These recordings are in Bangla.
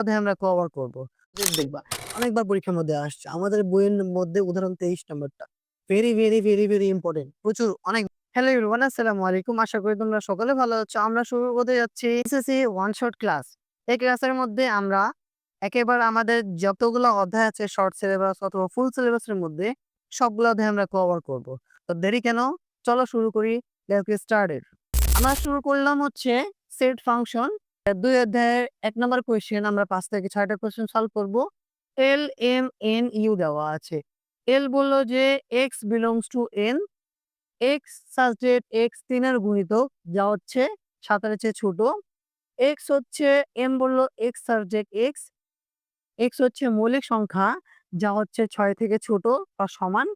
মধ্যে আমরা কভার করব। দেখবা অনেকবার পরীক্ষার মধ্যে আসছে। আমাদের বইয়ের মধ্যে উদাহরণ ২৩ নাম্বারটা। Very important. প্রচুর অনেক হ্যালো এভরিওয়ান আসসালামু আলাইকুম। আশা করি তোমরা সকলে ভালো আছো। আমরা শুরু করতে যাচ্ছি এসএসসি ওয়ান শট ক্লাস। এই ক্লাসের মধ্যে আমরা একেবারে আমাদের যতগুলো অধ্যায় আছে শর্ট সিলেবাস অথবা ফুল সিলেবাসের মধ্যে সবগুলো অধ্যায় আমরা কভার করব। তো দেরি কেন? চলো শুরু করি। Let's get started. আমরা শুরু করলাম হচ্ছে সেট ফাংশন। ২ অধ্যায়ের ১ নাম্বার কোয়েশ্চেন আমরা ৫ থেকে ৬ টা কোয়েশ্চেন সলভ করব। L, M, N, U দেওয়া আছে। L বলল যে x belongs to N, x such that x ৩ এর গুণিতক যা হচ্ছে ৭ এর চেয়ে ছোট। x হচ্ছে M বলল x such that x, x হচ্ছে মৌলিক সংখ্যা যা হচ্ছে ৬ থেকে ছোট বা সমান।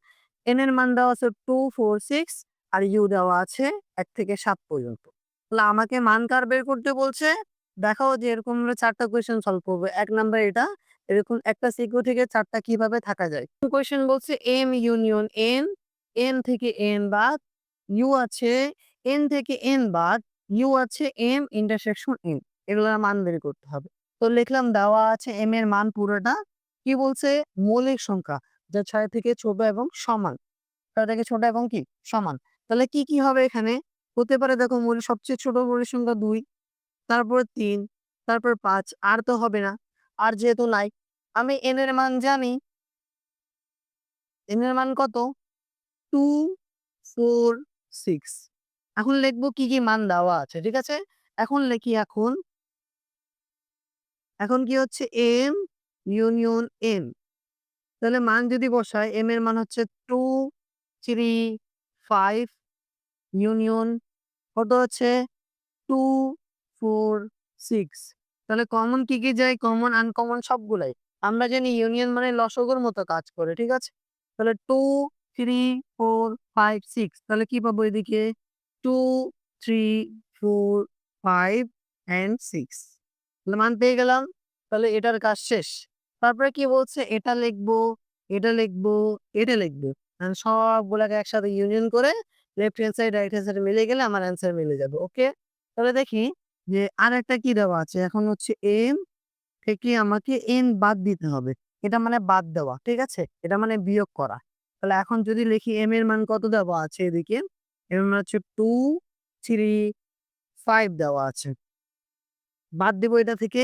N এর মান দেওয়া আছে 2, 4, 6 আর U দেওয়া আছে ১ থেকে ৭ পর্যন্ত। তাহলে আমাকে মান কার বের করতে বলছে? দেখাও যে এরকম আমরা ৪ টা কোয়েশ্চেন সলভ করব। ১ নাম্বার এটা, এরকম একটা সিকিউ থেকে ৪ টা কিভাবে থাকা যায়। কোয়েশ্চেন বলছে M ইউনিয়ন N, N থেকে N বাদ, U আছে N থেকে N বাদ, U আছে M ইন্টারসেকশন N। এগুলোর মান বের করতে হবে। তো লিখলাম দেওয়া আছে M এর মান পুরোটা। কি বলছে? মৌলিক সংখ্যা যা ৬ থেকে ছোট এবং সমান। ৬ থেকে ছোট এবং কি? সমান। তাহলে কি হবে এখানে? হতে পারে দেখো সবচেয়ে ছোট মৌলিক সংখ্যা ২, তারপর ৩, তারপর ৫ আর তো হবে না। আর যেহেতু নাই, আমি n এর মান জানি। n এর মান কত? 2, 4, 6। এখন লিখবো কি মান দেওয়া আছে। ঠিক আছে? এখন লিখি এখন কি হচ্ছে m ইউনিয়ন n। তাহলে মান যদি বসাই m এর মান হচ্ছে 2, 3, 5 ইউনিয়ন কত হচ্ছে 2, 4, 6। তাহলে কমন কি যায়? কমন আনকমন সবগুলাই। আমরা জানি ইউনিয়ন মানে লসগের মতো কাজ করে। ঠিক আছে? তাহলে 2, 3, 4, 5, 6 তাহলে কি পাবো এদিকে? 2, 3, 4, 5 অ্যান্ড 6 তাহলে মান পেয়ে গেলাম। তাহলে এটার কাজ শেষ। তারপরে কি বলছে? এটা লিখবো, এটা লিখবো, এটা লিখবো। সবগুলাকে একসাথে ইউনিয়ন করে left hand side right hand side মিলে গেলে আমার অ্যান্সার মিলে যাবে। ওকে? তাহলে দেখি যে আরেকটা কি দেওয়া আছে। এখন হচ্ছে m থেকে আমাকে n বাদ দিতে হবে। এটা মানে বাদ দেওয়া। ঠিক আছে? এটা মানে বিয়োগ করা। তাহলে এখন যদি লিখি m এর মান কত দেওয়া আছে এদিকে? m এর মান হচ্ছে 2, 3, 5 দেওয়া আছে। বাদ দিব এটা থেকে।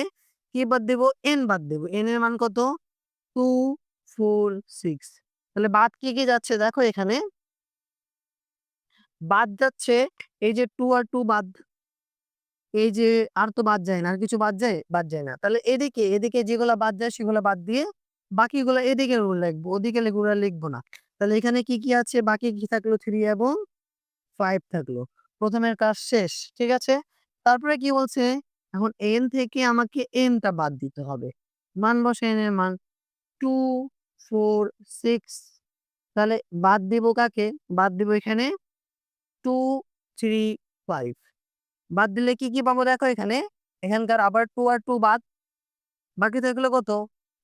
কি বাদ দিব? n বাদ দিব। n এর মান কত? 2, 4, 6 তাহলে বাদ কি যাচ্ছে দেখো এখানে। বাদ যাচ্ছে এই যে 2 আর 2 বাদ। এই যে আর তো বাদ যায় না। আর কিছু বাদ যায়? বাদ যায় না। তাহলে এদিকে যেগুলা বাদ যায় সেগুলো বাদ দিয়ে বাকিগুলো এদিকে লিখবো। ওদিকে ওগুলা লিখবো না। তাহলে এখানে কি আছে? বাকি কি থাকলো? 3 এবং 5 থাকলো। প্রথমের কাজ শেষ। ঠিক আছে? তারপরে কি বলছে? এখন n থেকে আমাকে n টা বাদ দিতে হবে। মান বসাই n এর মান 2, 4, 6 তাহলে বাদ দিব কাকে? বাদ দিব এখানে 2, 3, 5 বাদ দিলে কি পাবো দেখো এখানে। এখানকার আবার 2 আর 2 বাদ। বাকি থাকলো কত?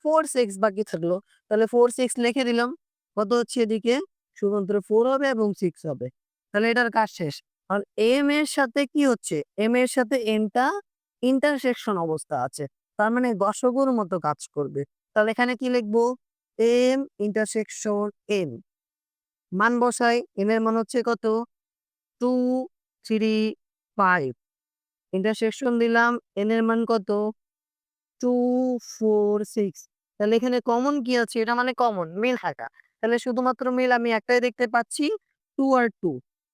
4, 6 বাকি থাকলো। তাহলে 4, 6 লিখে দিলাম। কত হচ্ছে এদিকে? শুধুমাত্র 4 হবে এবং 6 হবে। তাহলে এটার কাজ শেষ। আর m এর সাথে কি হচ্ছে? m এর সাথে n টা ইন্টারসেকশন অবস্থা আছে। তার মানে গসগর মতো কাজ করবে। তাহলে এখানে কি লিখবো? m ইন্টারসেকশন n মান বসাই। m এর মান হচ্ছে কত? 2, 3, 5 ইন্টারসেকশন দিলাম। n এর মান কত? 2, 4, 6 তাহলে এখানে কমন কি আছে? এটা মানে কমন মিল থাকা। তাহলে শুধুমাত্র মিল আমি একটাই দেখতে পাচ্ছি 2 আর 2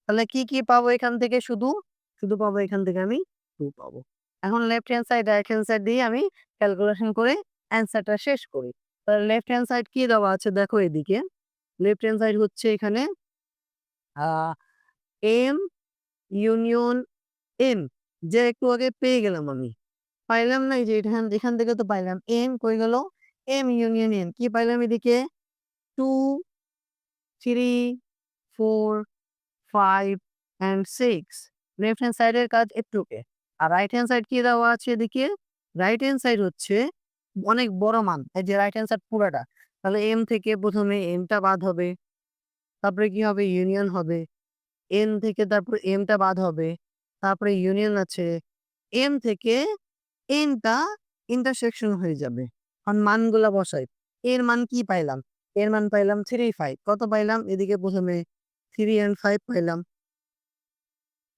তাহলে কি পাবো এখান থেকে? শুধু পাবো এখান থেকে আমি 2 পাবো। এখন left hand side right hand side দিয়ে আমি ক্যালকুলেশন করে অ্যান্সারটা শেষ করি। তাহলে লেফট হ্যান্ড সাইড কি দেওয়া আছে দেখো এদিকে। লেফট হ্যান্ড সাইড হচ্ছে এখানে আ m ইউনিয়ন n যে একটু আগে পেয়ে গেলাম আমি। পাইলাম না এই যে এখান থেকে তো পাইলাম। m কই গেল? m ইউনিয়ন n কি পাইলাম এদিকে? 2, 3, 4, 5 অ্যান্ড 6 লেফট হ্যান্ড সাইডের কাজ একটুকে। আর রাইট হ্যান্ড সাইড কি দেওয়া আছে এদিকে? রাইট হ্যান্ড সাইড হচ্ছে অনেক বড় মান। এই যে রাইট হ্যান্ড সাইড পুরাটা। তাহলে m থেকে প্রথমে m টা বাদ হবে। তারপরে কি হবে? ইউনিয়ন হবে। n থেকে তারপর m টা বাদ হবে। তারপরে ইউনিয়ন আছে। m থেকে n টা ইন্টারসেকশন হয়ে যাবে। এখন মানগুলা বসাই। এর মান কি পাইলাম? এর মান পাইলাম 3, 5 কত পাইলাম? এদিকে ১ম এ 3 and 5 পাইলাম।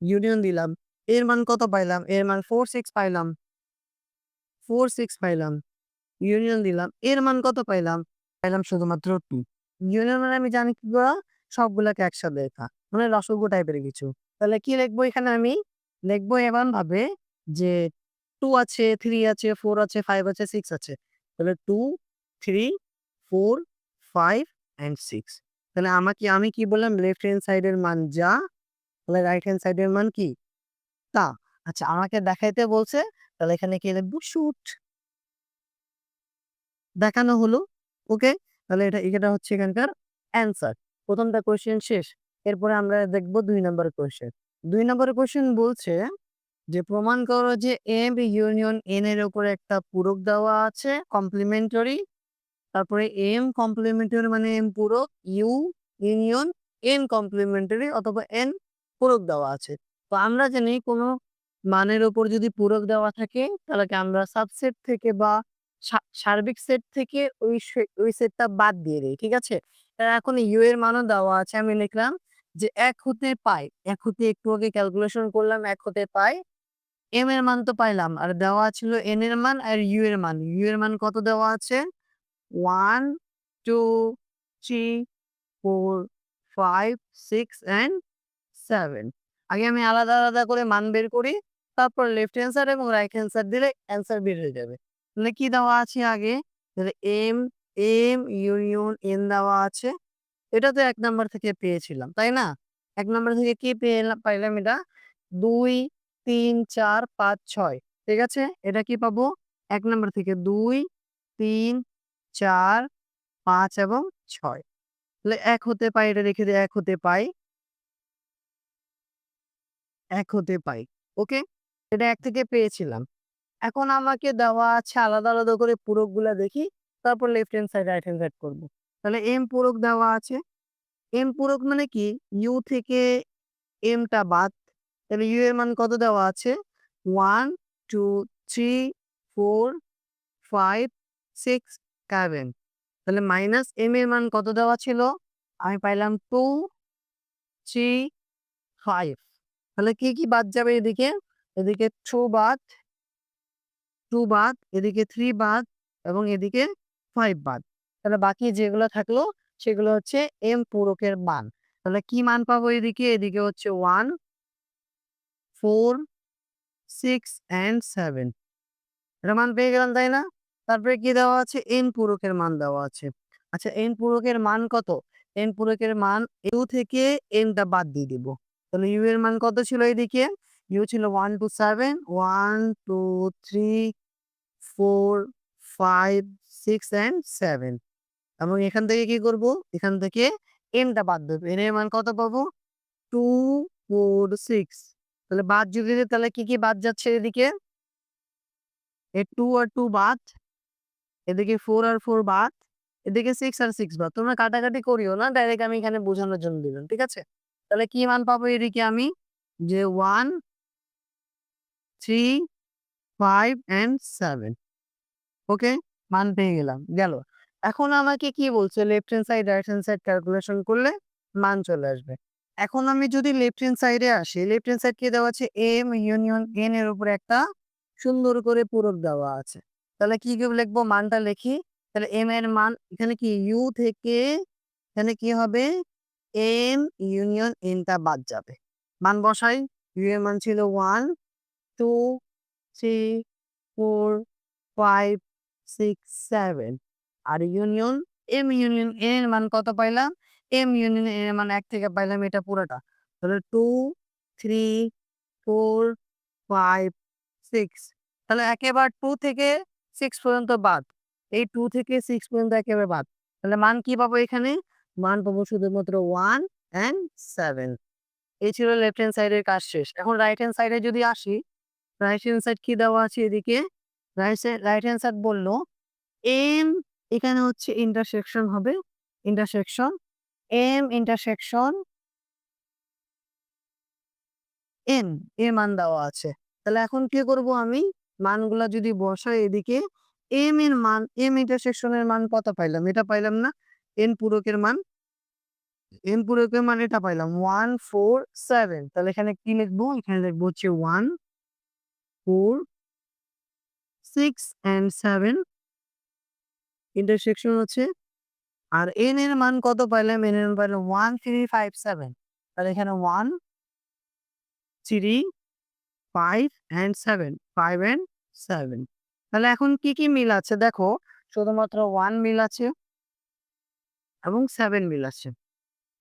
ইউনিয়ন দিলাম। এর মান কত পাইলাম? এর মান 4, 6 পাইলাম। 4, 6 পাইলাম। ইউনিয়ন দিলাম। এর মান কত পাইলাম? পাইলাম শুধুমাত্র 2। ইউনিয়ন মানে আমি জানি কি করা? সবগুলাকে একসাথে লেখা। মানে লসাগু টাইপের কিছু। তাহলে কি লিখবো এখানে আমি? লিখবো এমনভাবে যে 2 আছে, 3 আছে, 4 আছে, 5 আছে, 6 আছে। তাহলে 2, 3, 4, 5 and 6 তাহলে আমি কি বললাম? লেফট হ্যান্ড সাইড এর মান যা, তাহলে রাইট হ্যান্ড সাইড এর মান কি? তা। আচ্ছা আমাকে দেখাইতে বলছে, তাহলে এখানে কি লিখবো? শুট। দেখানো হলো। ওকে? তাহলে এটা হচ্ছে এখানকার অ্যান্সার। ১ম টা কোয়েশ্চেন শেষ। এরপরে আমরা দেখব ২ নাম্বার কোয়েশ্চেন। ২ নাম্বার কোয়েশ্চেন বলছে যে প্রমাণ করো যে M ইউনিয়ন N এর উপরে একটা পূরক দেওয়া আছে কমপ্লিমেন্টারি। তারপরে M কমপ্লিমেন্টারি মানে M পূরক, U ইউনিয়ন N কমপ্লিমেন্টারি অথবা N পূরক দেওয়া আছে। তো আমরা জানি কোনো মানের উপর যদি পূরক দেওয়া থাকে তাহলে কি আমরা সাবসেট থেকে বা সার্বিক সেট থেকে ওই সেটটা বাদ দিয়ে দেই। ঠিক আছে? এখন U এর মানও দেওয়া আছে। আমি লিখলাম যে ১ হতে পাই। ১ হতে একটু আগে ক্যালকুলেশন করলাম ১ হতে পাই। M এর মান তো পাইলাম। আর দেওয়া ছিল N এর মান আর U এর মান। U এর মান কত দেওয়া আছে? 1, 2, 3, 4, 5, 6 and 7 আগে আমি আলাদা করে মান বের করি। তারপর লেফট হ্যান্ড সাইড এবং রাইট হ্যান্ড সাইড দিলে অ্যান্সার বের হয়ে যাবে। তাহলে কি দেওয়া আছে আগে? তাহলে M, M ইউনিয়ন N দেওয়া আছে। এটা তো ১ নাম্বার থেকে পেয়েছিলাম, তাই না? ১ নাম্বার থেকে কি পাইলাম এটা? ২, ৩, ৪, ৫, ৬ ঠিক আছে? এটা কি পাবো? ১ নাম্বার থেকে ২, ৩, ৪, ৫ এবং ৬ তাহলে ১ হতে পাই এটা রেখে দেই ১ হতে পাই। ১ হতে পাই। ওকে? এটা ১ থেকে পেয়েছিলাম। এখন আমাকে দেওয়া আছে আলাদা করে পূরকগুলা দেখি। তারপর left hand side, right hand side করব। তাহলে M পূরক দেওয়া আছে। M পূরক মানে কি? U থেকে M টা বাদ। তাহলে U এর মান কত দেওয়া আছে? 1, 2, 3, 4, 5, 6, 7 তাহলে মাইনাস M এর মান কত দেওয়া ছিল? আমি পাইলাম 2, 3, 5 তাহলে কি বাদ যাবে এদিকে? এদিকে 2 বাদ, 2 বাদ, এদিকে 3 বাদ এবং এদিকে 5 বাদ। তাহলে বাকি যেগুলো থাকলো সেগুলো হচ্ছে M পূরকের মান। তাহলে কি মান পাবো এদিকে? এদিকে হচ্ছে 1, 4, 6 and 7 এটার মান পেয়ে গেলাম, তাই না? তারপরে কি দেওয়া আছে? N পূরকের মান দেওয়া আছে। আচ্ছা N পূরকের মান কত? N পূরকের মান U থেকে N টা বাদ দিয়ে দিব। তাহলে U এর মান কত ছিল এদিকে? U ছিল 1 to 7, 1, 2, 3, 4, 5, 6 and 7 এবং এখান থেকে কি করব? এখান থেকে N টা বাদ দেব। N এর মান কত পাবো? 2, 4, 6 তাহলে বাদ যদি দিই তাহলে কি বাদ যাচ্ছে এদিকে? 2 আর 2 বাদ, এদিকে 4 আর 4 বাদ, এদিকে 6 আর 6 বাদ। তোমরা কাটাকাটি করিও না। ডাইরেক্ট আমি এখানে বোঝানোর জন্য দিলাম। ঠিক আছে? তাহলে কি মান পাবো এদিকে আমি? যে 1, 3, 5 and 7 ওকে? মান পেয়ে গেলাম। গেল। এখন আমাকে কি বলছে? Left hand side, right hand side calculation করলে মান চলে আসবে। এখন আমি যদি লেফট হ্যান্ড সাইডে আসি, লেফট হ্যান্ড সাইড কি দেওয়া আছে? M ইউনিয়ন N এর উপরে একটা সুন্দর করে পূরক দেওয়া আছে। তাহলে কি লিখবো? মানটা লিখি। তাহলে M এর মান এখানে কি U থেকে এখানে কি হবে? M ইউনিয়ন N টা বাদ যাবে। মান বসাই। U এর মান ছিল 1, 2, 3, 4, 5, 6, 7 আর ইউনিয়ন M ইউনিয়ন N এর মান কত পাইলাম? M ইউনিয়ন N এর মান ১ থেকে পাইলাম এটা পুরাটা। তাহলে 2, 3, 4, 5, 6 তাহলে একেবারে 2 থেকে 6 পর্যন্ত বাদ। এই 2 থেকে 6 পর্যন্ত একেবারে বাদ। তাহলে মান কি পাবো এখানে? মান পাবো শুধুমাত্র 1 and 7 এই ছিল লেফট হ্যান্ড সাইড এর কাজ শেষ। এখন রাইট হ্যান্ড সাইড এ যদি আসি, রাইট হ্যান্ড সাইড কি দেওয়া আছে এদিকে? রাইট হ্যান্ড সাইড বলল M এখানে হচ্ছে ইন্টারসেকশন হবে। ইন্টারসেকশন M ইন্টারসেকশন N এর মান দেওয়া আছে। তাহলে এখন কি করব আমি? মানগুলা যদি বসাই এদিকে m এর মান m ইন্টারসেকশন এর মান কত পাইলাম? এটা পাইলাম না? n পূরকের মান এটা পাইলাম 1 4 7 তাহলে এখানে কি লিখবো? এখানে লিখবো হচ্ছে 1 4 6 and 7 ইন্টারসেকশন হচ্ছে। আর n এর মান কত পাইলাম? n এর মান পাইলাম 1 3 5 7 তাহলে এখানে 1 3 5 and 7 5 and 7 তাহলে এখন কি মিল আছে দেখো, শুধুমাত্র 1 মিল আছে এবং 7 মিল আছে।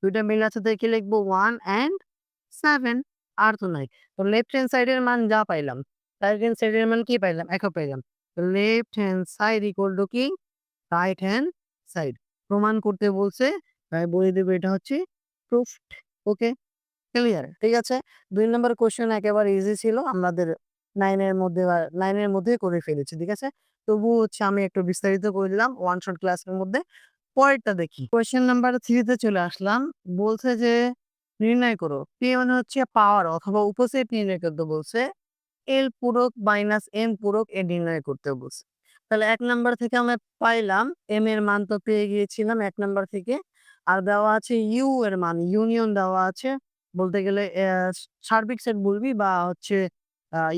২ টা মিল আছে তাই কি লিখবো? 1 and 7 আর তো নাই। তো লেফট হ্যান্ড সাইডের মান যা পাইলাম, রাইট হ্যান্ড সাইডের মান কি পাইলাম? একই পাইলাম। তো left hand side equal to কি? Right hand side. প্রমাণ করতে বলছে, তাই বলে দেব এটা হচ্ছে প্রুফড। ওকে, ক্লিয়ার? ঠিক আছে? ২ নাম্বার কোয়েশ্চেন একেবারে ইজি ছিল। আমাদের 9 এর মধ্যে 9 এর মধ্যেই করে ফেলেছি। ঠিক আছে? তবুও হচ্ছে আমি একটু বিস্তারিত করে দিলাম ওয়ান শট ক্লাসের মধ্যে। পরেরটা দেখি। কোয়েশ্চেন নাম্বার 3 তে চলে আসলাম। বলছে যে নির্ণয় করো। P মানে হচ্ছে পাওয়ার অথবা উপসেট নির্ণয় করতে বলছে। L পূরক মাইনাস M পূরক এ নির্ণয় করতে বলছে। তাহলে ১ নাম্বার থেকে আমরা পাইলাম M এর মান তো পেয়ে গিয়েছিলাম ১ নাম্বার থেকে। আর দেওয়া আছে U এর মান, ইউনিয়ন দেওয়া আছে। বলতে গেলে সার্বিক সেট বলবি বা হচ্ছে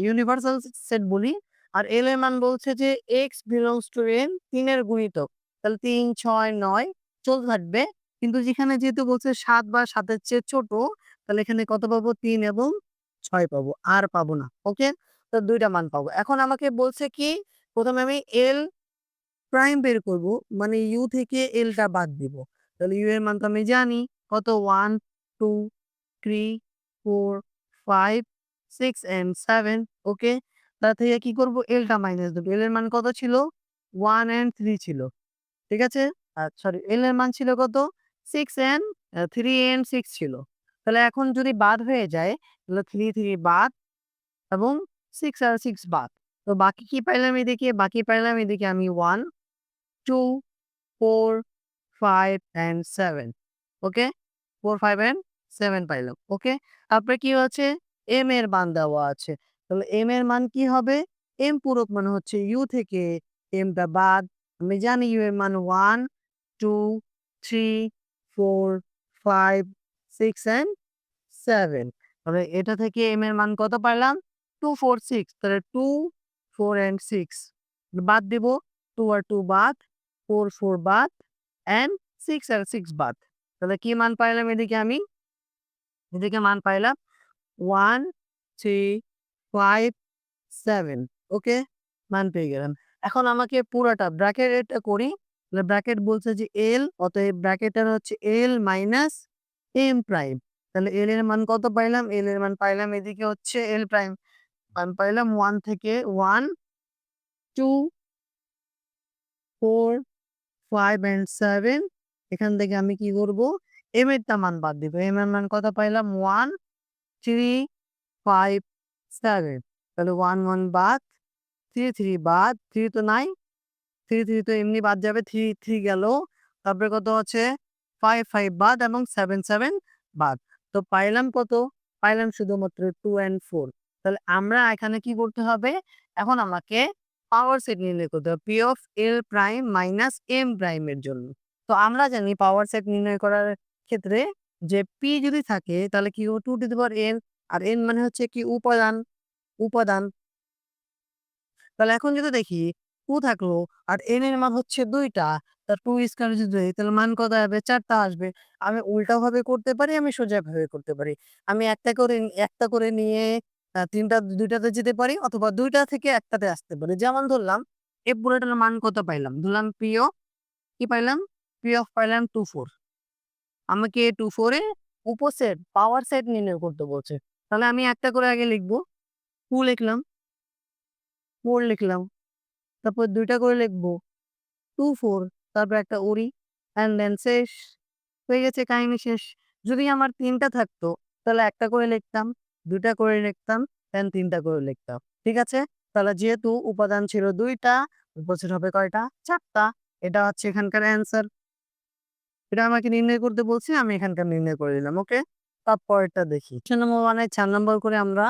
ইউনিভার্সাল সেট বলি। আর L এর মান বলছে যে x belongs to M ৩ এর গুণিতক। তাহলে ৩, ৬, ৯ চলতে থাকবে। কিন্তু যেহেতু বলছে ৭ বা ৭ এর চেয়ে ছোট, তাহলে এখানে কত পাবো? ৩ এবং ৬ পাবো। আর পাবো না। ওকে? তো ২ টা মান পাবো। এখন আমাকে বলছে কি? ১ম এ আমি L প্রাইম বের করব। মানে U থেকে L টা বাদ দিব। তাহলে U এর মান তো আমি জানি। কত? 1, 2, 3, 4, 5, 6 and 7 ওকে? তার থেকে কি করব? L টা মাইনাস দেব। L এর মান কত ছিল? 1 and 3 ছিল। ঠিক আছে? সরি, L এর মান ছিল কত? 6 and 3 and 6 ছিল। তাহলে এখন যদি বাদ হয়ে যায়, তাহলে 3, 3 বাদ এবং 6 আর 6 বাদ। তো বাকি কি পাইলাম এদিকে? বাকি পাইলাম এদিকে আমি 1, 2, 4, 5 and 7 ওকে? 4, 5 and 7 পাইলাম। ওকে? তারপরে কি হচ্ছে? M এর মান দেওয়া আছে। তাহলে M এর মান কি হবে? M পূরক মানে হচ্ছে U থেকে M টা বাদ। আমি জানি U এর মান 1, 2, 3, 4, 5, 6 and 7 তাহলে এটা থেকে M এর মান কত পাইলাম? 2, 4, 6 তাহলে 2, 4 and 6 বাদ দিব। 2 আর 2 বাদ, 4, 4 বাদ and 6 আর 6 বাদ। তাহলে কি মান পাইলাম এদিকে আমি? এদিকে মান পাইলাম 1, 3, 5, 7 ওকে? মান পেয়ে গেলাম। এখন আমাকে পুরাটা ব্র্যাকেট করি। তাহলে ব্র্যাকেট বলছে যে L, অতএব ব্র্যাকেটের হচ্ছে L মাইনাস M প্রাইম। তাহলে L এর মান কত পাইলাম? L এর মান পাইলাম এদিকে হচ্ছে L প্রাইম মান পাইলাম 1 থেকে 1, 2, 4, 5 and 7 এখান থেকে আমি কি করব? M এরটা মান বাদ দিব। M এর মান কত পাইলাম? 1, 3, 5, 7 তাহলে 1, 1 বাদ, 3, 3 বাদ, 3 তো নাই। 3, 3 তো এমনি বাদ যাবে। 3, 3 গেল। তারপরে কত আছে? 5, 5 বাদ এবং 7, 7 বাদ। তো পাইলাম কত? পাইলাম শুধুমাত্র 2 and 4 তাহলে আমরা এখানে কি করতে হবে? এখন আমাকে পাওয়ার সেট নির্ণয় করতে হবে। P of L prime minus M prime এর জন্য। তো আমরা জানি পাওয়ার সেট নির্ণয় করার ক্ষেত্রে যে P যদি থাকে তাহলে কি হবে? 2 টু দি পাওয়ার N আর N মানে হচ্ছে কি? উপাদান, উপাদান। তাহলে এখন যদি দেখি 2 থাকলো আর n এর মান হচ্ছে ২ টা, তা 2 স্কয়ার যদি ধরি তাহলে মান কত হবে? ৪ টা আসবে। আমি উল্টাভাবে করতে পারি, আমি সোজাভাবে করতে পারি। আমি একটা করে নিয়ে ৩ টা ২ টাতে যেতে পারি অথবা ২ টা থেকে ১ টাতে আসতে পারি। যেমন ধরলাম এই পুরোটার মান কত পাইলাম? ধরলাম P of কি পাইলাম? P of পাইলাম 2, 4 আমাকে 2, 4 এর উপসেট পাওয়ার সেট নির্ণয় করতে বলছে। তাহলে আমি একটা করে আগে লিখব। 2 লিখলাম, 4 লিখলাম। তারপর ২ টা করে লিখব। 2, 4 তারপর একটা উড়ি অ্যান্ড দেন শেষ। হয়ে গেছে, কাহিনী শেষ। যদি আমার ৩ টা থাকতো তাহলে ১ টা করে লিখতাম, ২ টা করে লিখতাম, দেন ৩ টা করে লিখতাম। ঠিক আছে? তাহলে যেহেতু উপাদান ছিল ২ টা, উপস্থিত হবে কয়টা? ৪ টা। এটা হচ্ছে এখানকার অ্যান্সার। এটা আমাকে নির্ণয় করতে বলছে, আমি এখানকার নির্ণয় করে দিলাম। ওকে? তারপরেরটা দেখি। কোয়েশ্চেন নম্বর 1 এ ৪ নম্বর করে আমরা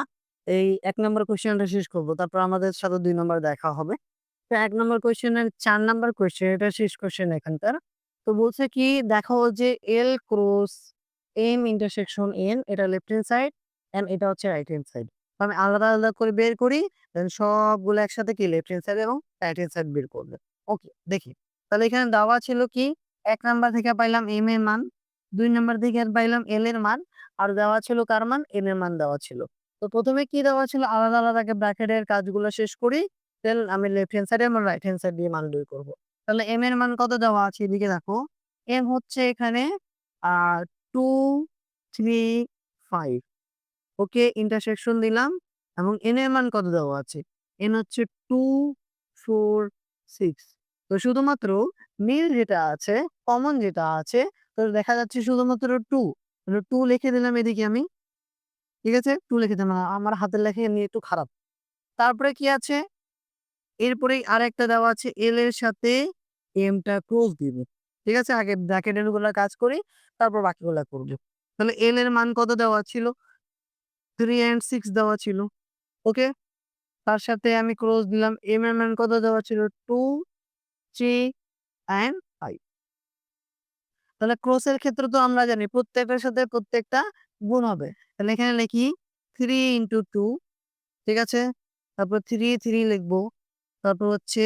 এই ১ নাম্বার কোয়েশ্চেনটা শেষ করব। তারপর আমাদের সাথে ২ নাম্বার দেখা হবে। তো ১ নাম্বার কোয়েশ্চেনের ৪ নাম্বার কোয়েশ্চেন, এটা শেষ কোয়েশ্চেন এখানকার। তো বলছে কি দেখো যে L cross M intersection N এটা লেফট হ্যান্ড সাইড এন্ড এটা হচ্ছে রাইট হ্যান্ড সাইড। আমি আলাদা, আলাদা করে বের করি। দেন সবগুলো একসাথে কি লেফট হ্যান্ড সাইড এবং রাইট হ্যান্ড সাইড বের করব। ওকে, দেখি। তাহলে এখানে দেওয়া ছিল কি ১ নাম্বার থেকে পাইলাম M এর মান, ২ নাম্বার থেকে পাইলাম L এর মান, আর দেওয়া ছিল কার মান? N এর মান দেওয়া ছিল। তো ১ম এ কি দেওয়া ছিল? আলাদা, আলাদা আগে ব্র্যাকেটের কাজগুলো শেষ করি। দেন আমি লেফট হ্যান্ড সাইড এবং রাইট হ্যান্ড সাইড দিয়ে মান বের করব। তাহলে M এর মান কত দেওয়া আছে? এদিকে দেখো। M হচ্ছে এখানে আ 2, 3, 5 ওকে, ইন্টারসেকশন দিলাম এবং N এর মান কত দেওয়া আছে? N হচ্ছে 2, 4, 6 তো শুধুমাত্র মিল যেটা আছে, কমন যেটা আছে, তো দেখা যাচ্ছে শুধুমাত্র 2 তাহলে 2 লিখে দিলাম এদিকে আমি। ঠিক আছে? 2 লিখে দিলাম। আমার হাতের লেখা এমনি একটু খারাপ। তারপরে কি আছে? এরপরেই আরেকটা দেওয়া আছে L এর সাথে M টা ক্রস দিব। ঠিক আছে? আগে ব্র্যাকেটের গুলা কাজ করি, তারপর বাকিগুলা করব। তাহলে L এর মান কত দেওয়া ছিল? 3 and 6 দেওয়া ছিল। ওকে? তার সাথে আমি ক্রস দিলাম। M এর মান কত দেওয়া ছিল? 2, 3 and 5 তাহলে ক্রসের ক্ষেত্রে তো আমরা জানি প্রত্যেকটার সাথে প্রত্যেকটা গুণ হবে। তাহলে এখানে লিখি 3 into 2 ঠিক আছে? তারপর 3, 3 লিখবো। তারপর হচ্ছে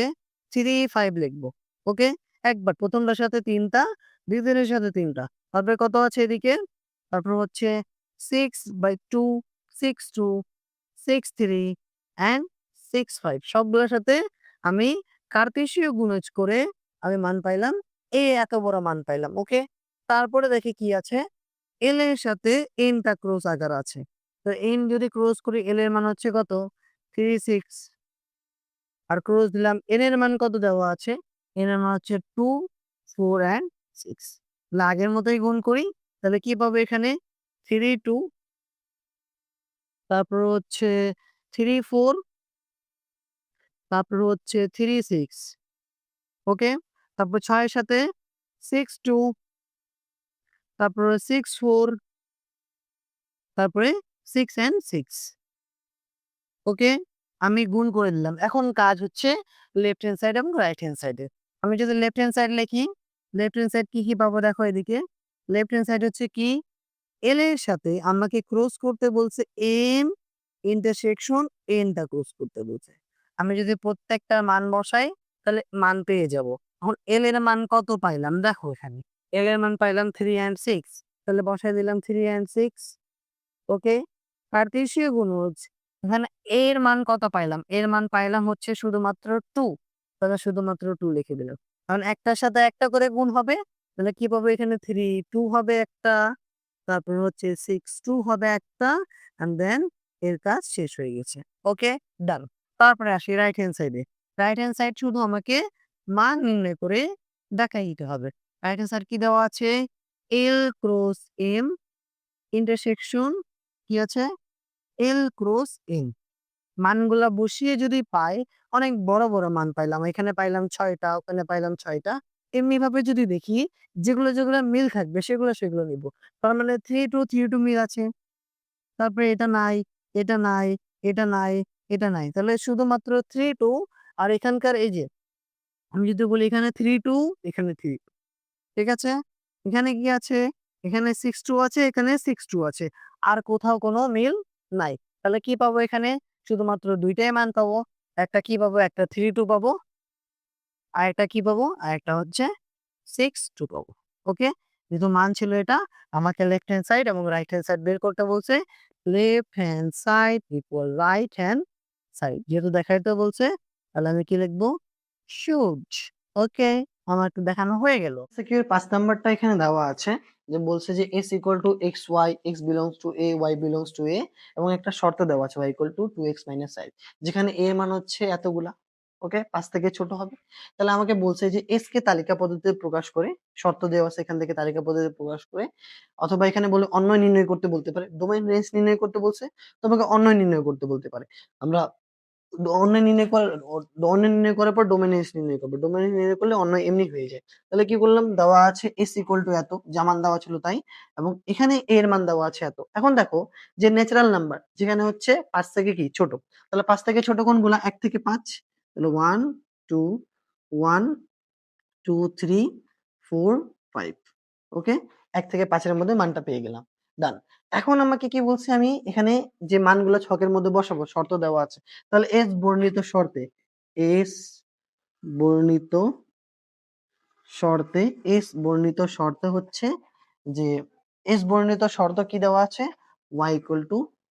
3, 5 লিখবো। ওকে? একবার ১ম টার সাথে ৩ টা, দ্বিতীয়টার সাথে ৩ টা। তারপরে কত আছে এদিকে? তারপর হচ্ছে 6/2, 6, 2, 6, 3 অ্যান্ড 6, 5 সবগুলোর সাথে আমি কার্তেশীয় গুণজ করে আমি মান পাইলাম। এত বড় মান পাইলাম। ওকে? তারপরে দেখি কি আছে? L এর সাথে N টা ক্রস আকার আছে। তো N যদি ক্রস করি L এর মান হচ্ছে কত? 3, 6 আর ক্রস দিলাম N এর মান কত দেওয়া আছে? N এর মান হচ্ছে 2, 4 অ্যান্ড 6 তাহলে আগের মতোই গুণ করি। তাহলে কি পাবো এখানে? 3, 2 তারপর হচ্ছে 3, 4 তারপর হচ্ছে 3, 6 ওকে? তারপর 6 এর সাথে 6, 2 তারপরে 6, 4 তারপরে 6 অ্যান্ড 6 ওকে? আমি গুণ করে দিলাম। এখন কাজ হচ্ছে লেফট হ্যান্ড সাইড এবং রাইট হ্যান্ড সাইডে। আমি যদি লেফট হ্যান্ড সাইড লিখি, লেফট হ্যান্ড সাইড কি, কি পাবো দেখো এদিকে। লেফট হ্যান্ড সাইড হচ্ছে কি? L এর সাথে আমাকে ক্রস করতে বলছে M ইন্টারসেকশন N টা ক্রস করতে বলছে। আমি যদি প্রত্যেকটার মান বসাই তাহলে মান পেয়ে যাবো। এখন L এর মান কত পাইলাম? দেখো এখানে। L এর মান পাইলাম 3 and 6 তাহলে বসাই দিলাম 3 and 6 ওকে? কার্তেশীয় গুণজ এখানে A এর মান কত পাইলাম? A এর মান পাইলাম হচ্ছে শুধুমাত্র 2 তাহলে শুধুমাত্র 2 লিখে দিলাম। কারণ একটার সাথে একটা করে গুণ হবে। তাহলে কি পাবো এখানে 3, 2 হবে একটা, তারপর হচ্ছে 6, 2 হবে একটা অ্যান্ড দেন এর কাজ শেষ হয়ে গেছে। ওকে? ডান। তারপরে আসি রাইট হ্যান্ড সাইডে। রাইট হ্যান্ড সাইড শুধু আমাকে মান নির্ণয় করে দেখাই দিতে হবে। রাইট হ্যান্ড সাইড কি দেওয়া আছে? L ক্রস M ইন্টারসেকশন কি আছে? L ক্রস M মানগুলা বসিয়ে যদি পাই, অনেক বড়, বড় মান পাইলাম। এখানে পাইলাম ৬ টা, ওখানে পাইলাম ৬ টা। এমনিভাবে যদি দেখি যেগুলো, যেগুলো মিল থাকবে সেগুলো, সেগুলো নিব। তার মানে 3, 2, 3, 2 মিল আছে। তারপরে এটা নাই, এটা নাই, এটা নাই, এটা নাই। তাহলে শুধুমাত্র 3, 2 আর এখানকার এই যে আমি যদি বলি এখানে 3, 2 এখানে 3, ঠিক আছে? এখানে কি আছে? এখানে 6, 2 আছে, এখানে 6, 2 আছে। আর কোথাও কোনো মিল নাই। তাহলে কি পাবো এখানে? শুধুমাত্র ২ টাই মান পাবো। একটা কি পাবো? একটা 3, 2 পাবো। আরেকটা কি পাবো? আরেকটা হচ্ছে 6, 2 পাবো। ওকে? যেহেতু মান ছিল এটা, আমাকে লেফট হ্যান্ড সাইড এবং রাইট হ্যান্ড সাইড বের করতে বলছে। Left hand side equal right hand side. যেহেতু দেখাইতে বলছে, তাহলে আমি কি লিখবো? শুড। ওকে? আমার তো দেখানো হয়ে গেল। সিকিউর ৫ নাম্বারটা এখানে দেওয়া আছে যে বলছে যে s equal to xy, x belongs to a, y belongs to a এবং একটা শর্ত দেওয়া আছে y equal to 2x minus 5 যেখানে a এর মান হচ্ছে এতগুলা। ওকে? ৫ থেকে ছোট হবে। তাহলে আমাকে বলছে যে s কে তালিকা পদ্ধতিতে প্রকাশ করে, শর্ত দেওয়া আছে এখান থেকে তালিকা পদ্ধতিতে প্রকাশ করে অথবা এখানে বলে অন্যয় নির্ণয় করতে বলতে পারে। ডোমেইন রেঞ্জ নির্ণয় করতে বলছে, তোমাকে অন্যয় নির্ণয় করতে বলতে পারে। আমরা অন্য নির্ণয় করার পর ডোমেন এস নির্ণয় করবো, ডোমেন নির্ণয় করলে অন্য এমনি হয়ে যায়। তাহলে কি করলাম, দেওয়া আছে এস ইকুয়াল টু এত, যা মান দেওয়া ছিল তাই, এবং এখানে এর মান দেওয়া আছে এত। এখন দেখো যে ন্যাচারাল নাম্বার যেখানে হচ্ছে 5 থেকে কি ছোট, তাহলে 5 থেকে ছোট কোনগুলা, 1 থেকে 5, তাহলে 1 2 1 2 3 4 5। ওকে, 1 থেকে 5 এর মধ্যে মানটা পেয়ে গেলাম, ডান। এখন আমাকে কি বলছে, আমি এখানে যে মানগুলো ছকের মধ্যে বসাবো, শর্ত দেওয়া আছে, তাহলে এস বর্ণিত শর্তে এস বর্ণিত শর্তে হচ্ছে যে এস বর্ণিত শর্ত কি দেওয়া আছে, y equal to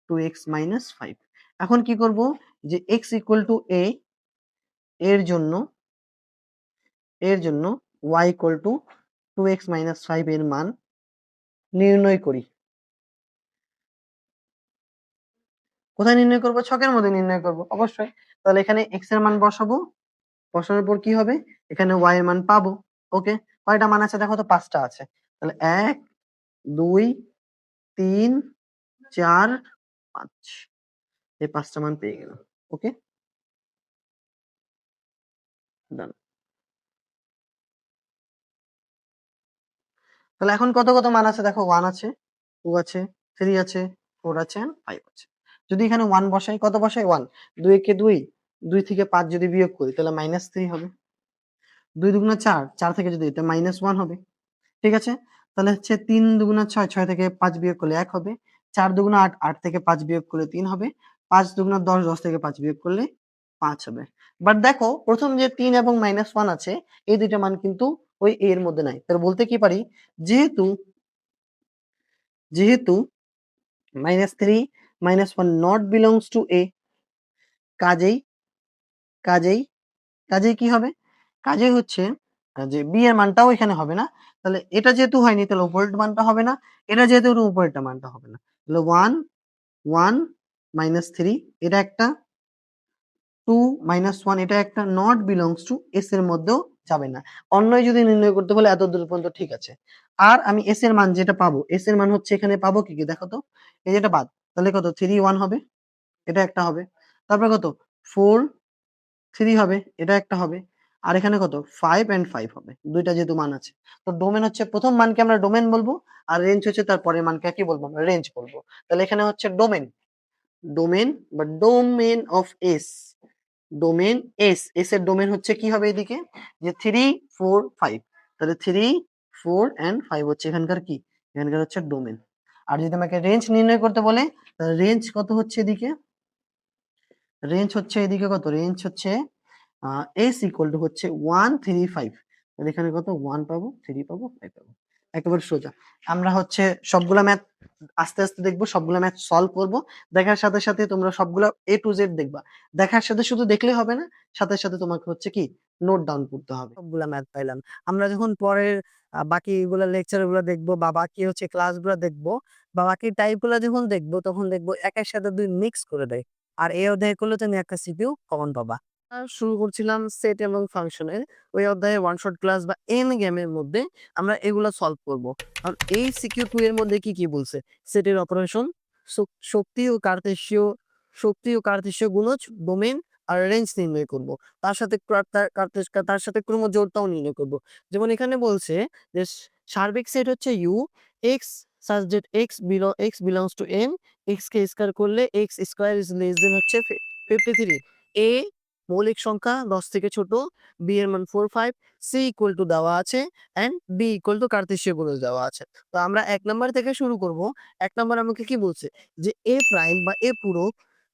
2x minus 5। এখন কি করব, যে x ইকুয়াল টু a এর জন্য y equal to 2x minus 5 এর মান নির্ণয় করি। কোথায় নির্ণয় করব, ছকের মধ্যে নির্ণয় করব অবশ্যই। তাহলে এখানে x এর মান বসাবো, বসানোর পর কি হবে, এখানে y এর মান পাবো। ওকে, কয়টা মান আছে দেখো তো, 5টা আছে। তাহলে 1 2 3 4 5, এই 5টা মান পেয়ে গেলাম। ওকে, ডান। তাহলে এখন কত কত মান আছে দেখো, 1 আছে, 2 আছে, 3 আছে, 4 আছে, and 5 আছে। যদি এখানে 1 বসাই, কত বসাই, 1, 2 একে 2, 2 থেকে 5 যদি বিয়োগ করি তাহলে -3 হবে। 2 দুগুণা 4, 4 থেকে যদি এটা -1 হবে। ঠিক আছে, তাহলে হচ্ছে 3 দুগুণা 6, 6 থেকে 5 বিয়োগ করলে 1 হবে। 4 দুগুণা 8, 8 থেকে 5 বিয়োগ করলে 3 হবে। 5 দুগুণা 10, 10 থেকে 5 বিয়োগ করলে 5 হবে। বাট দেখো প্রথম যে 3 এবং -1 আছে, এই দুইটা মান কিন্তু ওই a এর মধ্যে নাই। তাহলে বলতে কি পারি, যেহেতু যেহেতু -3 -1 নট বিলংস টু a, কাজেই কাজেই কাজেই কি হবে, কাজেই হচ্ছে যে b এর মানটাও এখানে হবে না। তাহলে এটা যেহেতু হয়নি, তাহলে উপরের মানটা হবে না, এটা যেহেতু উপরেরটা মানটা হবে না। তাহলে 1 1 -3 এটা একটা, 2 -1 এটা একটা, নট বিলংস টু s এর মধ্যেও যাবে না। অন্যই যদি নির্ণয় করতে বলে এত দূর পর্যন্ত ঠিক আছে। আর আমি s এর মান যেটা পাবো, s এর মান হচ্ছে এখানে পাবো কি কি দেখো তো, এই যেটা বাদ, তাহলে কত 3 1 হবে, এটা একটা হবে। তারপর কত 4 3 হবে, এটা একটা হবে। আর এখানে কত 5 and 5 হবে, দুইটা যেহেতু মান আছে। তো ডোমেন হচ্ছে প্রথম মানকে আমরা ডোমেন বলবো, আর রেঞ্জ হচ্ছে তার পরের মানকে কি বলবো, আমরা রেঞ্জ বলবো। তাহলে এখানে হচ্ছে domain of S, domain S এর ডোমেন হচ্ছে কি হবে এদিকে, যে 3 4 5, তাহলে 3 4 and 5 হচ্ছে এখানকার কি, এখানকার হচ্ছে ডোমেন। আর যদি আমাকে রেঞ্জ নির্ণয় করতে বলে, তাহলে রেঞ্জ কত হচ্ছে এদিকে, রেঞ্জ হচ্ছে এদিকে কত, রেঞ্জ হচ্ছে এস ইকুয়াল টু হচ্ছে 1 3 5, তাহলে এখানে কত 1 পাবো, 3 পাবো, 5 পাবো, একেবারে সোজা। আমরা হচ্ছে সবগুলা ম্যাথ আস্তে আস্তে দেখবো, সবগুলা ম্যাথ সলভ করব, দেখার সাথে সাথে তোমরা সবগুলা এ টু জেড দেখবা। দেখার সাথে শুধু দেখলে হবে না, সাথে সাথে তোমাকে হচ্ছে কি নোট ডাউন করতে হবে। সবগুলা ম্যাথ পাইলাম। আমরা যখন পরের বাকিগুলা লেকচার গুলো দেখবো, বা বাকি হচ্ছে ক্লাসগুলো দেখবো, বা বাকি টাইপ গুলা যখন দেখবো, তখন দেখবো একের সাথে দুই মিক্স করে দেয়। আর এই অধ্যায় করলে তুমি একটা সিপিইউ কমন পাবা। শুরু করছিলাম সেট এবং ফাংশনের, ওই অধ্যায়ে ওয়ান শট ক্লাস বা এন গেমের মধ্যে আমরা এগুলা সলভ করব। আর এই সিকিউ 2 এর মধ্যে কি কি বলছে, সেটের অপারেশন, শক্তি ও কার্তেশীয় গুণজ, ডোমেন আর রেঞ্জ নির্ণয় করব। তার সাথে তার সাথে ক্রমজোড়টাও নির্ণয় করব। যেমন এখানে বলছে যে সার্বিক সেট হচ্ছে U x such that x belongs to n, x কে স্কয়ার করলে x square is less than হচ্ছে 53। a মৌলিক সংখ্যা 10 থেকে ছোট, b এর মান 4 5, c ইকুয়াল টু দেওয়া আছে, এন্ড d ইকুয়াল টু কার্তেশীয় গুণজ দেওয়া আছে। তো আমরা 1 নাম্বার থেকে শুরু করব। 1 নাম্বার আমাকে কি বলছে, যে a প্রাইম বা a পুরো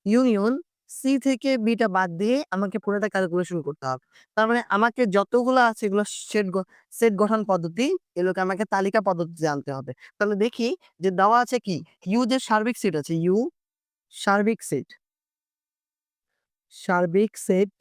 ইউনিয়ন সি থেকে বিটা বাদ দিয়ে আমাকে পুরোটা ক্যালকুলেশন করতে হবে। তার মানে আমাকে যতগুলো আছে এগুলো সেট গঠন পদ্ধতি, এগুলোকে আমাকে তালিকা পদ্ধতিতে আনতে হবে। তাহলে দেখি যে দেওয়া আছে কি, ইউ যে সার্বিক সেট আছে, ইউ সার্বিক সেট, সার্বিক সেট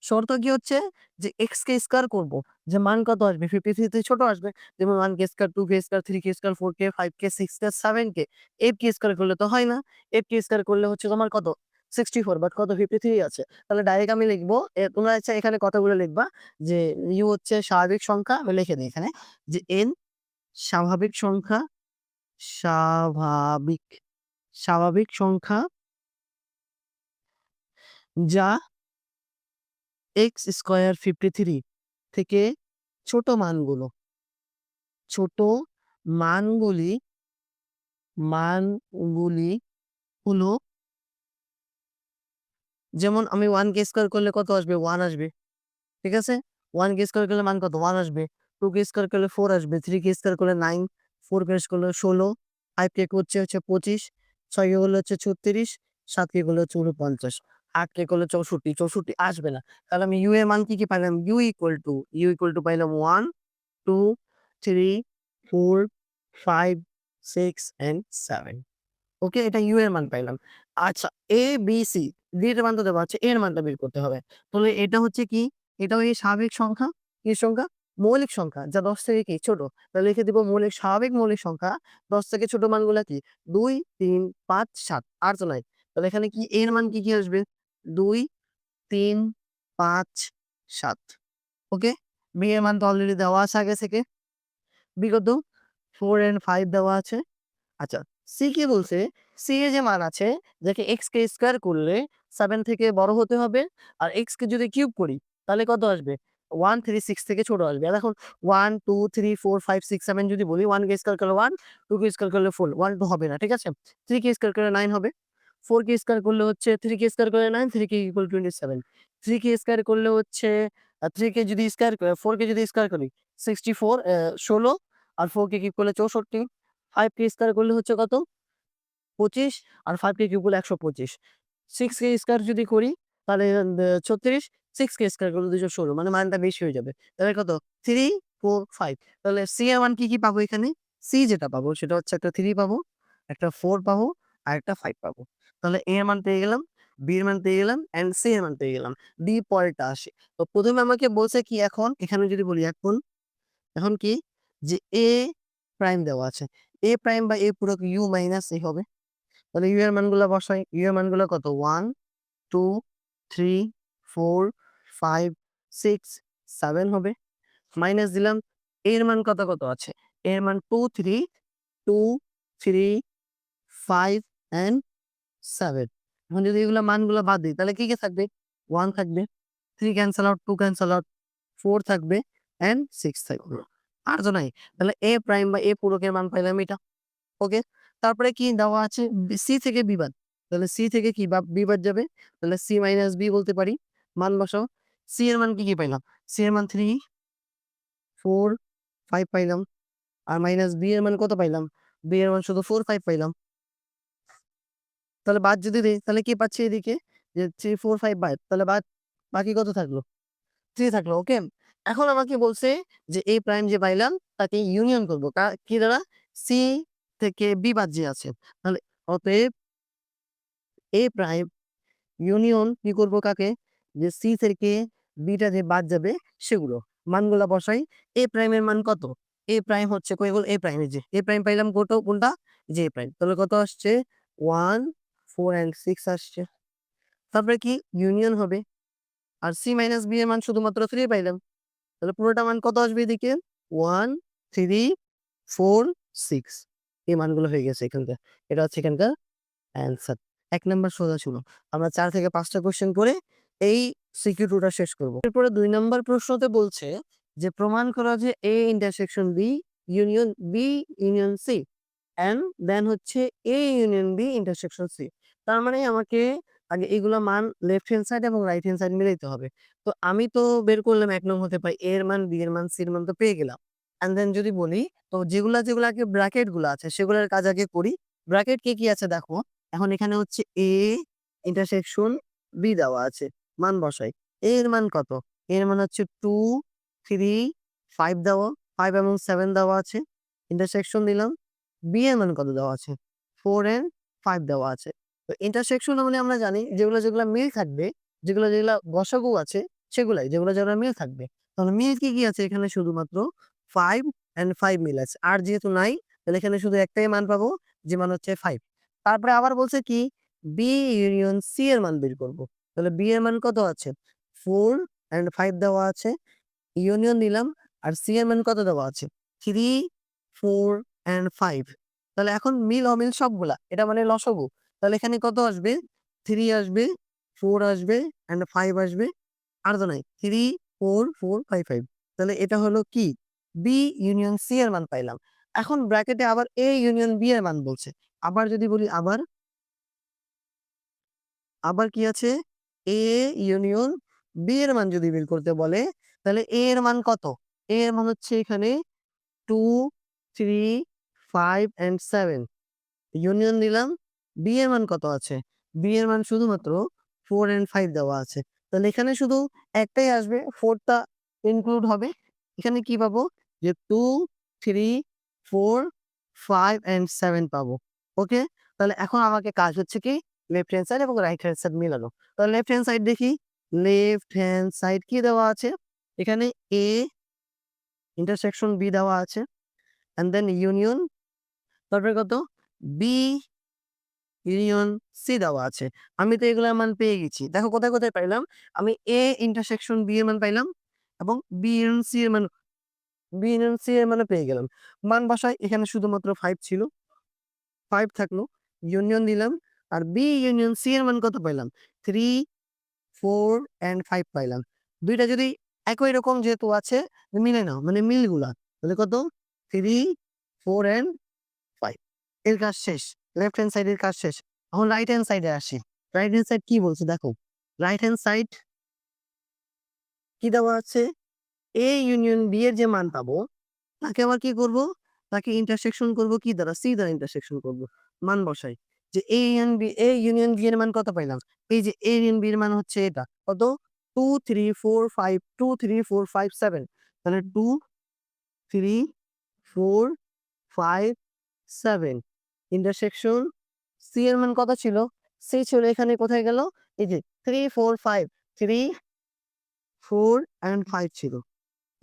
শর্ত কি হচ্ছে, যে এক্স কে স্কয়ার করব, যে মান কত আসবে 53 থেকে ছোট আসবে, যেমন 1 কে স্কয়ার, 2 কে স্কয়ার, 3 কে স্কয়ার, 4 কে, 5 কে, 6 কে, 7 কে। এফ কে স্কয়ার করলে তো হয় না, এফ কে স্কয়ার করলে হচ্ছে তোমার কত 64, বাট কত 53 আছে। তাহলে ডাইরেক্ট আমি লিখবো, তোমরা আচ্ছা এখানে কতগুলো লিখবা, যে ইউ হচ্ছে স্বাভাবিক সংখ্যা, আমি লিখে দিই এখানে, যে এন স্বাভাবিক সংখ্যা, স্বাভাবিক স্বাভাবিক সংখ্যা যা x² 53 থেকে ছোট মানগুলো ছোট মানগুলি মানগুলি হলো, যেমন আমি 1 কে স্কয়ার করলে কত আসবে? 1 আসবে। ঠিক আছে? 1 কে স্কয়ার করলে মান কত? 1 আসবে। 2 কে স্কয়ার করলে 4 আসবে। 3 কে স্কয়ার করলে 9, 4 কে করলে 16, 5 কে হচ্ছে 25, 6 কে করলে হচ্ছে 36, 7 কে করলে হচ্ছে 49, 8 কে করলে 64, 64 আসবে না। তাহলে আমি এর মান কি পাইলাম? u পাইলাম 1, 2, 3, 4, 5, 6 and 7. ওকে, এটা ইউ এর মান পাইলাম। আচ্ছা, এ, বি, সি, ডি এর মান তো দেওয়া আছে, এর মানটা বের করতে হবে। তাহলে এটা হচ্ছে কি? এটাও এই স্বাভাবিক সংখ্যা, কি সংখ্যা? মৌলিক সংখ্যা, যা ১০ থেকে কি ছোট। তাহলে লিখে দিব স্বাভাবিক মৌলিক সংখ্যা ১০ থেকে ছোট মানগুলা কি? ২, ৩, ৫, ৭, আর তো নাই। তাহলে এখানে কি এর মান কি আসবে? ২, ৩, ৫, ৭। ওকে? বি এর মান তো অলরেডি দেওয়া আছে আগে থেকে। বি কত? 4 and 5 দেওয়া আছে। আচ্ছা, সি কি বলছে? সি এর যে মান আছে, যাকে x কে স্কয়ার করলে 7 থেকে বড় হতে হবে। আর x কে যদি কিউব করি তাহলে কত আসবে? 1, 3, 6 থেকে ছোট আসবে। আর এখন 1, 2, 3, 4, 5, 6, 7 যদি বলি, 1 কে স্কয়ার করলে 1, 2 কে স্কয়ার করলে 4, 1, 2 হবে না। ঠিক আছে? 3 কে স্কয়ার করলে 9 হবে। 4 কে স্কয়ার করলে হচ্ছে 3 কে স্কয়ার করলে 9, 3 কে ইকুয়াল 27। 3 কে স্কয়ার করলে হচ্ছে 3 কে যদি স্কয়ার 4 কে যদি স্কয়ার করি 64, 16, আর 4 কে কিউব করলে 64। 5 কে স্কয়ার করলে হচ্ছে কত? 25, আর 5 কে কিউব করলে 125। 6 কে স্কয়ার যদি করি তাহলে 36, 6 কে স্কয়ার করলে 216, মানে মানটা বেশি হয়ে যাবে। তাহলে কত? 3, 4, 5। তাহলে সি এর মান কি পাবো এখানে? সি যেটা পাবো সেটা হচ্ছে একটা 3 পাবো, একটা 4 পাবো, আর একটা 5 পাবো। তাহলে এ এর মান পেয়ে গেলাম, বি এর মান পেয়ে গেলাম এন্ড সি এর মান পেয়ে গেলাম। ডি পরেরটা আসে। তো ১ম এ আমাকে বলছে কি এখন? এখানে যদি বলি এখন কি? যে এ প্রাইম দেওয়া আছে। এ প্রাইম বা এ পূরক ইউ মাইনাস এ হবে। তাহলে ইউ এর মানগুলা বসাই। ইউ এর মানগুলা কত? 1, 2, 3, 4, 5, 6, 7 হবে। মাইনাস দিলাম। এর মান কত আছে? এর মান 2, 3, 2, 3, 5 and 7। এখন যদি এগুলা মানগুলা বাদ দিই তাহলে কি থাকবে? 1 থাকবে, 3 ক্যানসেল আউট, 2 ক্যানসেল আউট, 4 থাকবে and 6 থাকবে। আর তো নাই। তাহলে এ প্রাইম বা এ পূরকের মান পাইলাম এটা। ওকে। তারপরে কি দেওয়া আছে? সি থেকে বি বাদ। তাহলে সি থেকে কি বি বাদ যাবে। তাহলে সি মাইনাস বি বলতে পারি। মান বসাও। সি এর মান কি পাইলাম? সি এর মান 3, 4, 5 পাইলাম। আর মাইনাস বি এর মান কত পাইলাম? বি এর মান শুধু 4, 5 পাইলাম। তাহলে বাদ যদি দেই তাহলে কি পাচ্ছি এদিকে? যে 3, 4, 5 বাদ। তাহলে বাকি কত থাকলো? 3 থাকলো। ওকে। এখন আমাকে বলছে যে A প্রাইম যে পাইলাম তাকে ইউনিয়ন করব। কি দ্বারা? সি থেকে বি বাদ যে আছে। তাহলে অতএব A প্রাইম ইউনিয়ন কি করব কাকে? যে সি থেকে বিটা যে বাদ যাবে সেগুলো। মানগুলা বসাই। এ প্রাইম এর মান কত? এ প্রাইম হচ্ছে কই গেল? এ প্রাইম, এই যে এ প্রাইম পাইলাম কোনটা? যে এ প্রাইম। তাহলে কত আসছে? 1, 4 and 6 আসছে। তারপরে কি ইউনিয়ন হবে। আর সি মাইনাস বি এর মান শুধুমাত্র 3 পাইলাম। তাহলে পুরোটা মান কত আসবে এদিকে? 1, 3, 4, 6। এই মানগুলো হয়ে গেছে এখানকার। এটা হচ্ছে এখানকার অ্যান্সার। ১ নাম্বার সোজা ছিল। আমরা ৪ থেকে ৫ টা কোয়েশ্চেন করে এই সিকিউ2 টা শেষ করব। এরপরে ২ নাম্বার প্রশ্নতে বলছে যে প্রমাণ করা যে A intersection B union B union C and then হচ্ছে A union B intersection C। তার মানে আমাকে আগে এগুলা মান লেফট হ্যান্ড সাইড এবং রাইট হ্যান্ড সাইড মিলাইতে হবে। তো আমি তো বের করলাম ১ নং হতে পাই A এর মান, B এর মান, C এর মান তো পেয়ে গেলাম। অ্যান্ড দেন যদি বলি তো যেগুলা আগে ব্র্যাকেট গুলা আছে সেগুলোর কাজ আগে করি। ব্র্যাকেট কি আছে দেখো। এখন এখানে হচ্ছে A ইন্টারসেকশন B দেওয়া আছে। মান বসাই। A এর মান কত? A এর মান হচ্ছে 2, 3, 5 দেওয়া, 5 এবং 7 দেওয়া আছে। ইন্টারসেকশন দিলাম। B এর মান কত দেওয়া আছে? 4 and 5 দেওয়া আছে। তো ইন্টারসেকশন মানে আমরা জানি যেগুলা মিল থাকবে, যেগুলা গসাগু আছে সেগুলাই, যেগুলা মিল থাকবে। তাহলে মিল কি আছে এখানে? শুধুমাত্র 5 and 5 মিল আছে। আর যেহেতু নাই তাহলে এখানে শুধু একটাই মান পাবো, যে মান হচ্ছে 5। তারপরে আবার বলছে কি? B ইউনিয়ন C এর মান বের করব। তাহলে B এর মান কত আছে? 4 and 5 দেওয়া আছে। ইউনিয়ন দিলাম। আর C এর মান কত দেওয়া আছে? 3, 4 and 5। তাহলে এখন মিল অমিল সবগুলা। এটা মানে লসাগু। তাহলে এখানে কত আসবে? 3 আসবে, 4 আসবে অ্যান্ড 5 আসবে। আর তো নাই 3 4 4 5 5। তাহলে এটা হলো কি? বি ইউনিয়ন সি এর মান পাইলাম। এখন ব্র্যাকেটে আবার এ ইউনিয়ন বি এর মান বলছে। আবার যদি বলি আবার কি আছে? এ ইউনিয়ন বি এর মান যদি বের করতে বলে, তাহলে এ এর মান কত? এ এর মান হচ্ছে এখানে 2 3 5 অ্যান্ড 7। ইউনিয়ন দিলাম। বি এর মান কত আছে? বি এর মান শুধুমাত্র 4 অ্যান্ড 5 দেওয়া আছে। তাহলে এখানে শুধু একটাই আসবে, 4 টা ইনক্লুড হবে। এখানে কি পাবো? যে 2 3 4 5 অ্যান্ড 7 পাবো। ওকে? তাহলে এখন আমাকে কাজ হচ্ছে কি? লেফট হ্যান্ড সাইড এবং রাইট হ্যান্ড সাইড মিলানো। তাহলে লেফট হ্যান্ড সাইড দেখি। লেফট হ্যান্ড সাইড কি দেওয়া আছে? এখানে এ ইন্টারসেকশন বি দেওয়া আছে। অ্যান্ড দেন ইউনিয়ন, তারপরে কত? বি ইউনিয়ন সি দেওয়া আছে। আমি তো এগুলার মান পেয়ে গেছি। দেখো কোথায়, কোথায় পাইলাম? আমি এ ইন্টারসেকশন বি এর মান পাইলাম এবং বি ইউনিয়ন সি এর মানও পেয়ে গেলাম। মান বসাই, এখানে শুধুমাত্র 5 ছিল। 5 থাকলো। ইউনিয়ন দিলাম। আর বি ইউনিয়ন সি এর মান কত পাইলাম? 3 4 অ্যান্ড 5 পাইলাম। ২ টা যদি একই রকম যেহেতু আছে, মিলাই নাও। মানে মিলগুলা। তাহলে কত? 3 4 অ্যান্ড 5। এর কাজ শেষ। লেফট হ্যান্ড সাইড এর কাজ শেষ। এখন রাইট হ্যান্ড সাইডে আসি। রাইট হ্যান্ড সাইড কি বলছে দেখো। রাইট হ্যান্ড সাইড কি দেওয়া আছে? এ ইউনিয়ন বি এর যে মান পাবো, তাকে আবার কি করব? তাকে ইন্টারসেকশন করব কি দ্বারা? সি দ্বারা ইন্টারসেকশন করব। মান বসাই। যে এ ইউনিয়ন বি এর মান কত পাইলাম? এই যে এ ইউনিয়ন বি এর মান হচ্ছে এটা। কত? 2 3 4 5 2 3 4 5 7। তাহলে 2 3 4 5 7 ইন্টারসেকশন সি এর মান কত ছিল? সি ছিল এখানে, কোথায় গেল? এই যে 3 4 5 3 4 অ্যান্ড 5 ছিল।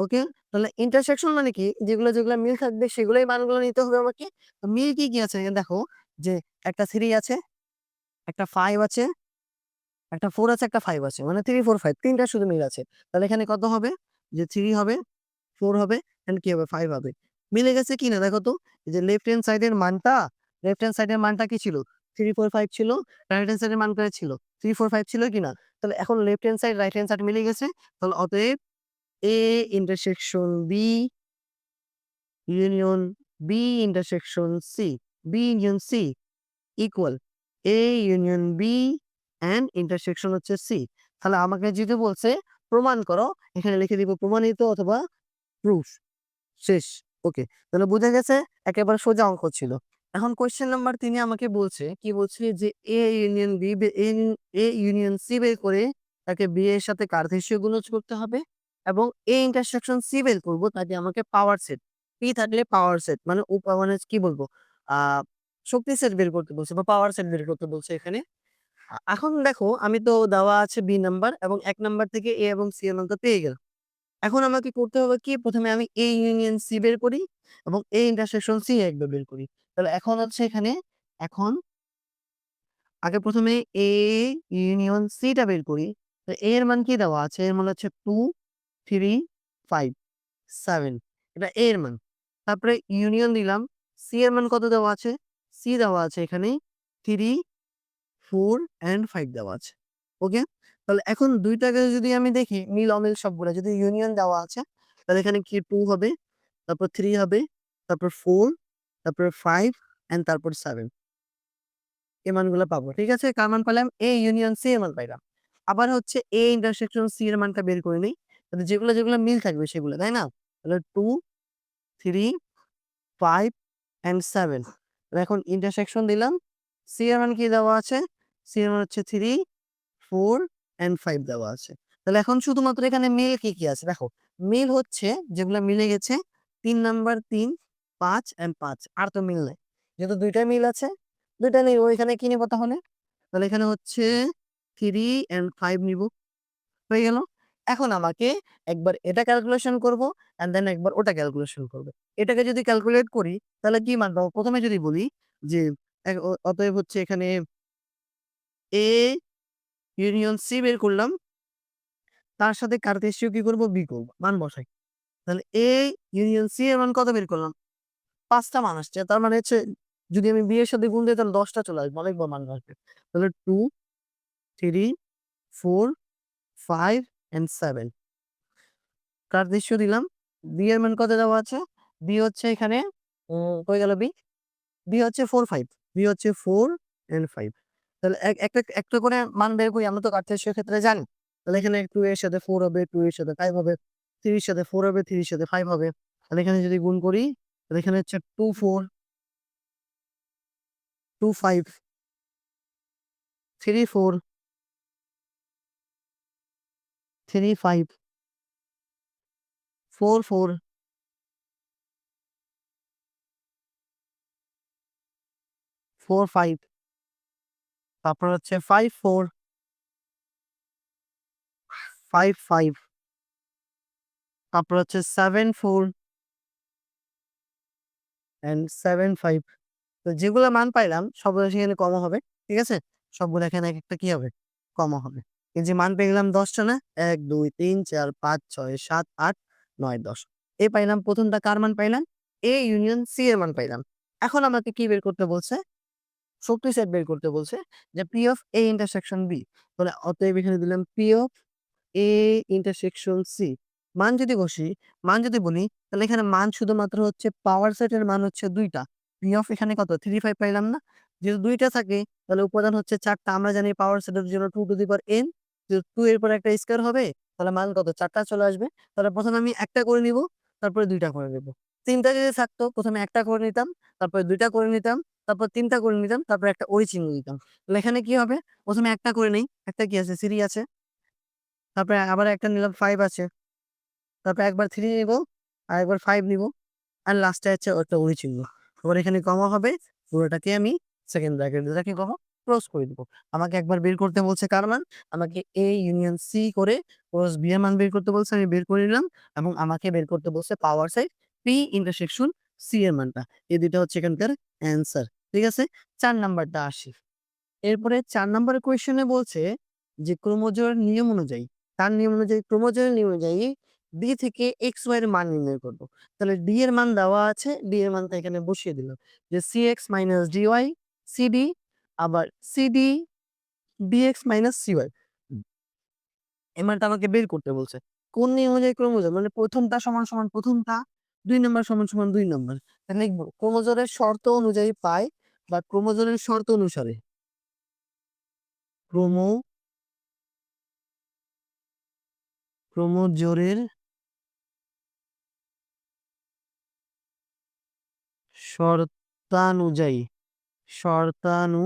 ওকে? তাহলে ইন্টারসেকশন মানে কি? যেগুলা মিল থাকবে সেগুলোই মানগুলো নিতে হবে আমাকে। তো মিল কি, কি আছে? এখানে দেখো যে একটা 3 আছে, একটা 5 আছে, একটা 4 আছে, একটা 5 আছে। মানে 3 4 5 ৩ টা শুধু মিল আছে। তাহলে এখানে কত হবে? যে 3 হবে, 4 হবে এন্ড কি হবে? 5 হবে। মিলে গেছে কিনা দেখো তো? এই যে লেফট হ্যান্ড সাইড এর মানটা কি ছিল? 3 4 5 ছিল। রাইট হ্যান্ড সাইড এর মান কত ছিল? 3 4 5 ছিল কিনা? তাহলে এখন left hand side right hand side মিলে গেছে। তাহলে অতএব A intersection B union B intersection C, B union C equal A union B and intersection হচ্ছে C। তাহলে আমাকে যেহেতু বলছে প্রমাণ করো, এখানে লিখে দিব প্রমাণিত অথবা প্রুফ। শেষ। ওকে। তাহলে বুঝা গেছে, একেবারে সোজা অঙ্ক ছিল। এখন কোয়েশ্চেন নাম্বার ৩ এ আমাকে বলছে, কি বলছে? যে A union B A union C বের করে তাকে বি এর সাথে কার্টেসীয় গুণজ করতে হবে এবং এ ইন্টারসেকশন সি বের করব, তাকে আমাকে পাওয়ার সেট, পি থাকলে পাওয়ার সেট মানে মানে কি বলবো? আ শক্তি সেট বের করতে বলছে বা পাওয়ার সেট বের করতে বলছে এখানে। এখন দেখো আমি তো দেওয়া আছে বি নাম্বার এবং ১ নাম্বার থেকে এ এবং সি এর মান তো পেয়ে গেলাম। এখন আমাকে করতে হবে কি? ১ম এ আমি A ইউনিয়ন C বের করি এবং A ইন্টারসেকশন C একবার বের করি। তাহলে এখন হচ্ছে এখানে, এখন আগে ১ম এ A ইউনিয়ন C টা বের করি। তো A এর মান কি দেওয়া আছে? এর মান হচ্ছে 2 3 5 7। এটা A এর মান। তারপরে ইউনিয়ন দিলাম। C এর মান কত দেওয়া আছে? C দেওয়া আছে এখানে 3 4 অ্যান্ড 5 দেওয়া আছে। ওকে? তাহলে এখন ২ টাকে যদি আমি দেখি মিল অমিল সবগুলা, যদি ইউনিয়ন দেওয়া আছে তাহলে এখানে কি 2 হবে, তারপর 3 হবে, তারপর 4, তারপর 5 অ্যান্ড তারপর 7। এই মানগুলা পাবো। ঠিক আছে? কার মান পেলাম? A ইউনিয়ন C এর মান পাইলাম। আবার হচ্ছে A ইন্টারসেকশন C এর মানটা বের করে নেই। তাহলে যেগুলা মিল থাকবে সেগুলা, তাই না? তাহলে 2, 3, 5 অ্যান্ড 7। এখন ইন্টারসেকশন দিলাম। C এর মান কি দেওয়া আছে? C এর মান হচ্ছে 3 4 অ্যান্ড 5 দেওয়া আছে। তাহলে এখন শুধুমাত্র এখানে মিল কি, কি আছে? দেখো, মিল হচ্ছে যেগুলা মিলে গেছে ৩ নাম্বার ৩, ৫ অ্যান্ড ৫। আর তো মিল নাই। যেহেতু ২ টা মিল আছে, ২ টা নিবো। এখানে কি নিবো তাহলে? তাহলে এখানে হচ্ছে 3 অ্যান্ড ৫ নিবো। হয়ে গেল? এখন আমাকে একবার এটা ক্যালকুলেশন করব অ্যান্ড দেন একবার ওটা ক্যালকুলেশন করব। এটাকে যদি ক্যালকুলেট করি তাহলে কি মান পাবো? ১ম এ যদি বলি যে অতএব হচ্ছে এখানে A ইউনিয়ন C বের করলাম। তার সাথে কার্টেসীয় কি করব? বি করব। মান বসাই। তাহলে A ইউনিয়ন C এর মান কত বের করলাম? ৫ টা মান আসছে। তার মানে হচ্ছে যদি আমি B এর সাথে গুণ দেই তাহলে ১০ টা চলে আসবে। অনেক বড় মান আসবে। তাহলে 2, 3 4, 5 and 7 কার দৃশ্য দিলাম। b এর মান কত দেওয়া আছে? b হচ্ছে এখানে কই গেল b? b হচ্ছে 4, 5 b হচ্ছে 4 and 5 তাহলে একটা একটা করে মান বের করি আমরা তো কার্তেশীয় ক্ষেত্রে জানি। তাহলে এখানে 2 এর সাথে 4 হবে, 2 এর সাথে 5 হবে, 3 এর সাথে 4 হবে, 3 এর সাথে 5 হবে। তাহলে এখানে যদি গুণ করি তাহলে এখানে হচ্ছে 2, 4, 2, 5, 3, 4, 3, 5, 4, 4, 4, 5 তারপর হচ্ছে 5, 4, 5, 5 তারপর হচ্ছে 7, 4 and 7, 5 তো যেগুলা মান পাইলাম সবগুলো সেখানে কমা হবে। ঠিক আছে? সবগুলো এখানে একেকটা কি হবে? কমা হবে। এই যে মান পেয়ে গেলাম ১০ টা না? ১, ২, ৩, ৪, ৫, ৬, ৭, ৮, ৯, ১০ পাইলাম প্রথমটা কার মান পাইলাম? A ইউনিয়ন C এর মান পাইলাম। এখন আমাকে কি বের করতে বলছে? শক্তি সেট বের করতে বলছে যে P of A intersection B তাহলে অতএব এখানে দিলাম P of A intersection C মান যদি বসি, মান যদি বলি তাহলে এখানে মান শুধুমাত্র হচ্ছে পাওয়ার সেটের মান হচ্ছে ২ টা। P of এখানে কত 3, 5 পাইলাম না? যেহেতু ২ টা থাকে তাহলে উপাদান হচ্ছে ৪ টা। আমরা জানি পাওয়ার সেটের জন্য 2 to the power n যেহেতু 2 এর পরে একটা স্কয়ার হবে তাহলে মান কত ৪ টা চলে আসবে। তাহলে প্রথমে আমি একটা করে নিব, তারপরে ২ টা করে নিব। ৩ টা যদি থাকতো প্রথমে একটা করে নিতাম, তারপরে ২ টা করে নিতাম, তারপর ৩ টা করে নিতাম, তারপর একটা ওই চিহ্ন দিতাম। তাহলে এখানে কি হবে? প্রথমে একটা করে নেই। একটা কি আছে? 3 আছে। তারপরে আবার একটা নিলাম 5 আছে। তারপর একবার 3 নিবো, আরেকবার 5 নিবো। আর লাস্টে হচ্ছে একটা ওই চিহ্ন। এবার এখানে কমা হবে। পুরোটাকে আমি সেকেন্ড ব্র্যাকেট দিয়ে কি করব? ক্লোজ করে দিব। আমাকে একবার বের করতে বলছে কার মান? আমাকে A ইউনিয়ন C করে ক্রস B এর মান বের করতে বলছে। আমি বের করে নিলাম এবং আমাকে বের করতে বলছে পাওয়ার সাইড P ইন্টারসেকশন C এর মানটা। এই ২ টা হচ্ছে এখানকার অ্যান্সার। ঠিক আছে? ৪ নাম্বারটা আসি। এরপরে ৪ নাম্বারের কোয়েশ্চেনে বলছে যে ক্রোমোজোমের নিয়ম অনুযায়ী, তার নিয়ম অনুযায়ী ক্রোমোজোমের নিয়ম অনুযায়ী D থেকে XY এর মান নির্ণয় করব। তাহলে D এর মান দেওয়া আছে, D এর মানটা এখানে বসিয়ে দিলাম। যে CX - DY CD আবার CD DX - CY এই মানটা আমাকে বের করতে বলছে। কোন নিয়ম অনুযায়ী ক্রোমোজোম মানে প্রথমটা সমান, সমান প্রথমটা, ২ নাম্বার সমান, সমান ২ নাম্বার। তাহলে লিখব ক্রোমোজোমের শর্ত অনুযায়ী পাই বা ক্রোমোজোমের শর্ত অনুসারে ক্রোমো ক্রোমোজোরের শর্তানুযায়ী শর্তানু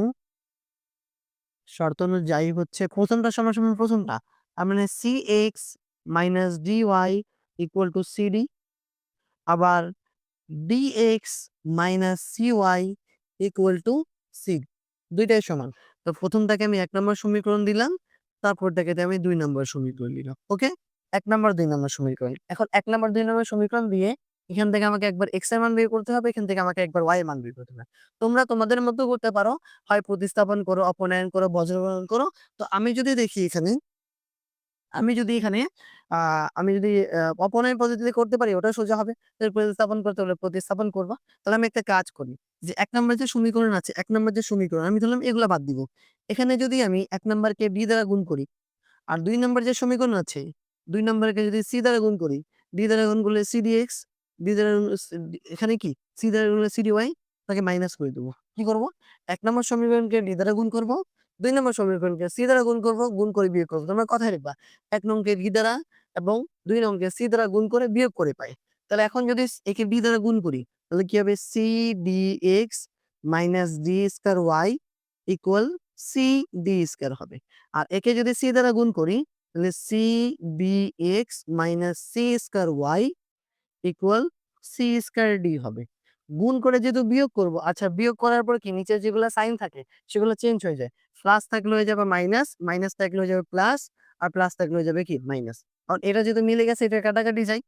শর্তানুযায়ী হচ্ছে প্রথমটা সমান সমান প্রথমটা। তার মানে CX - DY = CD আবার DX - CY = C ২ টাই সমান। তো প্রথমটাকে আমি ১ নম্বর সমীকরণ দিলাম, তারপরটাকে আমি ২ নম্বর সমীকরণ দিলাম। ওকে? ১ নম্বর ২ নম্বর সমীকরণ। এখন ১ নম্বর ২ নম্বর সমীকরণ দিয়ে এখান থেকে আমাকে একবার x এর মান বের করতে হবে, এখান থেকে আমাকে একবার y এর মান বের করতে হবে। তোমরা তোমাদের মতো করতে পারো। হয় প্রতিস্থাপন করো, অপনয়ন করো, বজ্রকরণ করো। তো আমি যদি দেখি এখানে আমি যদি এখানে আ আমি যদি অপনয়ন পদ্ধতিতে করতে পারি ওটা সোজা হবে। প্রতিস্থাপন করতে হলে প্রতিস্থাপন করব। তাহলে আমি একটা কাজ করি যে ১ নাম্বার যে সমীকরণ আছে, ১ নাম্বার যে সমীকরণ আমি ধরলাম এগুলা বাদ দিব। এখানে যদি আমি ১ নাম্বারকে b দ্বারা গুণ করি আর ২ নাম্বার যে সমীকরণ আছে, ২ নাম্বারকে যদি c দ্বারা গুণ করি, d দ্বারা গুণ করলে cdx, d দ্বারা গুণ এখানে কি c দ্বারা গুণ করলে cdy তাকে মাইনাস করে দেব। কি করব? ১ নাম্বার সমীকরণকে d দ্বারা গুণ করব, ২ নাম্বার সমীকরণকে c দ্বারা গুণ করব, গুণ করে বিয়োগ করব। তোমরা কথায় লিখবা ১ নংকে d দ্বারা এবং ২ নংকে c দ্বারা গুণ করে বিয়োগ করে পাই। তাহলে এখন যদি একে b দ্বারা গুণ করি তাহলে কি হবে? cdx - d square y = cd² হবে। আর একে যদি c দ্বারা গুণ করি তাহলে cdx - c² c²d হবে। গুণ করে যেহেতু বিয়োগ করব, আচ্ছা বিয়োগ করার পর কি নিচে যেগুলা সাইন থাকে সেগুলো চেঞ্জ হয়ে যায়। প্লাস থাকলে হয়ে যাবে মাইনাস, মাইনাস থাকলে হয়ে যাবে প্লাস, আর প্লাস থাকলে হয়ে যাবে কি মাইনাস। কারণ এটা যেহেতু মিলে গেছে এটা কাটাকাটি যায়।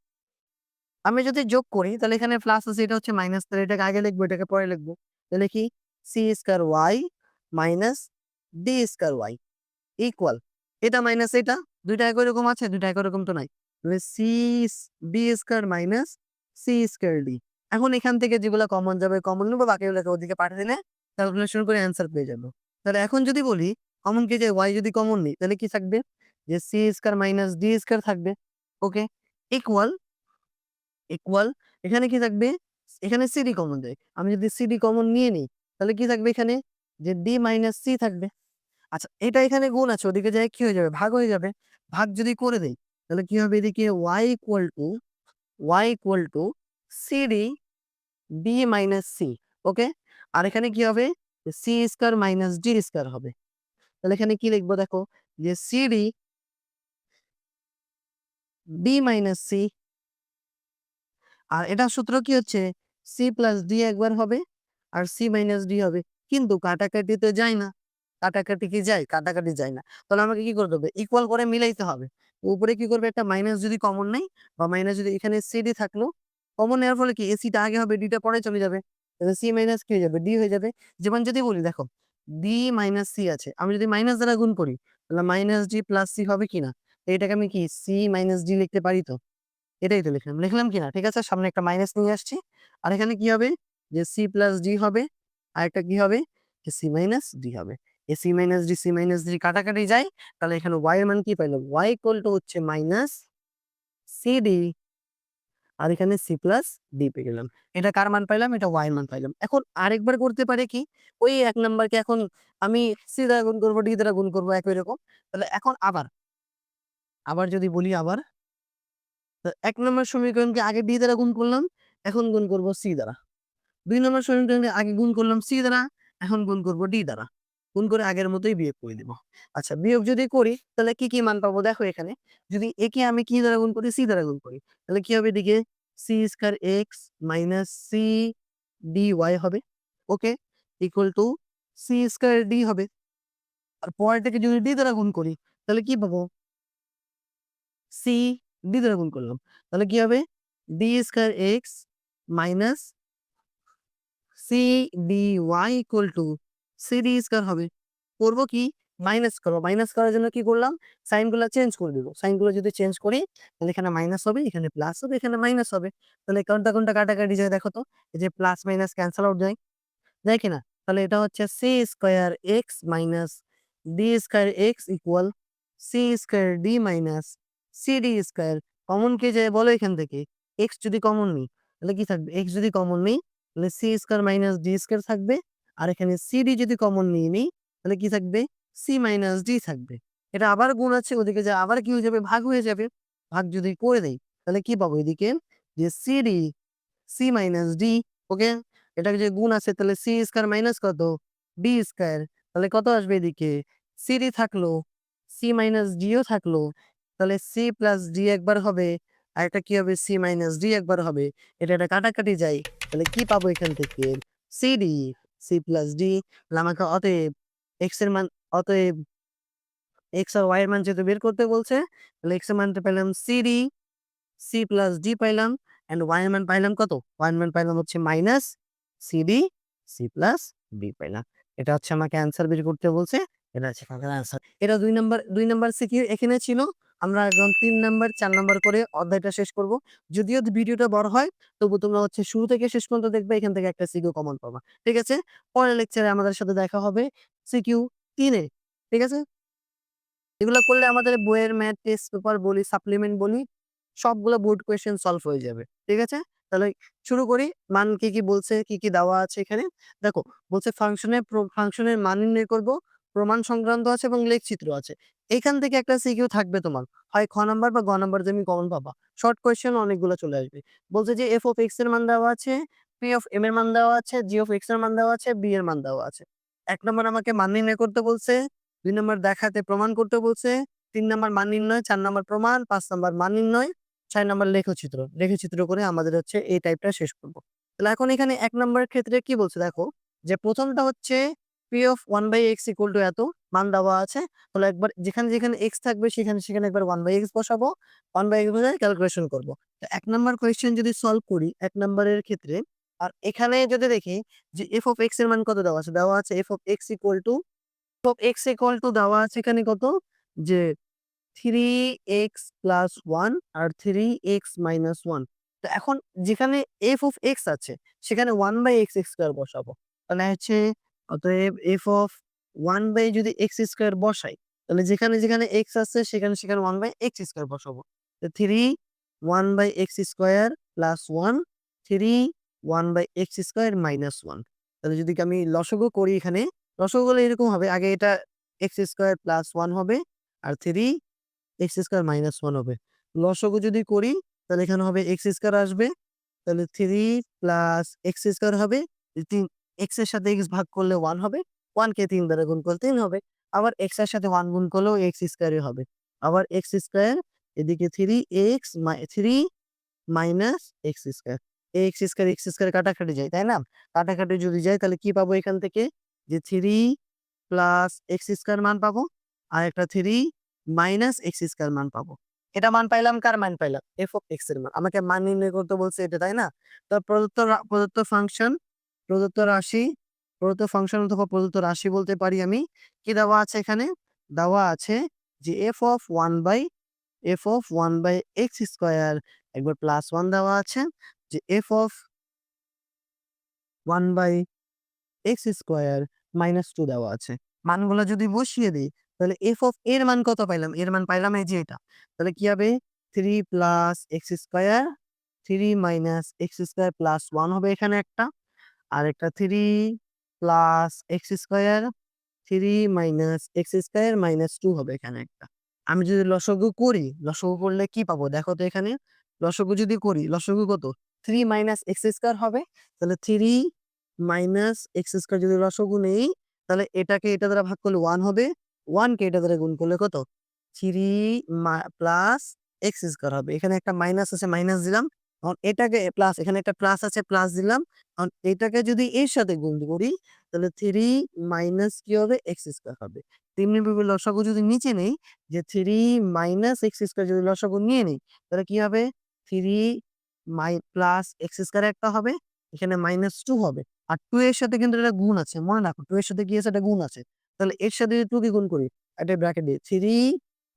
আমি যদি যোগ করি তাহলে এখানে প্লাস আছে এটা হচ্ছে মাইনাস তাহলে এটাকে আগে লিখবো এটাকে পরে লিখবো। তাহলে কি c² - d² ইকুয়াল এটা মাইনাস এটা ২ টা একই রকম আছে ২ টা একই রকম তো নাই। তাহলে b² - c²d এখন এখান থেকে যেগুলো কমন যাবে কমন নিব বাকিগুলোকে ওদিকে পাঠিয়ে দিলে ক্যালকুলেশন করে অ্যান্সার পেয়ে যাবো। তাহলে এখন যদি বলি কমন কি যায়, y যদি কমন নিই তাহলে কি থাকবে, যে c square minus d square থাকবে। ওকে, ইকুয়াল ইকুয়াল এখানে কি থাকবে, এখানে cd কমন যায়। আমি যদি cd কমন নিয়ে নিই তাহলে কি থাকবে এখানে, যে d মাইনাস c থাকবে। আচ্ছা, এটা এখানে গুণ আছে, ওদিকে যায় কি হয়ে যাবে, ভাগ হয়ে যাবে। ভাগ যদি করে দেই তাহলে কি হবে, এদিকে y equal to cd d minus c। ওকে, আর এখানে কি হবে, c square minus d square হবে। তাহলে এখানে কি লিখবো দেখো, যে cd d মাইনাস c, আর এটার সূত্র কি হচ্ছে, c প্লাস d একবার হবে আর c মাইনাস d হবে। কিন্তু কাটাকাটি তো যায় না, কাটাকাটি কি যায়, কাটাকাটি যায় না। তাহলে আমাকে কি করতে হবে, ইকুয়াল করে মিলাইতে হবে। উপরে কি করবে, একটা মাইনাস যদি কমন নেই, বা মাইনাস যদি এখানে cd থাকলো, কমন নেওয়ার ফলে কি ac টা আগে হবে, d টা পরে চলে যাবে, তাহলে c মাইনাস কি হয়ে যাবে, d হয়ে যাবে। যেমন যদি বলি দেখো, d মাইনাস c আছে, আমি যদি মাইনাস দ্বারা গুণ করি তাহলে মাইনাস d প্লাস c হবে কিনা, তো এটাকে আমি কি c মাইনাস d লিখতে পারি তো, এটাই তো লিখলাম, লিখলাম কিনা, ঠিক আছে। সামনে একটা মাইনাস নিয়ে আসছি, আর এখানে কি হবে, যে c প্লাস d হবে, আর একটা কি হবে, যে c মাইনাস d হবে। এই c মাইনাস d কাটাকাটি যায়, তাহলে এখানে y এর মান কি পাইলাম, y ইকুয়াল টু হচ্ছে মাইনাস cd, আর এখানে c প্লাস d পেয়ে গেলাম। এটা কার মান পাইলাম, এটা y এর মান পাইলাম। এখন আরেকবার করতে পারে কি, ওই এক নাম্বারকে এখন আমি c দ্বারা গুণ করবো, d দ্বারা গুণ করবো, একই রকম। তাহলে এখন আবার আবার যদি বলি, আবার তো ১ নম্বর সমীকরণকে আগে d দ্বারা গুণ করলাম, এখন গুণ করব c দ্বারা। ২ নম্বর সমীকরণকে আগে গুণ করলাম c দ্বারা, এখন গুণ করব d দ্বারা। গুণ করে আগের মতোই বিয়োগ করে দিব। আচ্ছা, বিয়োগ যদি করি তাহলে কি, কি মান পাবো দেখো এখানে। যদি একে আমি কি দ্বারা গুণ করি, c দ্বারা গুণ করি, তাহলে কি হবে এদিকে, c square x minus c dy হবে। Okay, equal to c square d হবে। আর পরেরটাকে যদি d দ্বারা গুণ করি তাহলে কি পাবো, c d দ্বারা গুণ করলাম, তাহলে কি হবে, d square x minus c dy equal to c d square হবে। করবো কি, মাইনাস করবো, মাইনাস করার জন্য কি করলাম, সাইন গুলা চেঞ্জ করে দিব। সাইন গুলো যদি চেঞ্জ করি তাহলে এখানে মাইনাস হবে, এখানে প্লাস হবে, এখানে মাইনাস হবে। তাহলে কোনটা কোনটা কাটাকাটি যায় দেখো তো, এই যে প্লাস মাইনাস ক্যান্সেল আউট যায়, যায় কিনা? তাহলে এটা হচ্ছে c square x minus d square x equal c square d minus cd square. Common কে যায় বলো এখান থেকে, x যদি কমন নিই তাহলে কি থাকবে, x যদি কমন নিই তাহলে c square minus d square থাকবে, আর এখানে cd যদি কমন নিয়ে নিই তাহলে কি থাকবে, c মাইনাস d থাকবে। এটা আবার গুণ আছে, ওদিকে যা আবার কি হয়ে যাবে, ভাগ হয়ে যাবে। ভাগ যদি করে দেই তাহলে কি পাবো এদিকে, যে cd c মাইনাস d। ওকে, এটা যে গুণ আছে তাহলে c স্কয়ার মাইনাস কত, d স্কয়ার, তাহলে কত আসবে এদিকে, cd থাকলো, c মাইনাস d ও থাকলো, তাহলে c প্লাস d একবার হবে, আর এটা কি হবে, c মাইনাস d একবার হবে। এটা কাটাকাটি যায়, তাহলে কি পাবো এখান থেকে, cd c প্লাস d। তাহলে আমাকে অতএব x এর মান, অতএব x আর y এর মান যেহেতু বের করতে বলছে, তাহলে x এর মানটা পেলাম cd c প্লাস d পাইলাম, এন্ড y এর মান পাইলাম কত, y এর মান পাইলাম হচ্ছে minus cd c plus d পাইলাম। এটা হচ্ছে আমাকে অ্যান্সার বের করতে বলছে, এটা হচ্ছে আমাদের অ্যান্সার। এটা ২ নাম্বার সিকিউ এখানে ছিল। আমরা এখন ৩ নাম্বার ৪ নাম্বার করে অধ্যায়টা শেষ করব। যদিও ভিডিওটা বড় হয় তবু তোমরা হচ্ছে শুরু থেকে শেষ পর্যন্ত দেখবে, এখান থেকে একটা সিকিউ কমন পাবা। ঠিক আছে? পরের লেকচারে আমাদের সাথে দেখা হবে সিকিউ ৩ এ। ঠিক আছে? এগুলা করলে আমাদের বইয়ের ম্যাথ টেস্ট পেপার বলি, সাপ্লিমেন্ট বলি, সবগুলো বোর্ড কোয়েশ্চেন সলভ হয়ে যাবে। ঠিক আছে? তাহলে শুরু করি। মান কি, কি বলছে, কি, কি দেওয়া আছে এখানে? দেখো, বলছে ফাংশনের মান নির্ণয় করব, প্রমাণ সংক্রান্ত আছে এবং লেখচিত্র আছে। এখান থেকে একটা সিকিউ থাকবে তোমার। হয় খ নাম্বার বা গ নাম্বার তুমি কমন পাবা। শর্ট কোয়েশ্চেন অনেকগুলো চলে আসবে। বলছে যে f of x এর মান দেওয়া আছে, p of m এর মান দেওয়া আছে, g of x এর মান দেওয়া আছে, b এর মান দেওয়া আছে। ১ নাম্বার আমাকে মান নির্ণয় করতে বলছে, ২ নাম্বার দেখাতে প্রমাণ করতে বলছে, ৩ নাম্বার মান নির্ণয়, ৪ নাম্বার প্রমাণ, ৫ নাম্বার মান নির্ণয়, ৬ নাম্বার লেখচিত্র। লেখচিত্র করে আমাদের হচ্ছে এই টাইপটা শেষ করব। তাহলে এখন এখানে ১ নাম্বারের ক্ষেত্রে কি বলছে দেখো, যে প্রথমটা হচ্ছে p of 1/x equal to এত মান দেওয়া আছে। তাহলে একবার যেখানে, যেখানে x থাকবে সেখানে, সেখানে একবার 1/x বসাবো। 1/x বসায় ক্যালকুলেশন করব। তো ১ নাম্বার কোয়েশ্চেন যদি সলভ করি ১ নাম্বারের ক্ষেত্রে, আর এখানে যদি দেখি যে f of x এর মান কত দেওয়া আছে, দেওয়া আছে f of x equal to দেওয়া আছে এখানে কত, যে 3x প্লাস 1 আর 3x মাইনাস 1। তো এখন যেখানে f of x আছে সেখানে 1/x স্কয়ার বসাবো। তাহলে হচ্ছে অতএব f of 1 যদি এক্স স্কোয়ার বসাই, তাহলে যেখানে যেখানে এক্স আছে সেখানে সেখানে 1 এক্স স্কোয়ার বসাবো। তো 3 1 x square plus 1 3 1 x square minus 1। তাহলে যদি আমি লসাগু করি এখানে, লসাগু করলে এরকম হবে, আগে এটা এক্স স্কোয়ার প্লাস 1 হবে আর 3 এক্স স্কোয়ার মাইনাস 1 হবে। লসাগু যদি করি তাহলে এখানে হবে এক্স স্কোয়ার আসবে, তাহলে 3 প্লাস এক্স স্কোয়ার হবে। 3 এক্স এর সাথে এক্স ভাগ করলে 1 হবে। 1 কে 3 দ্বারা গুণ করলে 3 হবে। আবার এক্স এর সাথে 1 গুণ করলেও এক্স স্কোয়ারই হবে। আবার এক্স স্কোয়ার এদিকে 3 minus x square. X square কাটাকাটি যায়, তাই না? কাটাকাটি যদি যায় তাহলে কি পাবো এখান থেকে? যে 3 প্লাস এক্স স্কোয়ার মান পাবো। আর একটা 3 মাইনাস এক্স স্কোয়ার মান পাবো। এটা মান পাইলাম, কার মান পাইলাম? এফ অফ এক্স এর মান। আমাকে মান নির্ণয় করতে বলছে এটা, তাই না? তো প্রদত্ত ফাংশন, প্রদত্ত রাশি, প্রদত্ত ফাংশন অথবা প্রদত্ত রাশি বলতে পারি আমি। কি দেওয়া আছে এখানে? দেওয়া আছে যে এফ অফ 1/এক্স স্কোয়ার, একবার প্লাস 1 দেওয়া আছে, যে এফ অফ 1/এক্স স্কোয়ার মাইনাস 2 দেওয়া আছে। মানগুলো যদি বসিয়ে দিই তাহলে এফ অফ এর মান কত পাইলাম? এর মান পাইলাম এই যে এটা। তাহলে কি হবে? 3 plus x square 3 minus x square plus 1 হবে এখানে একটা। আর একটা 3 plus x square 3 minus x square minus 2 হবে এখানে একটা। আমি যদি লসাগু করি, লসাগু করলে কি পাবো দেখো তো এখানে? লসাগু যদি করি, লসাগু কত? 3 মাইনাস এক্স স্কোয়ার হবে। তাহলে 3 মাইনাস এক্স স্কোয়ার যদি লসাগু নেই, তাহলে এটাকে এটা দ্বারা ভাগ করলে 1 হবে। 1 কে এটা দ্বারা গুণ করলে কত? 3 প্লাস এক্স স্কোয়ার হবে। এখানে একটা মাইনাস আছে, মাইনাস দিলাম। এখন এটাকে প্লাস, এখানে একটা প্লাস আছে, প্লাস দিলাম। এখন এটাকে যদি এর সাথে গুণ করি তাহলে 3 মাইনাস কি হবে? এক্স স্কোয়ার হবে। তেমনিভাবে লসাগু যদি নিচে নেই, যে 3 মাইনাস এক্স স্কোয়ার যদি লসাগু নিয়ে নেই, তাহলে কি হবে? 3 প্লাস এক্স স্কোয়ার একটা হবে, এখানে মাইনাস 2 হবে। আর 2 এর সাথে কিন্তু এটা গুণ আছে। মনে রাখো 2 এর সাথে কি আছে? এটা গুণ আছে। তাহলে এর সাথে যদি 2 কে গুণ করি, এটা ব্র্যাকেট দিয়ে 3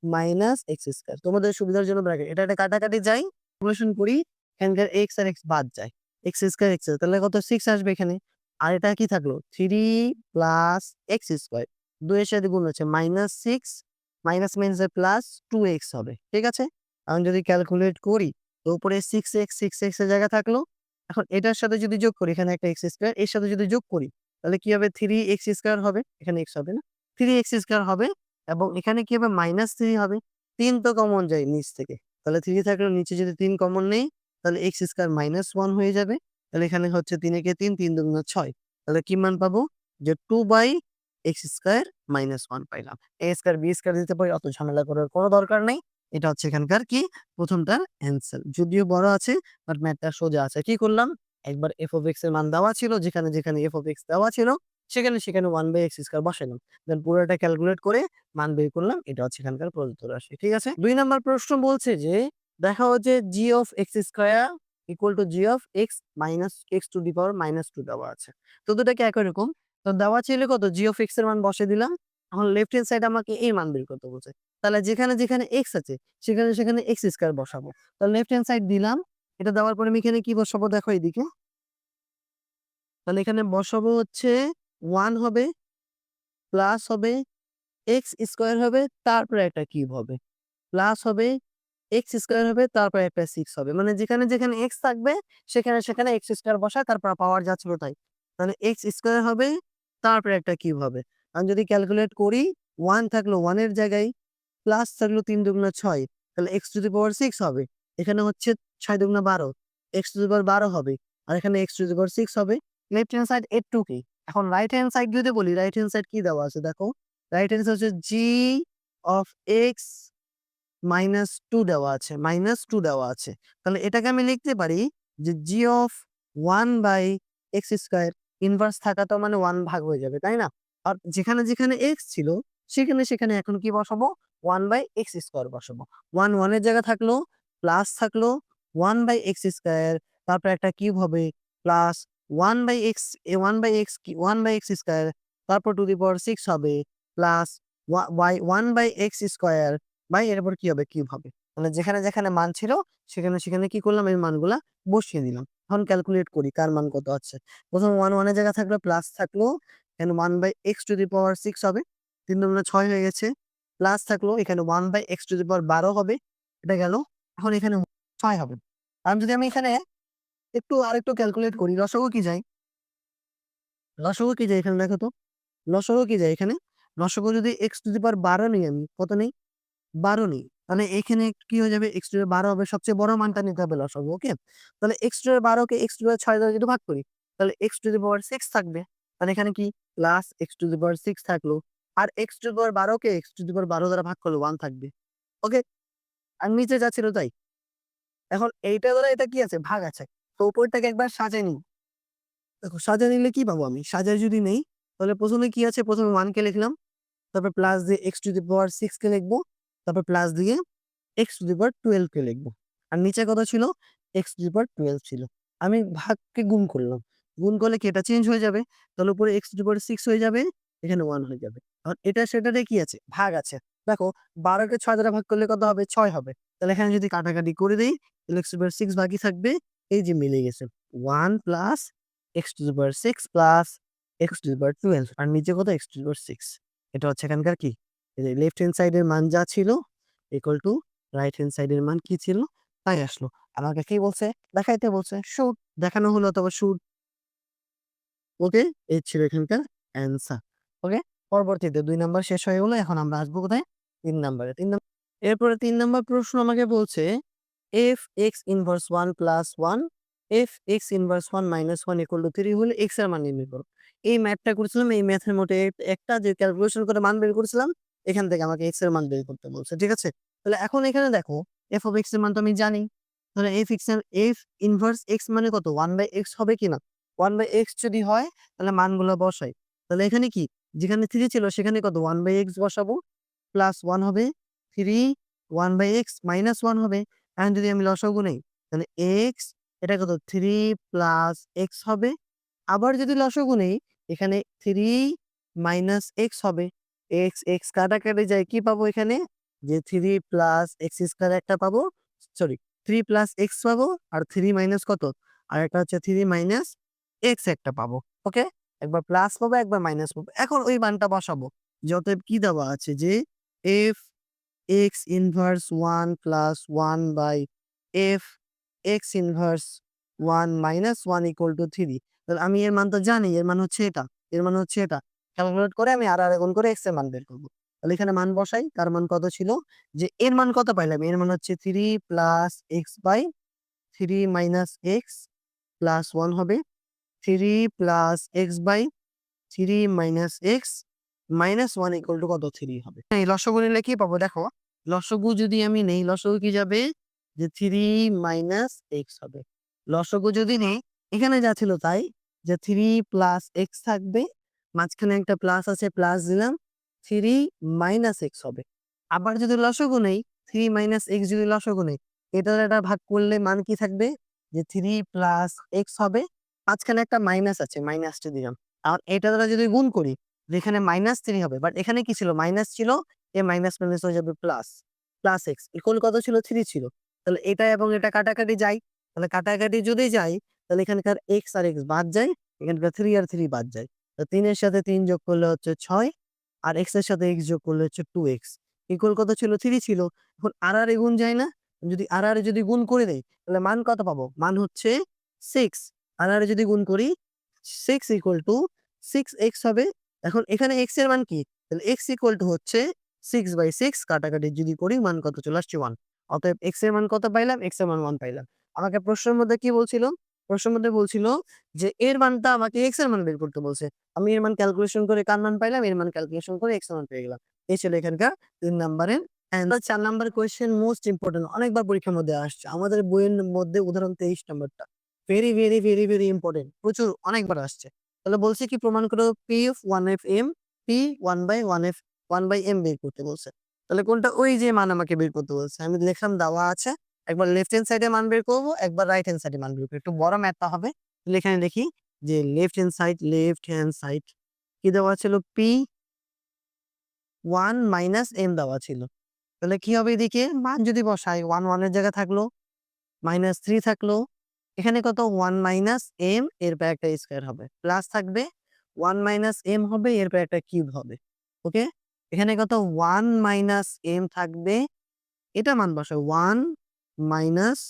মাইনাস এক্স স্কোয়ার। তোমাদের সুবিধার জন্য ব্র্যাকেট। এটা কাটাকাটি যাই, ক্যালকুলেশন করি, এখানকার এক্স আর এক্স বাদ যায়। এক্স স্কোয়ার এক্স, তাহলে কত? 6 আসবে এখানে। আর এটা কি থাকলো? 3 প্লাস এক্স স্কোয়ার। 2 এর সাথে গুণ হচ্ছে minus 6, minus minus plus 2x হবে। ঠিক আছে? এখন যদি ক্যালকুলেট করি তো উপরে 6x এর জায়গা থাকলো। এখন এটার সাথে যদি যোগ করি, এখানে একটা এক্স স্কোয়ার, এর সাথে যদি যোগ করি তাহলে কি হবে? 3x স্কোয়ার হবে। এখানে এক্স হবে না, 3x স্কোয়ার হবে। এবং এখানে কি হবে? মাইনাস 3 হবে। 3 তো কমন যায় নিচ থেকে, তাহলে 3 থাকলো, নিচে যদি 3 কমন নেই তাহলে এক্স স্কোয়ার মাইনাস 1 হয়ে যাবে। তাহলে এখানে হচ্ছে 3 একে 3, 3 দুগুণ 6। তাহলে কি মান পাবো? যে 2/এক্স স্কোয়ার মাইনাস 1 পাইলাম। এ স্কোয়ার বি স্কোয়ার দিতে পারি, অত ঝামেলা করার কোনো দরকার নেই। এটা হচ্ছে এখানকার কি? প্রথমটার অ্যান্সার। যদিও বড় আছে বাট ম্যাথটা সোজা আছে। কি করলাম? একবার এফ অফ এক্স এর মান দেওয়া ছিল, যেখানে যেখানে এফ অফ এক্স দেওয়া ছিল সেখানে সেখানে 1/এক্স স্কোয়ার বসাইলাম। দেন পুরোটা ক্যালকুলেট করে মান বের করলাম। এটা হচ্ছে এখানকার প্রদত্ত রাশি। ঠিক আছে? 2 নাম্বার প্রশ্ন বলছে যে দেখাও যে g of x square equal to g of x minus x to the power minus 2 দেওয়া আছে। তো দুটাকে একই রকম। তো দেওয়া ছিল কত? জি অফ এক্স এর মান বসিয়ে দিলাম। এখন লেফট হ্যান্ড সাইড আমাকে এই মান বের করতে বলছে। তাহলে যেখানে যেখানে এক্স আছে সেখানে সেখানে এক্স স্কোয়ার বসাবো। তাহলে লেফট হ্যান্ড সাইড দিলাম। এটা দেওয়ার পরে আমি এখানে কি বসাবো দেখো এদিকে। তাহলে এখানে বসাবো হচ্ছে 1 হবে, প্লাস হবে, এক্স স্কোয়ার হবে, তারপরে একটা কিউব হবে। প্লাস হবে, এক্স স্কোয়ার হবে, তারপরে একটা 6 হবে। মানে যেখানে যেখানে এক্স থাকবে সেখানে সেখানে এক্স স্কোয়ার বসায়, তারপর পাওয়ার যা ছিল তাই। তাহলে এক্স স্কোয়ার হবে, তারপরে একটা কিউব হবে। আমি যদি ক্যালকুলেট করি, 1 থাকলো 1 এর জায়গায়, প্লাস থাকলো 3 দুগুণা 6, তাহলে এক্স টু দি পাওয়ার 6 হবে। এখানে হচ্ছে 6 দুগুণা 12, এক্স টু দি পাওয়ার 12 হবে। আর এখানে এক্স টু দি পাওয়ার 6 হবে। লেফট হ্যান্ড সাইড এর টু কি? এখন রাইট হ্যান্ড সাইড যদি বলি, রাইট হ্যান্ড সাইড কি দেওয়া আছে দেখো। রাইট হ্যান্ড সাইড হচ্ছে জি অফ এক্স মাইনাস 2 দেওয়া আছে, মাইনাস 2 দেওয়া আছে। তাহলে এটাকে আমি লিখতে পারি যে জি অফ 1/এক্স স্কোয়ার, ইনভার্স থাকা তো মানে 1 ভাগ হয়ে যাবে, তাই না? আর যেখানে যেখানে এক্স ছিল সেখানে সেখানে এখন কি বসাবো? 1/এক্স স্কোয়ার বসাবো। 1 1 এর জায়গা থাকলো, প্লাস থাকলো 1/এক্স স্কোয়ার, তারপর একটা কিউব হবে, প্লাস 1/এক্স 1/এক্স 1/এক্স স্কোয়ার, তারপর টু দি পাওয়ার 6 হবে, প্লাস 1/এক্স স্কোয়ার এরপর কি হবে? কিউব হবে। মানে যেখানে যেখানে মান ছিল সেখানে সেখানে কি করলাম? এই মানগুলা বসিয়ে দিলাম। এখন ক্যালকুলেট করি কার মান কত আছে। প্রথমে 1 1 এর জায়গা থাকলো, প্লাস থাকলো এখানে 1/x⁴ হবে। ৩ দুগুণে ৬ হয়ে গেছে। প্লাস থাকলো এখানে 1/x⁴ হবে। এটা গেল। এখন এখানে ৬ হবে। এখন যদি আমি এখানে আরেকটু ক্যালকুলেট করি, লসাগু কি যায়? লসাগু কি যায় এখানে দেখো তো? লসাগু কি যায় এখানে? লসাগু যদি x⁴ নিই আমি, কত নেই? ১২ নেই। তাহলে এখানে কি হয়ে যাবে? x⁴ হবে, সবচেয়ে বড় মানটা নিতে হবে লসাগু, ওকে? তাহলে x⁴ কে x⁴ দ্বারা যদি ভাগ করি, তাহলে x⁴ থাকবে। তাহলে এখানে কি? প্লাস x⁴ থাকলো। আর x⁴ কে x⁴ দ্বারা ভাগ করলে 1 থাকবে। ওকে? আর নিচে যা ছিল তাই। এখন এইটা দ্বারা এটা কি আছে? ভাগ আছে। তো উপরটাকে একবার সাজায় নিই। দেখো সাজায় নিলে কি পাবো আমি? সাজায় যদি নেই, তাহলে ১ম এ কি আছে? ১ম এ 1 কে লিখলাম। তারপর প্লাস দিয়ে x⁴ কে লিখবো। তারপর প্লাস দিয়ে x⁴ কে লিখবো। আর নিচে কত ছিল? x⁴ ছিল। আমি ভাগকে গুণ করলাম। গুণ করলে কি এটা চেঞ্জ হয়ে যাবে? তাহলে উপরে x⁴ হয়ে যাবে, এখানে 1 হয়ে যাবে। আর এটা সেটারে কি আছে? ভাগ আছে। দেখো ১২ কে ৬ দ্বারা ভাগ করলে কত হবে? ৬ হবে। তাহলে এখানে যদি কাটাকাটি করে দেই, তাহলে x⁴ বাকি থাকবে। এই যে মিলে গেছে। 1 প্লাস x⁴ প্লাস x⁴ আর নিচে কত? x⁴ এটা হচ্ছে এখানকার কি? এই যে লেফট হ্যান্ড সাইড এর মান যা ছিল equal to right hand side এর মান কি ছিল? তাই আসলো। আমাকে কি বলছে? দেখাইতে বলছে। শুট দেখানো হলো অথবা শুট। ওকে? এই ছিল এখানকার অ্যান্সার। ওকে? পরবর্তীতে ২ নাম্বার শেষ হয়ে গেল। এখন আমরা আসবো কোথায়? ৩ নাম্বারে। এরপরে ৩ নাম্বার প্রশ্ন আমাকে বলছে f x inverse 1 plus 1 f x inverse 1 minus 1 equal to 3 হলে x এর মান নির্ণয় করো। এই ম্যাথটা করেছিলাম। এই ম্যাথের মধ্যে একটা যে ক্যালকুলেশন করে মান বের করেছিলাম, এখান থেকে আমাকে x এর মান বের করতে বলছে। ঠিক আছে? তাহলে এখন এখানে দেখো f of x এর মান তো আমি জানি। তাহলে f ইনভার্স x মানে কত? 1/x হবে কিনা? 1/x যদি হয় তাহলে মানগুলো বসাই। তাহলে এখানে কি? যেখানে 3 ছিল সেখানে কত? 1/x বসাবো। প্লাস 1 হবে। 3 1/x মাইনাস 1 হবে। এখন যদি আমি লসাগু নেই, তাহলে x এটা কত? 3 প্লাস x হবে। আবার যদি লসাগু নেই, এখানে 3 মাইনাস x হবে। x কাটাকাটি যায়, কি পাবো এখানে? যে 3 প্লাস x স্কয়ার একটা পাবো। সরি, 3 প্লাস x পাবো আর 3 মাইনাস কত? আরেকটা হচ্ছে 3 মাইনাস x একটা পাবো। ওকে? একবার প্লাস পাবো, একবার মাইনাস পাবো। এখন ওই মানটা বসাবো। যে অতএব কি দেওয়া আছে যে f x inverse 1 plus 1 by f x inverse 1 minus 1 equal to 3। তাহলে আমি এর মান তো জানি, এর মান হচ্ছে এটা, এর মান হচ্ছে এটা। ক্যালকুলেট করে আমি আর গুণ করে x এর মান বের করব। তাহলে এখানে মান বসাই। তার মান কত ছিল? যে এর মান কত পাইলাম? এর মান হচ্ছে 3 plus x by 3 minus x plus 1 হবে। 3 plus x by 3 minus x minus 1 equal to কত? 3 হবে। এই লসাগু নিলে কি পাবো দেখো। লসাগু যদি আমি নেই, লসাগু কি যাবে? যে 3 মাইনাস x হবে। লসাগু যদি নেই, এখানে যা ছিল তাই, যে 3 প্লাস x থাকবে। মাঝখানে একটা প্লাস আছে, প্লাস দিলাম। 3 মাইনাস x হবে। আবার যদি লসাগু নেই, 3 মাইনাস x যদি লসাগু নেই, এটা দ্বারা এটা ভাগ করলে মান কি থাকবে? যে 3 প্লাস x হবে। মাঝখানে একটা মাইনাস আছে, মাইনাসটা দিলাম। আর এটা দ্বারা যদি গুণ করি, যেখানে -3 হবে। বাট এখানে কি ছিল? মাইনাস ছিল। এ মাইনাস মাইনাস হয়ে যাবে প্লাস। প্লাস x ইকুয়াল কত ছিল? 3 ছিল। তাহলে এটা এবং এটা কাটাকাটি যায়। তাহলে কাটাকাটি যদি যায়, তাহলে এখানকার x আর x বাদ যায়। এখানকার 3 আর 3 বাদ যায়। তো 3 এর সাথে 3 যোগ করলে হচ্ছে 6 আর x এর সাথে x যোগ করলে হচ্ছে 2x ইকুয়াল কত ছিল? 3 ছিল। এখন আর গুণ যায় না? যদি যদি গুণ করে দেই, তাহলে মান কত পাবো? মান হচ্ছে 6। আর যদি গুণ করি, 6 ইকুয়াল টু 6x হবে। এখন এখানে x এর মান কি? তাহলে x ইকুয়াল টু হচ্ছে 6/6 কাটাকাটি যদি করি, মান কত চলে আসছে? 1। অতএব x এর মান কত পাইলাম? x এর মান 1 পাইলাম। আমাকে প্রশ্নের মধ্যে কি বলছিল? প্রশ্নের মধ্যে বলছিল যে এর মানটা আমাকে x এর মান বের করতে বলছে। আমি এর মান ক্যালকুলেশন করে কার মান পাইলাম? এর মান ক্যালকুলেশন করে x এর মান পেয়ে গেলাম। এই ছিল এখানকার ৩ নাম্বারের answer. ৪ number question most important. অনেকবার পরীক্ষার মধ্যে আসছে। আমাদের বইয়ের মধ্যে উদাহরণ ২৩ নাম্বারটা। Very, very, very, very important. প্রচুর অনেকবার আসছে। তাহলে বলছে কি প্রমাণ করো P(1f(m) P(1/1m) বের করতে বলছে। তাহলে কোনটা? ওই যে মান আমাকে বের করতে বলছে। আমি লিখলাম দেওয়া আছে। একবার লেফট হ্যান্ড সাইড এ মান বের করব, একবার রাইট হ্যান্ড সাইড এ মান বের করব। একটু বড় ম্যাথটা হবে। তাহলে এখানে দেখি যে লেফট হ্যান্ড সাইড কি দেওয়া ছিল? P(1 - m) দেওয়া ছিল। তাহলে কি হবে এদিকে? মান যদি বসাই, 1 1 এর জায়গায় থাকলো, -3 থাকলো। এখানে কত? 1 - m এর পর একটা স্কয়ার হবে। প্লাস থাকবে 1 মাইনাস m হবে, এরপর একটা কিউব হবে। ওকে? এখানে কত 1 মাইনাস m থাকবে। এটা মান বসাও 1 মাইনাস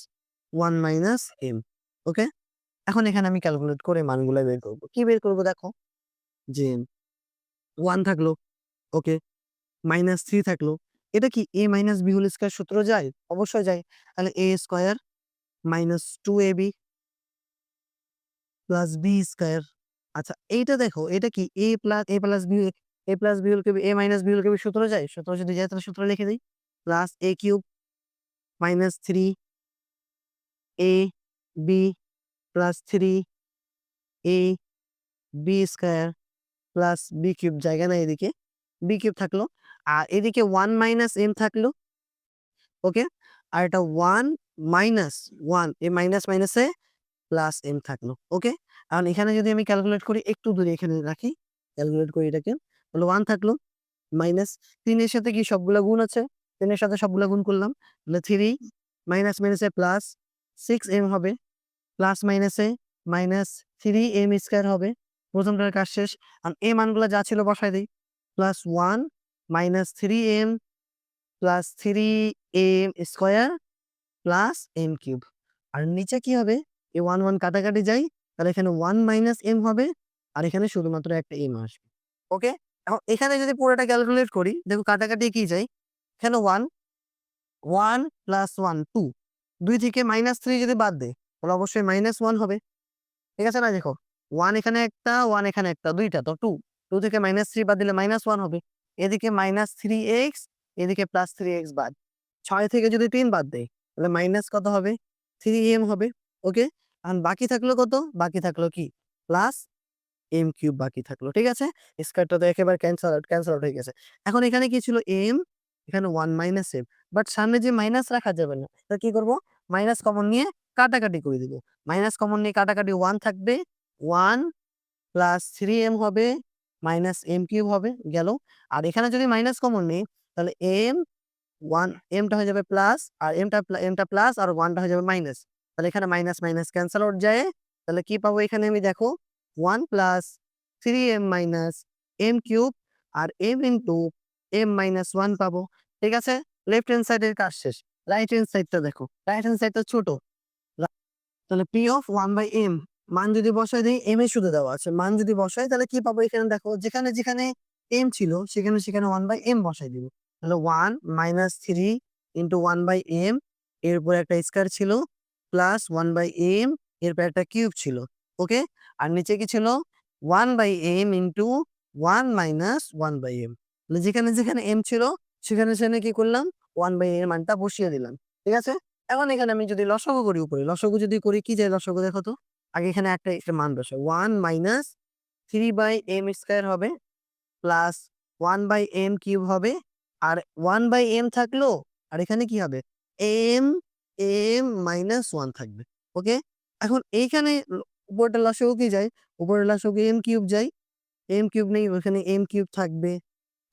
1 মাইনাস m। ওকে? এখন এখানে আমি ক্যালকুলেট করে মানগুলা বের করব। কি বের করব দেখো? যে 1 থাকলো, ওকে, -3 থাকলো। এটা কি a minus b whole square সূত্র যায়? অবশ্যই যায়। তাহলে a square minus 2ab plus b square. আচ্ছা এইটা দেখো, এটা কি a plus b whole cube, a minus b whole cube সূত্র যায়? সূত্র যদি যায় তাহলে সূত্র লিখে দেই। Plus a cube minus 3ab plus 3ab square plus b cube, জায়গা নাই এদিকে, b কিউব থাকলো। আর এদিকে 1 মাইনাস m থাকলো। ওকে? আর এটা 1 মাইনাস 1, এই মাইনাস মাইনাসে প্লাস m থাকলো। ওকে? এখন এখানে যদি আমি ক্যালকুলেট করি, একটু দূরে এখানে রাখি। ক্যালকুলেট করি এটাকে। তাহলে 1 থাকলো, মাইনাস 3 এর সাথে কি সবগুলা গুণ আছে? 3 এর সাথে সবগুলা গুণ করলাম। তাহলে 3 মাইনাস মাইনাসে প্লাস 6m হবে। প্লাস মাইনাসে মাইনাস 3m স্কয়ার হবে। প্রথমটার কাজ শেষ। আর এই মানগুলা যা ছিল বসায় দেই। Plus 1 minus 3m plus 3m square plus m cube. আর নিচে কি হবে? এই 1 1 কাটাকাটি যায়। তাহলে এখানে 1 মাইনাস m হবে। আর এখানে শুধুমাত্র একটা m আসবে। ওকে? এখন এখানে যদি পুরোটা ক্যালকুলেট করি, দেখো কাটাকাটি কি যায়? এখানে 1 1 প্লাস 1 2, 2 থেকে -3 যদি বাদ দেই, তাহলে অবশ্যই -1 হবে। ঠিক আছে না? দেখো 1 এখানে একটা, 1 এখানে একটা, ২ টা তো 2, 2 থেকে -3 বাদ দিলে -1 হবে। এদিকে -3x, এদিকে +3x বাদ। ৬ থেকে যদি ৩ বাদ দেই, তাহলে মাইনাস কত হবে? 3m হবে। ওকে? এখন বাকি থাকলো কত? বাকি থাকলো কি? প্লাস m কিউব বাকি থাকলো। ঠিক আছে? স্কয়ারটা তো একেবারে ক্যানসেল আউট হয়ে গেছে। এখন এখানে কি ছিল? m, এখানে 1 মাইনাস m। বাট সামনে যে মাইনাস রাখা যাবে না। তো কি করব? মাইনাস কমন নিয়ে কাটাকাটি করে দিব। মাইনাস কমন নিয়ে কাটাকাটি 1 থাকবে। 1 প্লাস 3m হবে, মাইনাস m কিউব হবে, গেল। আর এখানে যদি মাইনাস কমন নেই, তাহলে m 1, m টা হয়ে যাবে প্লাস, আর m টা প্লাস, আর 1 টা হয়ে যাবে মাইনাস। তাহলে এখানে মাইনাস মাইনাস ক্যানসেল আউট যায়। তাহলে কি পাবো এখানে আমি দেখো? 1 plus 3m minus m cube, আর m ইনটু m মাইনাস 1 পাবো। ঠিক আছে? লেফট হ্যান্ড সাইডের কাজ শেষ। রাইট হ্যান্ড সাইডটা দেখো। রাইট হ্যান্ড সাইডটা ছোট। তাহলে p অফ 1/m মান যদি বসাই দেই, m এর শুধু দেওয়া আছে। মান যদি বসাই তাহলে কি পাবো এখানে দেখো? যেখানে, যেখানে m ছিল সেখানে, সেখানে 1/m বসাই দিব। তাহলে 1 মাইনাস 3 ইনটু 1/m, এরপর একটা স্কয়ার ছিল, প্লাস 1/m, এরপর একটা কিউব ছিল। ওকে? আর নিচে কি ছিল? 1/m into 1 minus 1/m। তাহলে যেখানে, যেখানে m ছিল সেখানে, সেখানে কি করলাম? 1/m মানটা বসিয়ে দিলাম। ঠিক আছে? এখন এখানে আমি যদি লসাগু করি উপরে, লসাগু যদি করি, কি যায় লসাগু দেখো তো? আগে এখানে একটা মান বসাই। 1 মাইনাস 3/m স্কয়ার হবে, প্লাস 1/m কিউব হবে। আর 1/m থাকলো, আর এখানে কি হবে? m মাইনাস 1 থাকবে। ওকে? এখন এইখানে উপরেরটা লসাগু কি যায়? উপরের লসাগু m কিউব যায়। m কিউব নেই, ওখানে m কিউব থাকবে।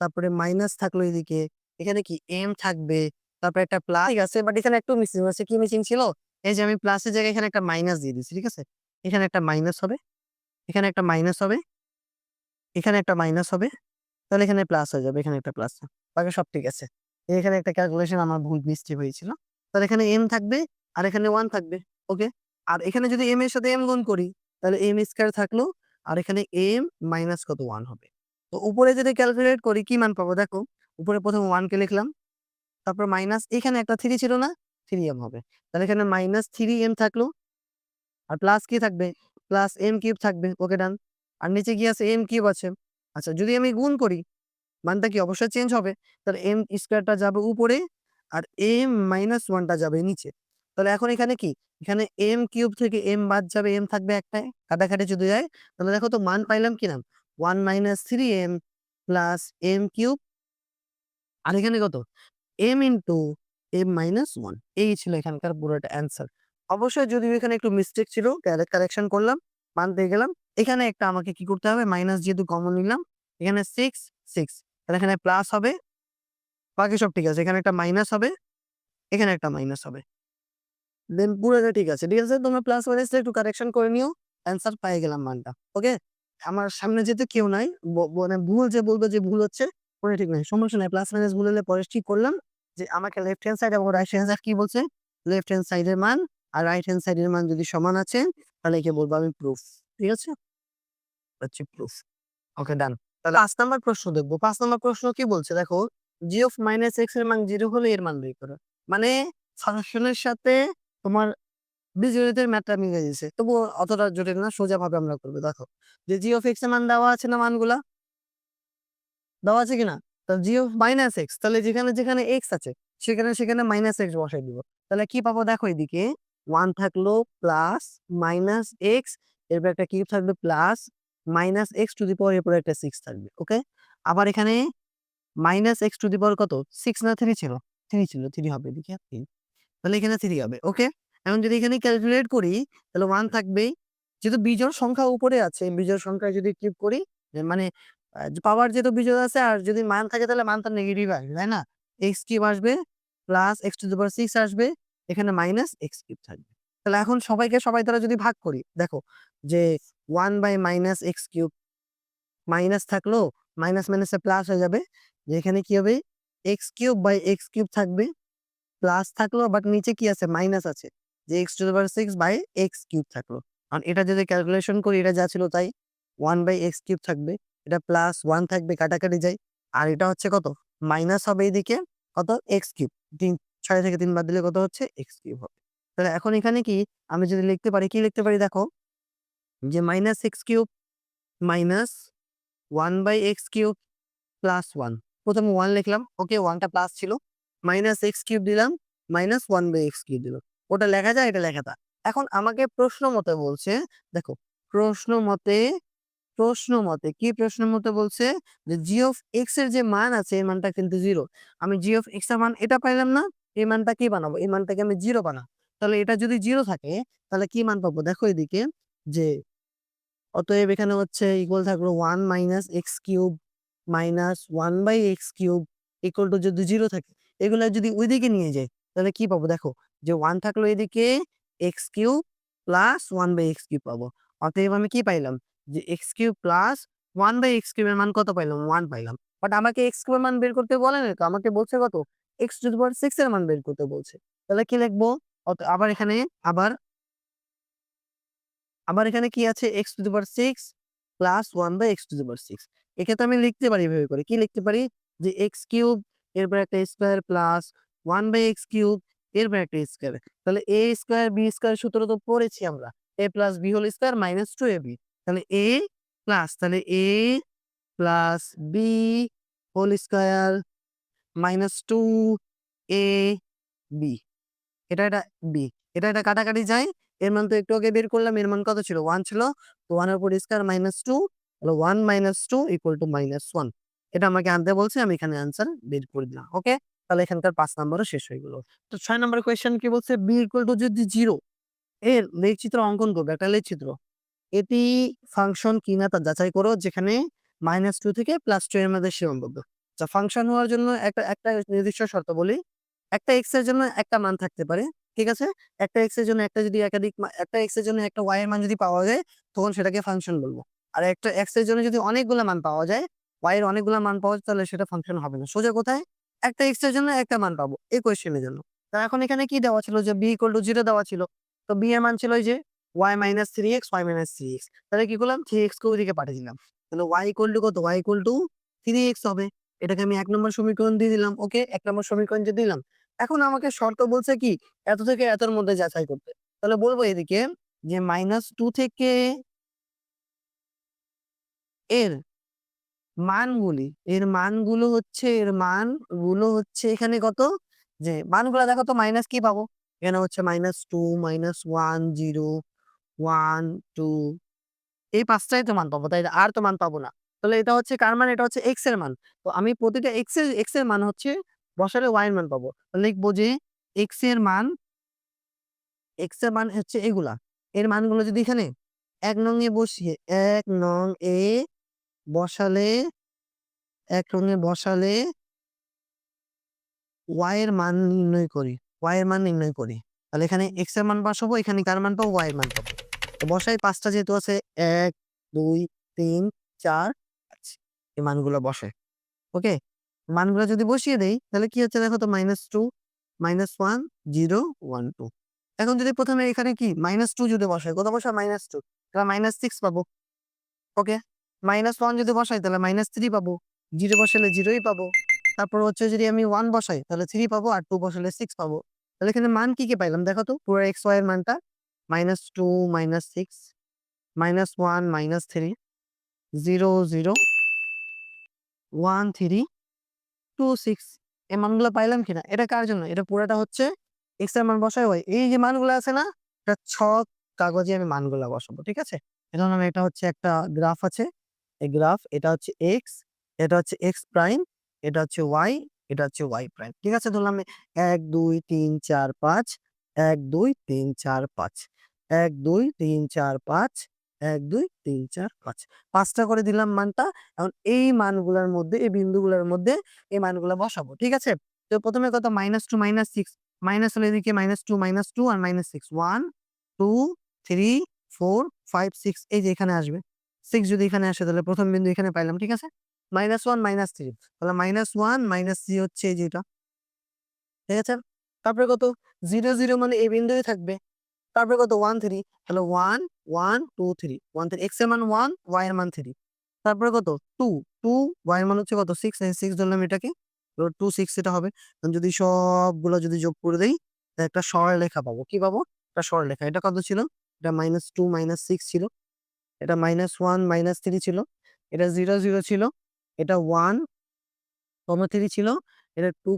তারপরে মাইনাস থাকলো এদিকে। এখানে কি m থাকবে। তারপরে একটা প্লাস, ঠিক আছে? বাট এখানে একটু মিসিং আছে। কি মিসিং ছিল? এই যে আমি প্লাসের জায়গায় এখানে একটা মাইনাস দিয়ে দিচ্ছি। ঠিক আছে? এখানে একটা মাইনাস হবে, এখানে একটা মাইনাস হবে, এখানে একটা মাইনাস হবে। তাহলে এখানে প্লাস হয়ে যাবে, এখানে একটা প্লাস। বাকি সব ঠিক আছে। এখানে একটা ক্যালকুলেশন আমার ভুল মিস্টেক হয়েছিল। তাহলে এখানে m থাকবে, আর এখানে 1 থাকবে। ওকে? আর এখানে যদি m এর সাথে m গুণ করি, তাহলে m স্কয়ার থাকলো, আর এখানে m মাইনাস কত 1 হবে। তো উপরে যদি ক্যালকুলেট করি কি মান পাবো দেখো? উপরে প্রথমে 1 কে লিখলাম, তারপর মাইনাস, এখানে একটা 3 ছিল না? 3m হবে। তাহলে এখানে মাইনাস 3m থাকলো, আর প্লাস কি থাকবে? প্লাস m কিউব থাকবে। ওকে, ডান। আর নিচে কি আছে? m কিউব আছে। আচ্ছা যদি আমি গুণ করি, মানটা কি অবশ্যই চেঞ্জ হবে। তাহলে m স্কয়ারটা যাবে উপরে, আর m মাইনাস 1 টা যাবে নিচে। তাহলে এখন এখানে কি? এখানে m কিউব থেকে m বাদ যাবে, m থাকবে একটাই। কাটাকাটি যদি যায়, তাহলে দেখো তো মান পাইলাম কি নাম? 1 minus 3m plus m cube, আর এখানে কত? m into m minus 1। এই ছিল এখানকার পুরোটা অ্যান্সার। অবশ্যই যদিও এখানে একটু মিস্টেক ছিল, কারেকশন করলাম, মান পেয়ে গেলাম। এখানে একটা আমাকে কি করতে হবে? মাইনাস যেহেতু কমন নিলাম, এখানে 6 6, তাহলে এখানে প্লাস হবে। বাকি সব ঠিক আছে। এখানে একটা মাইনাস হবে, এখানে একটা মাইনাস হবে। দেন পুরোটা ঠিক আছে। ঠিক আছে? তোমরা প্লাস মাইনাসটা একটু কারেকশন করে নিও। অ্যান্সার পেয়ে গেলাম মানটা। ওকে? আমার সামনে যেহেতু কেউ নাই, মানে ভুল যে বলবে যে ভুল হচ্ছে কোন ঠিক নাই। সমস্যা নাই। প্লাস মাইনাস ভুল হলে পরে ঠিক করলাম যে আমাকে লেফট হ্যান্ড সাইড এবং রাইট হ্যান্ড সাইড কি বলছে? লেফট হ্যান্ড সাইড এর মান আর রাইট হ্যান্ড সাইড এর মান যদি সমান আছে তাহলে একে বলবো আমি প্রুফ। ঠিক আছে? হচ্ছে প্রুফ। ওকে ডান। তাহলে ৫ নাম্বার প্রশ্ন দেখব। ৫ নাম্বার প্রশ্ন কি বলছে দেখো, g of -x এর মান 0 হলে এর মান বের করো। মানে ফাংশনের সাথে তোমার বীজগণিতের ম্যাথটা মিলে গেছে। তবুও অতটা জটিল না, সোজাভাবে আমরা করব। দেখো যে g of x এর মান দেওয়া আছে না মানগুলা? দেওয়া আছে কিনা? তো g of -x তাহলে যেখানে x আছে সেখানে -x বসাই দিব। তাহলে কি পাবো দেখো এদিকে 1 থাকলো প্লাস -x এরপর একটা কিউব থাকবে প্লাস -x টু দি পাওয়ার এরপরে একটা 6 থাকবে। ওকে? আবার এখানে -x টু দি পাওয়ার কত? 6 না 3 ছিল? 3 ছিল। 3 হবে এদিকে 3। তাহলে এখানে 3 হবে। ওকে? এখন যদি এখানে ক্যালকুলেট করি তাহলে 1 থাকবেই। যেহেতু বিজোড় সংখ্যা উপরে আছে, বিজোড় সংখ্যায় যদি কিউব করি মানে পাওয়ার যেহেতু বিজোড় আছে আর যদি মান থাকে তাহলে মান তো নেগেটিভ আসবে, তাই না? x কিউব আসবে plus x to the power 6 আসবে, এখানে মাইনাস x কিউব থাকবে। তাহলে এখন সবাই দ্বারা যদি ভাগ করি, দেখো যে 1 by minus x cube minus থাকলো, মাইনাস মাইনাসে প্লাস হয়ে যাবে। যে এখানে কি হবে? x cube by x cube থাকবে। প্লাস থাকলো বাট নিচে কি আছে? মাইনাস আছে। যে x to the power 6 by x cube থাকলো। কারণ এটা যদি ক্যালকুলেশন করি এটা যা ছিল তাই 1 বাই x কিউব থাকবে। এটা প্লাস 1 থাকবে কাটাকাটি যায়। আর এটা হচ্ছে কত? মাইনাস হবে এইদিকে কত? x cube. ৩ ৬ থেকে ৩ বাদ দিলে কত হচ্ছে? x কিউব হবে। তাহলে এখন এখানে কি আমি যদি লিখতে পারি, কি লিখতে পারি দেখো যে minus x cube minus 1 by x cube plus 1 প্রথমে 1 লিখলাম। ওকে 1 টা প্লাস ছিল। মাইনাস x কিউব দিলাম, মাইনাস 1 বাই x কিউব দিলাম। ওটা লেখা যায়, এটা লেখা যায়। এখন আমাকে প্রশ্ন মতে বলছে, দেখো প্রশ্ন মতে কি প্রশ্ন মতে বলছে যে g of x এর যে মান আছে এই মানটা কিন্তু 0। আমি g of x এর মান এটা পাইলাম না, এই মানটা কি বানাবো? এই মানটাকে আমি 0 বানাবো। তাহলে এটা যদি 0 থাকে তাহলে কি মান পাবো? দেখো এদিকে যে অতএব এখানে হচ্ছে ইকুয়াল থাকলো 1 minus x cube minus 1 by x cube equal to যদি 0 থাকে, এগুলা যদি ওইদিকে নিয়ে যাই তাহলে কি পাবো? দেখো যে 1 থাকলো এদিকে x cube plus 1 by x cube পাবো। অতএব আমি কি পাইলাম? যে x cube plus 1 by x কিউবের মান কত পাইলাম? 1 পাইলাম। বাট আমাকে এক্স কিউবের মান বের করতে বলে নাই তো, আমাকে বলছে কত? এক্স টু দি পাওয়ার 6 এর মান বের করতে বলছে। তাহলে কি লিখবো? আবার এখানে আবার এখানে কি আছে? x to the power 6 plus 1 by x to the power 6। এক্ষেত্রে আমি লিখতে পারি এভাবে করে। কি লিখতে পারি? যে x কিউব এরপর একটা square plus 1 by x cube এরপর একটা স্কয়ার। তাহলে a স্কয়ার b স্কয়ার সূত্র তো পড়েছি আমরা। a plus b whole square minus 2ab। তাহলে a প্লাস তাহলে a plus b whole square minus 2ab। এটা বি। এটা কাটাকাটি যায়। এর মান তো একটু আগে বের করলাম। এর মান কত ছিল? 1 ছিল। তো 1 এর উপর স্কয়ার -2 তাহলে 1 - 2 = -1। এটা আমাকে আনতে বলছে। আমি এখানে আনসার বের করে দিলাম। ওকে? তাহলে এখানকার ৫ নাম্বারও শেষ হয়ে গেল। তো ৬ নাম্বার কোয়েশ্চেন কি বলছে? b = যদি 0 এর লেখচিত্র অঙ্কন করবে। একটা লেখচিত্র। এটি ফাংশন কিনা তা যাচাই করো যেখানে -2 থেকে +2 এর মধ্যে সীমাবদ্ধ। আচ্ছা ফাংশন হওয়ার জন্য একটা নির্দিষ্ট শর্ত বলি। একটা x এর জন্য একটা মান থাকতে পারে। ঠিক আছে? একটা x এর জন্য একটা যদি একাধিক একটা x এর জন্য একটা y এর মান যদি পাওয়া যায় তখন সেটাকে ফাংশন বলব। আর একটা x এর জন্য যদি অনেকগুলা মান পাওয়া যায়, y এর অনেকগুলা মান পাওয়া যায় তাহলে সেটা ফাংশন হবে না। সোজা কোথায়? একটা x এর জন্য একটা মান পাবো এই কোয়েশ্চেনের জন্য। তো এখন এখানে কি দেওয়া ছিল যে b = 0 দেওয়া ছিল। তো b এর মান ছিল ওই যে y - 3x y - 3x। তাহলে কি করলাম? 3x কে ওইদিকে পাঠিয়ে দিলাম। তাহলে y = কত? y = 3x হবে। এটাকে আমি ১ নম্বর সমীকরণ দিয়ে দিলাম। ওকে? ১ নম্বর সমীকরণ যে দিলাম। এখন আমাকে শর্ত বলছে কি? এত থেকে এতর মধ্যে যাচাই করতে। তাহলে বলব এদিকে যে -2 থেকে এর এর মানগুলো হচ্ছে এখানে কত? যে মানগুলা দেখো তো মাইনাস কি পাবো? এখানে হচ্ছে -2 -1 0 1 2 এই ৫ টাই তো মান পাবো, তাই না? আর তো মান পাবো না। তাহলে এটা হচ্ছে কার মান? এটা হচ্ছে x এর মান। তো আমি প্রতিটা x এর মান হচ্ছে বসালে y এর মান পাবো। লিখবো যে x এর মান হচ্ছে এগুলা। এর মানগুলো যদি এখানে ১ নং এ বসিয়ে ১ নং এ বসালে ১ নং এ বসালে y এর মান নির্ণয় করি। তাহলে এখানে x এর মান বসাবো, এখানে কার মান পাবো? y এর মান পাবো। তো বসাই ৫ টা যেহেতু আছে ১, ২, 3, 4, 5 এই মানগুলো বসাই। ওকে? মানগুলো যদি বসিয়ে দেই তাহলে কি হচ্ছে দেখো তো -2, -1, 0, 1, 2 এখন যদি প্রথমে এখানে কি -2 যদি বসাই, কত বসাই? -2 তাহলে -6 পাবো। ওকে? -1 যদি বসাই তাহলে -3 পাবো। 0 বসালে 0 ই পাবো। তারপর হচ্ছে যদি আমি 1 বসাই তাহলে 3 পাবো আর 2 বসালে 6 পাবো। তাহলে এখানে মান কি পাইলাম দেখো তো? পুরো x, y এর মানটা -2, -6, -1, -3, 0, 0, 1, 3, 2, 6 এই মানগুলো পাইলাম কিনা? এটা কার জন্য? এটা পুরাটা হচ্ছে x এর মান বসাই y। এই যে মানগুলো আছে না? এটা ছক কাগজে আমি মানগুলা বসাবো। ঠিক আছে? এখন আমি এটা হচ্ছে একটা গ্রাফ আছে। এই গ্রাফ এটা হচ্ছে x, এটা হচ্ছে x প্রাইম, এটা হচ্ছে y, এটা হচ্ছে y প্রাইম। ঠিক আছে? ধরলাম ১, ২, ৩, ৪, ৫, ১, ২, ৩, ৪, ৫, ১, ২, ৩, ৪, ৫, ১, ২, ৩, ৪, ৫ ৫ টা করে দিলাম মানটা। এখন এই মানগুলার মধ্যে এই বিন্দুগুলার মধ্যে এই মানগুলা বসাবো। ঠিক আছে? তো ১ম এ কত? -2, -6 মাইনাস হলে এদিকে -2, -2 আর -6 1, 2, 3, 4, 5, 6 এই যে এখানে আসবে। 6 যদি এখানে আসে তাহলে ১ম বিন্দু এখানে পাইলাম। ঠিক আছে? -1, -3 তাহলে -1, -3 হচ্ছে এই যে এটা। ঠিক আছে? তারপরে কত? 0, 0 মানে এই বিন্দুই থাকবে। তারপরে কত? 1, 3 তাহলে 1, 1, 2, 3 1, 3 x এর মান 1, y এর মান 3 তারপরে কত? 2, 2 y এর মান হচ্ছে কত? 6 এই 6 ধরলাম এটাকে। তো 2, 6 এটা হবে। এখন যদি সবগুলা যদি যোগ করে দেই তাহলে একটা সরলরেখা পাবো। কি পাবো? একটা সরলরেখা। এটা কত ছিল? এটা -2, -6 ছিল। এটা -1, -3 ছিল। এটা 0, 0 ছিল। এটা 1, 3 ছিল। এটা 2,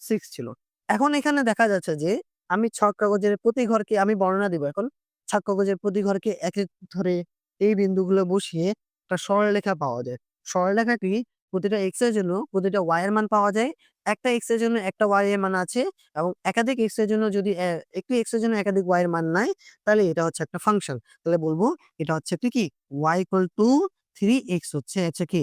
6 ছিল। এখন এখানে দেখা যাচ্ছে যে আমি ছক কাগজের প্রতি ঘরকে আমি বর্ণনা দিব এখন। ছক কাগজের প্রতি ঘরকে এক, এক ধরে এই বিন্দুগুলো বসিয়ে একটা সরলরেখা পাওয়া যায়। সরলরেখাটি প্রতিটা x এর জন্য প্রতিটা y এর মান পাওয়া যায়। একটা x এর জন্য একটা y এর মান আছে এবং একাধিক x এর জন্য যদি একটি x এর জন্য একাধিক y এর মান নাই তাহলে এটা হচ্ছে একটা ফাংশন। তাহলে বলব এটা হচ্ছে একটি কি y = 3x হচ্ছে কি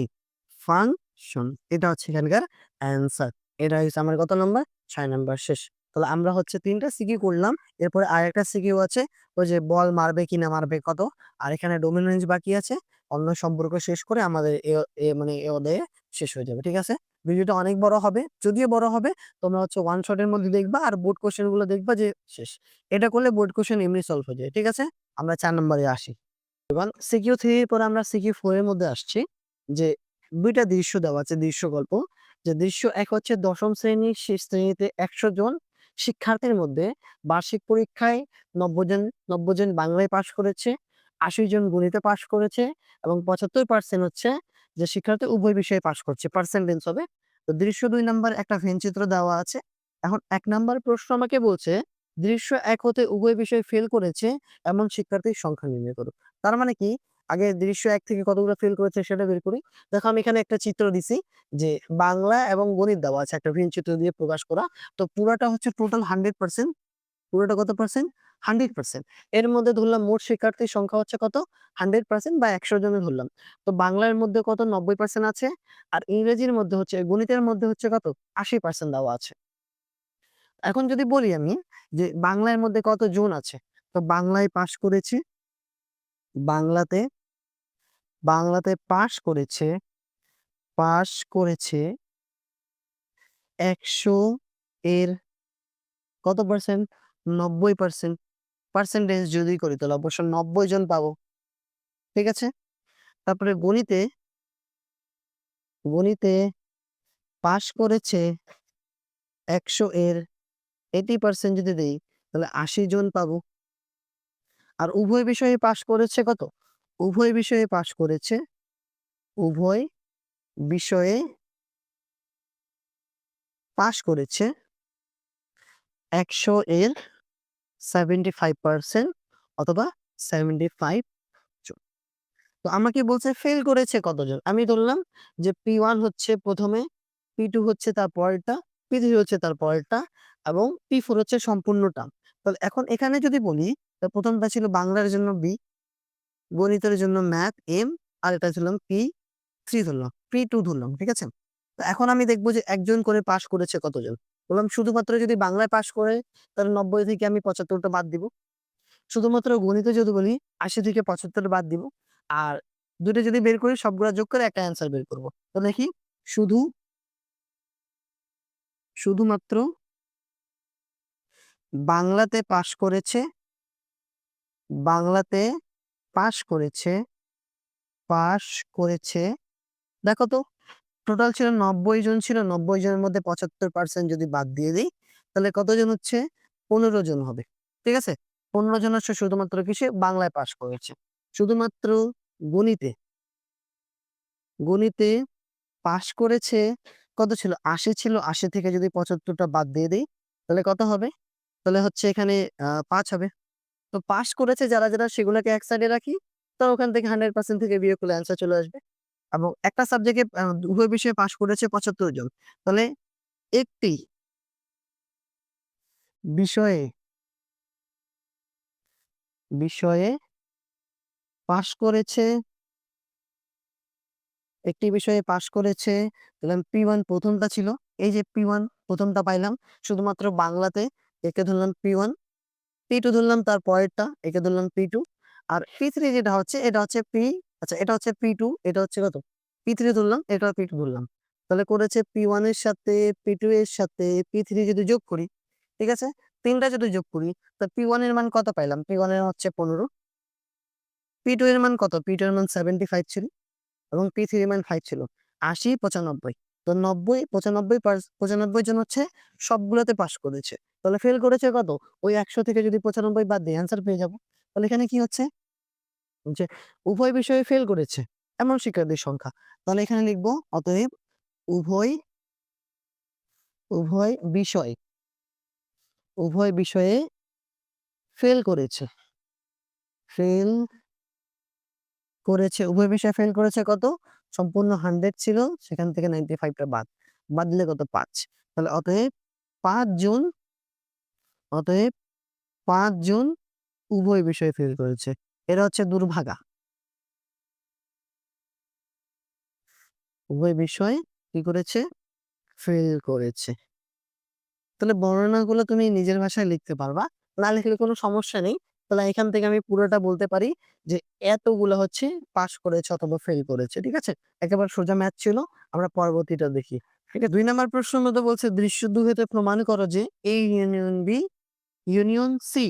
ফাংশন। এটা হচ্ছে এখানকার অ্যান্সার। এটা হইছে আমার কত নাম্বার? ৬ নাম্বার শেষ। তাহলে আমরা হচ্ছে ৩ টা সিকিউ করলাম। এরপরে আরেকটা সিকিউ আছে ওই যে বল মারবে কিনা মারবে কত? আর এখানে ডোমেন রেঞ্জ বাকি আছে। অন্য সম্পর্ক শেষ করে আমাদের মানে এ অধ্যায়ে শেষ হয়ে যাবে। ঠিক আছে? ভিডিওটা অনেক বড় হবে। যদিও বড় হবে তোমরা হচ্ছে ওয়ান শট এর মধ্যে দেখবা আর বোর্ড কোয়েশ্চেন গুলো দেখবা যে শেষ। এটা করলে বোর্ড কোয়েশ্চেন এমনি সলভ হয়ে যায়। ঠিক আছে? আমরা ৪ নম্বরে আসি। এবার সিকিউ 3 এর পরে আমরা সিকিউ 4 এর মধ্যে আসছি যে ২ টা দৃশ্য দেওয়া আছে দৃশ্য গল্প। যে দৃশ্য ১ হচ্ছে ১ম শ্রেণীর শেষ শ্রেণীতে ১০০ জন শিক্ষার্থীর মধ্যে বার্ষিক পরীক্ষায় ৯০ জন বাংলায় পাস করেছে, ৮০ জন গণিতে পাস করেছে এবং ৭৫% হচ্ছে যে শিক্ষার্থী উভয় বিষয়ে পাস করছে। পার্সেন্টেজ হবে। তো দৃশ্য ২ নাম্বার একটা ভেনচিত্র দেওয়া আছে। এখন ১ নাম্বার প্রশ্ন আমাকে বলছে দৃশ্য ১ হতে উভয় বিষয় ফেল করেছে এমন শিক্ষার্থীর সংখ্যা নির্ণয় করো। তার মানে কি? আগে দৃশ্য ১ থেকে কতগুলো ফেল করেছে সেটা বের করি। দেখো আমি এখানে একটা চিত্র দিছি যে বাংলা এবং গণিত দেওয়া আছে একটা ভিন্ন চিত্র দিয়ে প্রকাশ করা। তো পুরাটা হচ্ছে টোটাল 100% পুরোটা কত পার্সেন্ট? 100% এর মধ্যে ধরলাম মোট শিক্ষার্থীর সংখ্যা হচ্ছে কত? 100% বা ১০০ জনের ধরলাম। তো বাংলার মধ্যে কত? ৯০% আছে। আর ইংরেজির মধ্যে হচ্ছে গণিতের মধ্যে হচ্ছে কত? ৮০% দেওয়া আছে। এখন যদি বলি আমি যে বাংলার মধ্যে কত জন আছে? তো বাংলায় পাস করেছি বাংলাতে বাংলাতে পাস করেছে ১০০ এর কত পার্সেন্ট? ৯০% পার্সেন্টেজ যদি করি তাহলে অবশ্য ৯০ জন পাবো। ঠিক আছে? তারপরে গণিতে পাস করেছে ১০০ এর 80% যদি দেই তাহলে ৮০ জন পাবো। আর উভয় বিষয়ে পাস করেছে কত? উভয় বিষয়ে পাস করেছে উভয় বিষয়ে পাস করেছে ১০০ এর 75% অথবা 75 জন। তো আমাকে বলছে ফেল করেছে কতজন? আমি ধরলাম যে P1 হচ্ছে ১ম এ, P2 হচ্ছে তার পরেরটা, P3 হচ্ছে তার পরেরটা এবং P4 হচ্ছে সম্পূর্ণটা। তাহলে এখন এখানে যদি বলি ১ম টা ছিল বাংলার জন্য B, গণিতের জন্য ম্যাথ M আর এটা ছিলাম P3 ধরলাম, P2 ধরলাম। ঠিক আছে? তো এখন আমি দেখব যে একজন করে পাস করেছে কতজন? বললাম শুধুমাত্র যদি বাংলায় পাস করে তাহলে ৯০ থেকে আমি ৭৫ টা বাদ দিব। শুধুমাত্র গণিতে যদি বলি ৮০ থেকে ৭৫ বাদ দিব। আর দুটো যদি বের করি সবগুলা যোগ করে একটা অ্যান্সার বের করব। তো দেখি শুধু শুধুমাত্র বাংলাতে পাস করেছে, বাংলাতে পাস করেছে, পাস করেছে। দেখো তো টোটাল ছিল 90 জন ছিল। 90 জনের মধ্যে 75% যদি বাদ দিয়ে দিই তাহলে কতজন হচ্ছে? 15 জন হবে। ঠিক আছে? 15 জন হচ্ছে শুধুমাত্র কিসে? বাংলায় পাস করেছে। শুধুমাত্র গণিতে, গণিতে পাস করেছে কত ছিল? 80 ছিল। 80 থেকে যদি 75 টা বাদ দিয়ে দেই তাহলে কত হবে? তাহলে হচ্ছে এখানে 5 হবে। তো পাস করেছে যারা, যারা সেগুলোকে এক সাইডে রাখি। তো ওখান থেকে 100% থেকে বিয়োগ করলে অ্যান্সার চলে আসবে। এবং একটা সাবজেক্টে উভয় বিষয়ে পাস করেছে 75 জন। তাহলে একটি বিষয়ে, বিষয়ে পাস করেছে, একটি বিষয়ে পাস করেছে। তাহলে P1 প্রথমটা ছিল। এই যে P1 প্রথমটা পাইলাম শুধুমাত্র বাংলাতে, একে ধরলাম P1, P2 ধরলাম তার পরেরটা, একে ধরলাম P2। আর P3 যেটা হচ্ছে এটা হচ্ছে আচ্ছা এটা হচ্ছে P2, এটা হচ্ছে কত? P3 ধরলাম, এটা P2 ধরলাম। তাহলে করেছে P1 এর সাথে P2 এর সাথে P3 যদি যোগ করি, ঠিক আছে? 3টা যদি যোগ করি তো P1 এর মান কত পাইলাম? P1 এর হচ্ছে 15। P2 এর মান কত? P2 এর মান 75 ছিল এবং P3 এর মান 5 ছিল। 80, 95। তো 90, 95 জন হচ্ছে সবগুলোতে পাস করেছে। তাহলে ফেল করেছে কত? ওই 100 থেকে যদি 95 বাদ দেই অ্যান্সার পেয়ে যাব। তাহলে এখানে কি হচ্ছে? যে উভয় বিষয়ে ফেল করেছে এমন শিক্ষার্থীর সংখ্যা। তাহলে এখানে লিখব অতএব উভয়, উভয় বিষয়, উভয় বিষয়ে ফেল করেছে। ফেল করেছে, উভয় বিষয়ে ফেল করেছে কত? সম্পূর্ণ 100 ছিল, সেখান থেকে 95 টা বাদ। বাদ দিলে কত? 5। তাহলে অতএব 5 জন, অতএব 5 জন উভয় বিষয়ে ফেল করেছে। এরা হচ্ছে দুর্ভাগা। উভয় বিষয় কি করেছে? ফেল করেছে। তাহলে বর্ণনাগুলো তুমি নিজের ভাষায় লিখতে পারবা। না লিখলে কোনো সমস্যা নেই। তাহলে এখান থেকে আমি পুরোটা বলতে পারি যে এতগুলা হচ্ছে পাস করেছে অথবা ফেল করেছে। ঠিক আছে? একেবারে সোজা ম্যাথ ছিল। আমরা পরবর্তীটা দেখি। ঠিক আছে? 2 নাম্বার প্রশ্নের মধ্যে বলছে দৃশ্য 2 হতে প্রমাণ করো যে A union B union c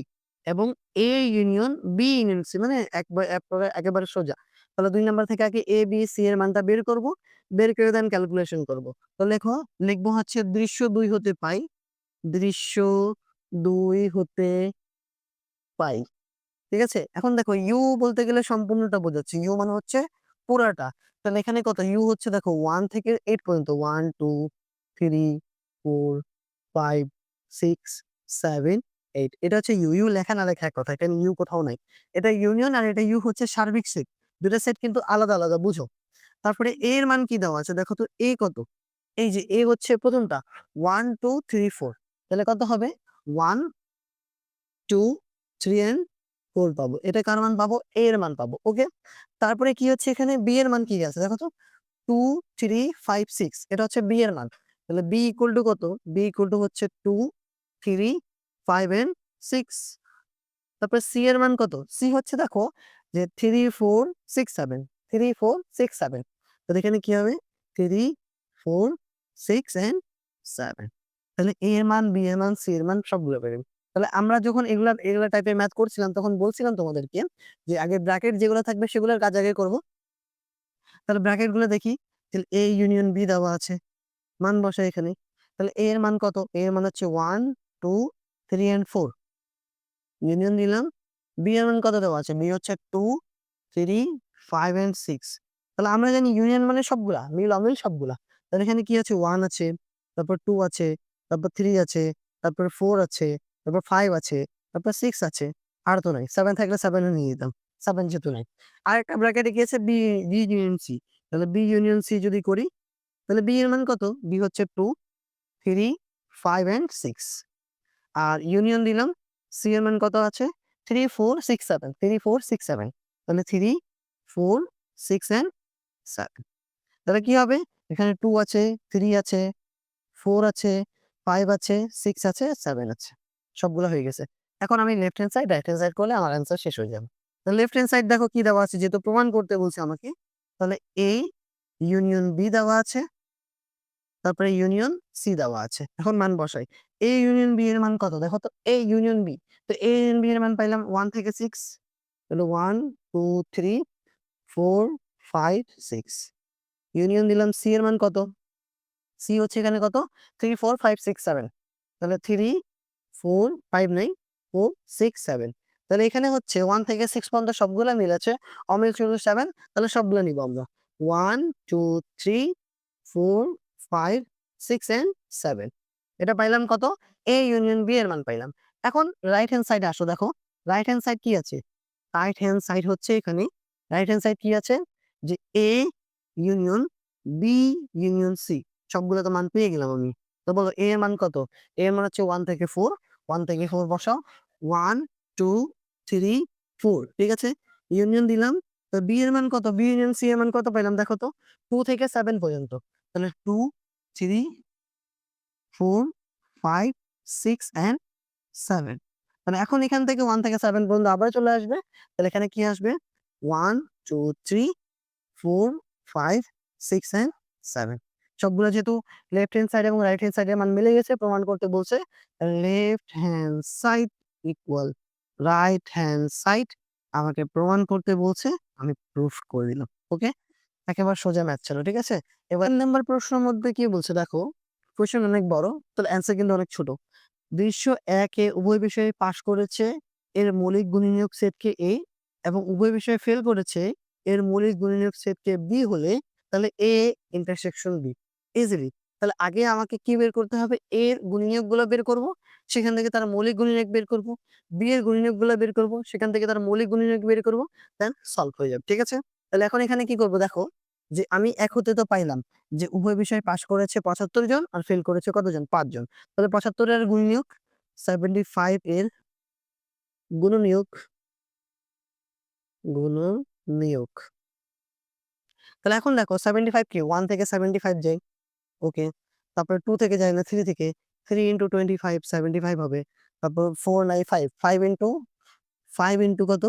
এবং a union B union c মানে একেবারে সোজা। তাহলে 2 নাম্বার থেকে আগে এ বি সি এর মানটা বের করব। বের করে দেন ক্যালকুলেশন করব। তো লেখো, লিখবো হচ্ছে দৃশ্য 2 হতে পাই, দৃশ্য 2 হতে পাই। ঠিক আছে? এখন দেখো ইউ বলতে গেলে সম্পূর্ণটা বোঝাচ্ছে। ইউ মানে হচ্ছে পুরাটা। তাহলে এখানে কত? ইউ হচ্ছে দেখো 1 থেকে 8 পর্যন্ত। 1, 2, 3, 4, 5, 6, 7, 8 এটা হচ্ছে ইউ। ইউ লেখা না লেখা এক কথা। এখানে ইউ কোথাও নাই। এটা ইউনিয়ন আর এটা ইউ হচ্ছে সার্বিক সেট। ২ টা সেট কিন্তু আলাদা, আলাদা বুঝো। তারপরে এ এর মান কি দেওয়া আছে? দেখো তো এ কত? এই যে এ হচ্ছে প্রথমটা 1, 2, 3, 4 তাহলে কত হবে? 1, 2, 3 and 4 পাবো। এটা কার মান পাবো? A এর মান পাবো। ওকে? তারপরে কি হচ্ছে এখানে B এর মান কি আছে? দেখো তো 2, 3, 5, 6 এটা হচ্ছে B এর মান। তাহলে B ইকুয়াল টু কত? B ইকুয়াল টু হচ্ছে 2, 3, 5 and 6 তারপরে C এর মান কত? C হচ্ছে দেখো যে 3, 4, 6, 7 3, 4, 6, 7 তাহলে এখানে কি হবে? 3, 4, 6 and 7 তাহলে A এর মান, B এর মান, C এর মান সবগুলো পেলাম। তাহলে আমরা যখন এগুলা টাইপের ম্যাথ করছিলাম তখন বলছিলাম তোমাদেরকে যে আগে ব্র্যাকেট যেগুলো থাকবে সেগুলোর কাজ আগে করব। তাহলে ব্র্যাকেট গুলো দেখি। তাহলে A ইউনিয়ন B দেওয়া আছে। মান বসাই এখানে। তাহলে A এর মান কত? A এর মান হচ্ছে 1, 2, 3 and 4 ইউনিয়ন দিলাম। B এর মান কত দেওয়া আছে? B হচ্ছে 2, 3, 5 and 6 তাহলে আমরা জানি ইউনিয়ন মানে সবগুলা, মিল অমিল সবগুলা। তাহলে এখানে কি আছে? 1 আছে, তারপর 2 আছে, তারপর 3 আছে, তারপর 4 আছে, তারপর 5 আছে, তারপর 6 আছে। আর তো নাই। 7 থাকলে 7 ও নিয়ে নিতাম। 7 যেহেতু নাই। আরেকটা ব্র্যাকেটে কি আছে? B ইউনিয়ন C তাহলে B ইউনিয়ন C যদি করি তাহলে B এর মান কত? B হচ্ছে 2, 3, 5 and 6 আর ইউনিয়ন দিলাম। C এর মান কত আছে? 3, 4, 6, 7 3, 4, 6, 7 তাহলে 3, 4, 6 and 7 তাহলে কি হবে? এখানে 2 আছে, 3 আছে, 4 আছে, 5 আছে, 6 আছে, 7 আছে। সবগুলো হয়ে গেছে। এখন আমি left hand side, right hand side করলে আমার অ্যান্সার শেষ হয়ে যাবে। লেফট হ্যান্ড সাইড দেখো কি দেওয়া আছে, যেহেতু প্রমাণ করতে বলছে আমাকে, তাহলে এ ইউনিয়ন বি দেওয়া আছে, তারপরে ইউনিয়ন সি দেওয়া আছে। এখন মান বসাই। এ ইউনিয়ন বি এর মান কত দেখো তো, এ ইউনিয়ন বি, তো এ ইউনিয়ন বি এর মান পাইলাম 1 থেকে 6, তাহলে 1 2 3 4 5 6। ইউনিয়ন দিলাম সি এর মান কত, সি হচ্ছে এখানে কত 3 4 5 6 7, তাহলে 3 4 5 নাই 4 6 7, তাহলে এখানে হচ্ছে 1 থেকে 6 পর্যন্ত সবগুলা মিলেছে, অমিল শুধু 7, তাহলে সবগুলো নিব আমরা 1 2 3 4 5 6 এন্ড 7। এটা পাইলাম কত, এ ইউনিয়ন বি এর মান পাইলাম। এখন রাইট হ্যান্ড সাইডে আসো, দেখো রাইট হ্যান্ড সাইড কি আছে, রাইট হ্যান্ড সাইড হচ্ছে এখানে, রাইট হ্যান্ড সাইড কি আছে, যে A union B union C, সবগুলো তো মান পেয়ে গেলাম আমি। তো বলো এ এর মান কত, এ এর মান হচ্ছে 1 থেকে 4, 1 থেকে 4 বসাও, 1 2 3 4, ঠিক আছে। ইউনিয়ন দিলাম, তো বি এর মান কত, বি ইউনিয়ন সি এর মান কত পাইলাম দেখো তো, 2 থেকে 7 পর্যন্ত, তাহলে 2 3 4 5 6 এন্ড 7। মানে এখন এখান থেকে 1 থেকে 7 পর্যন্ত আবার চলে আসবে, তাহলে এখানে কি আসবে 1 2 3 4 5 6 এন্ড 7। সবগুলো যেহেতু লেফট হ্যান্ড সাইড এবং রাইট হ্যান্ড সাইডের মান মিলে গেছে, প্রমাণ করতে বলছে left hand side equal right hand side, আমাকে প্রমাণ করতে বলছে, আমি প্রুফ করে দিলাম। ওকে, একেবারে সোজা ম্যাথ ছিল, ঠিক আছে। এবার নাম্বার প্রশ্নের মধ্যে কি বলছে দেখো, কোশ্চেন অনেক বড়, তাহলে অ্যান্সার কিন্তু অনেক ছোট। 201 এ উভয় বিষয়ে পাশ করেছে, এর মৌলিক গুণনীয়ক সেটকে এ, এবং উভয় বিষয়ে ফেল করেছে, এর মৌলিক গুণনীয়ক সেটকে বি হলে, তাহলে এ ইন্টারসেকশন বি ইজিলি। তাহলে আগে আমাকে কি বের করতে হবে, এর গুণনীয়ক গুলো বের করব, সেখান থেকে তার মৌলিক গুণনীয়ক বের করব, বি এর গুণনীয়ক গুলো বের করব, সেখান থেকে তার মৌলিক গুণনীয়ক বের করব, দেন সলভ হয়ে যাবে, ঠিক আছে। তাহলে এখন এখানে কি করব দেখো, যে আমি এক হতে তো পাইলাম যে উভয় বিষয়ে পাশ করেছে 75 জন আর ফেল করেছে কতজন, 5 জন। তাহলে 75 এর গুণনীয়ক 75 এর গুণনীয়ক, গুণনীয়ক, তাহলে এখন দেখো 75 কে 1 থেকে 75 যায়, ওকে, তারপরে 2 থেকে যায় না, 3 থেকে, 3 ইন্টু 25 75 হবে, তারপর 4 নাই 5, 5 ইন্টু 5 ইন্টু কত,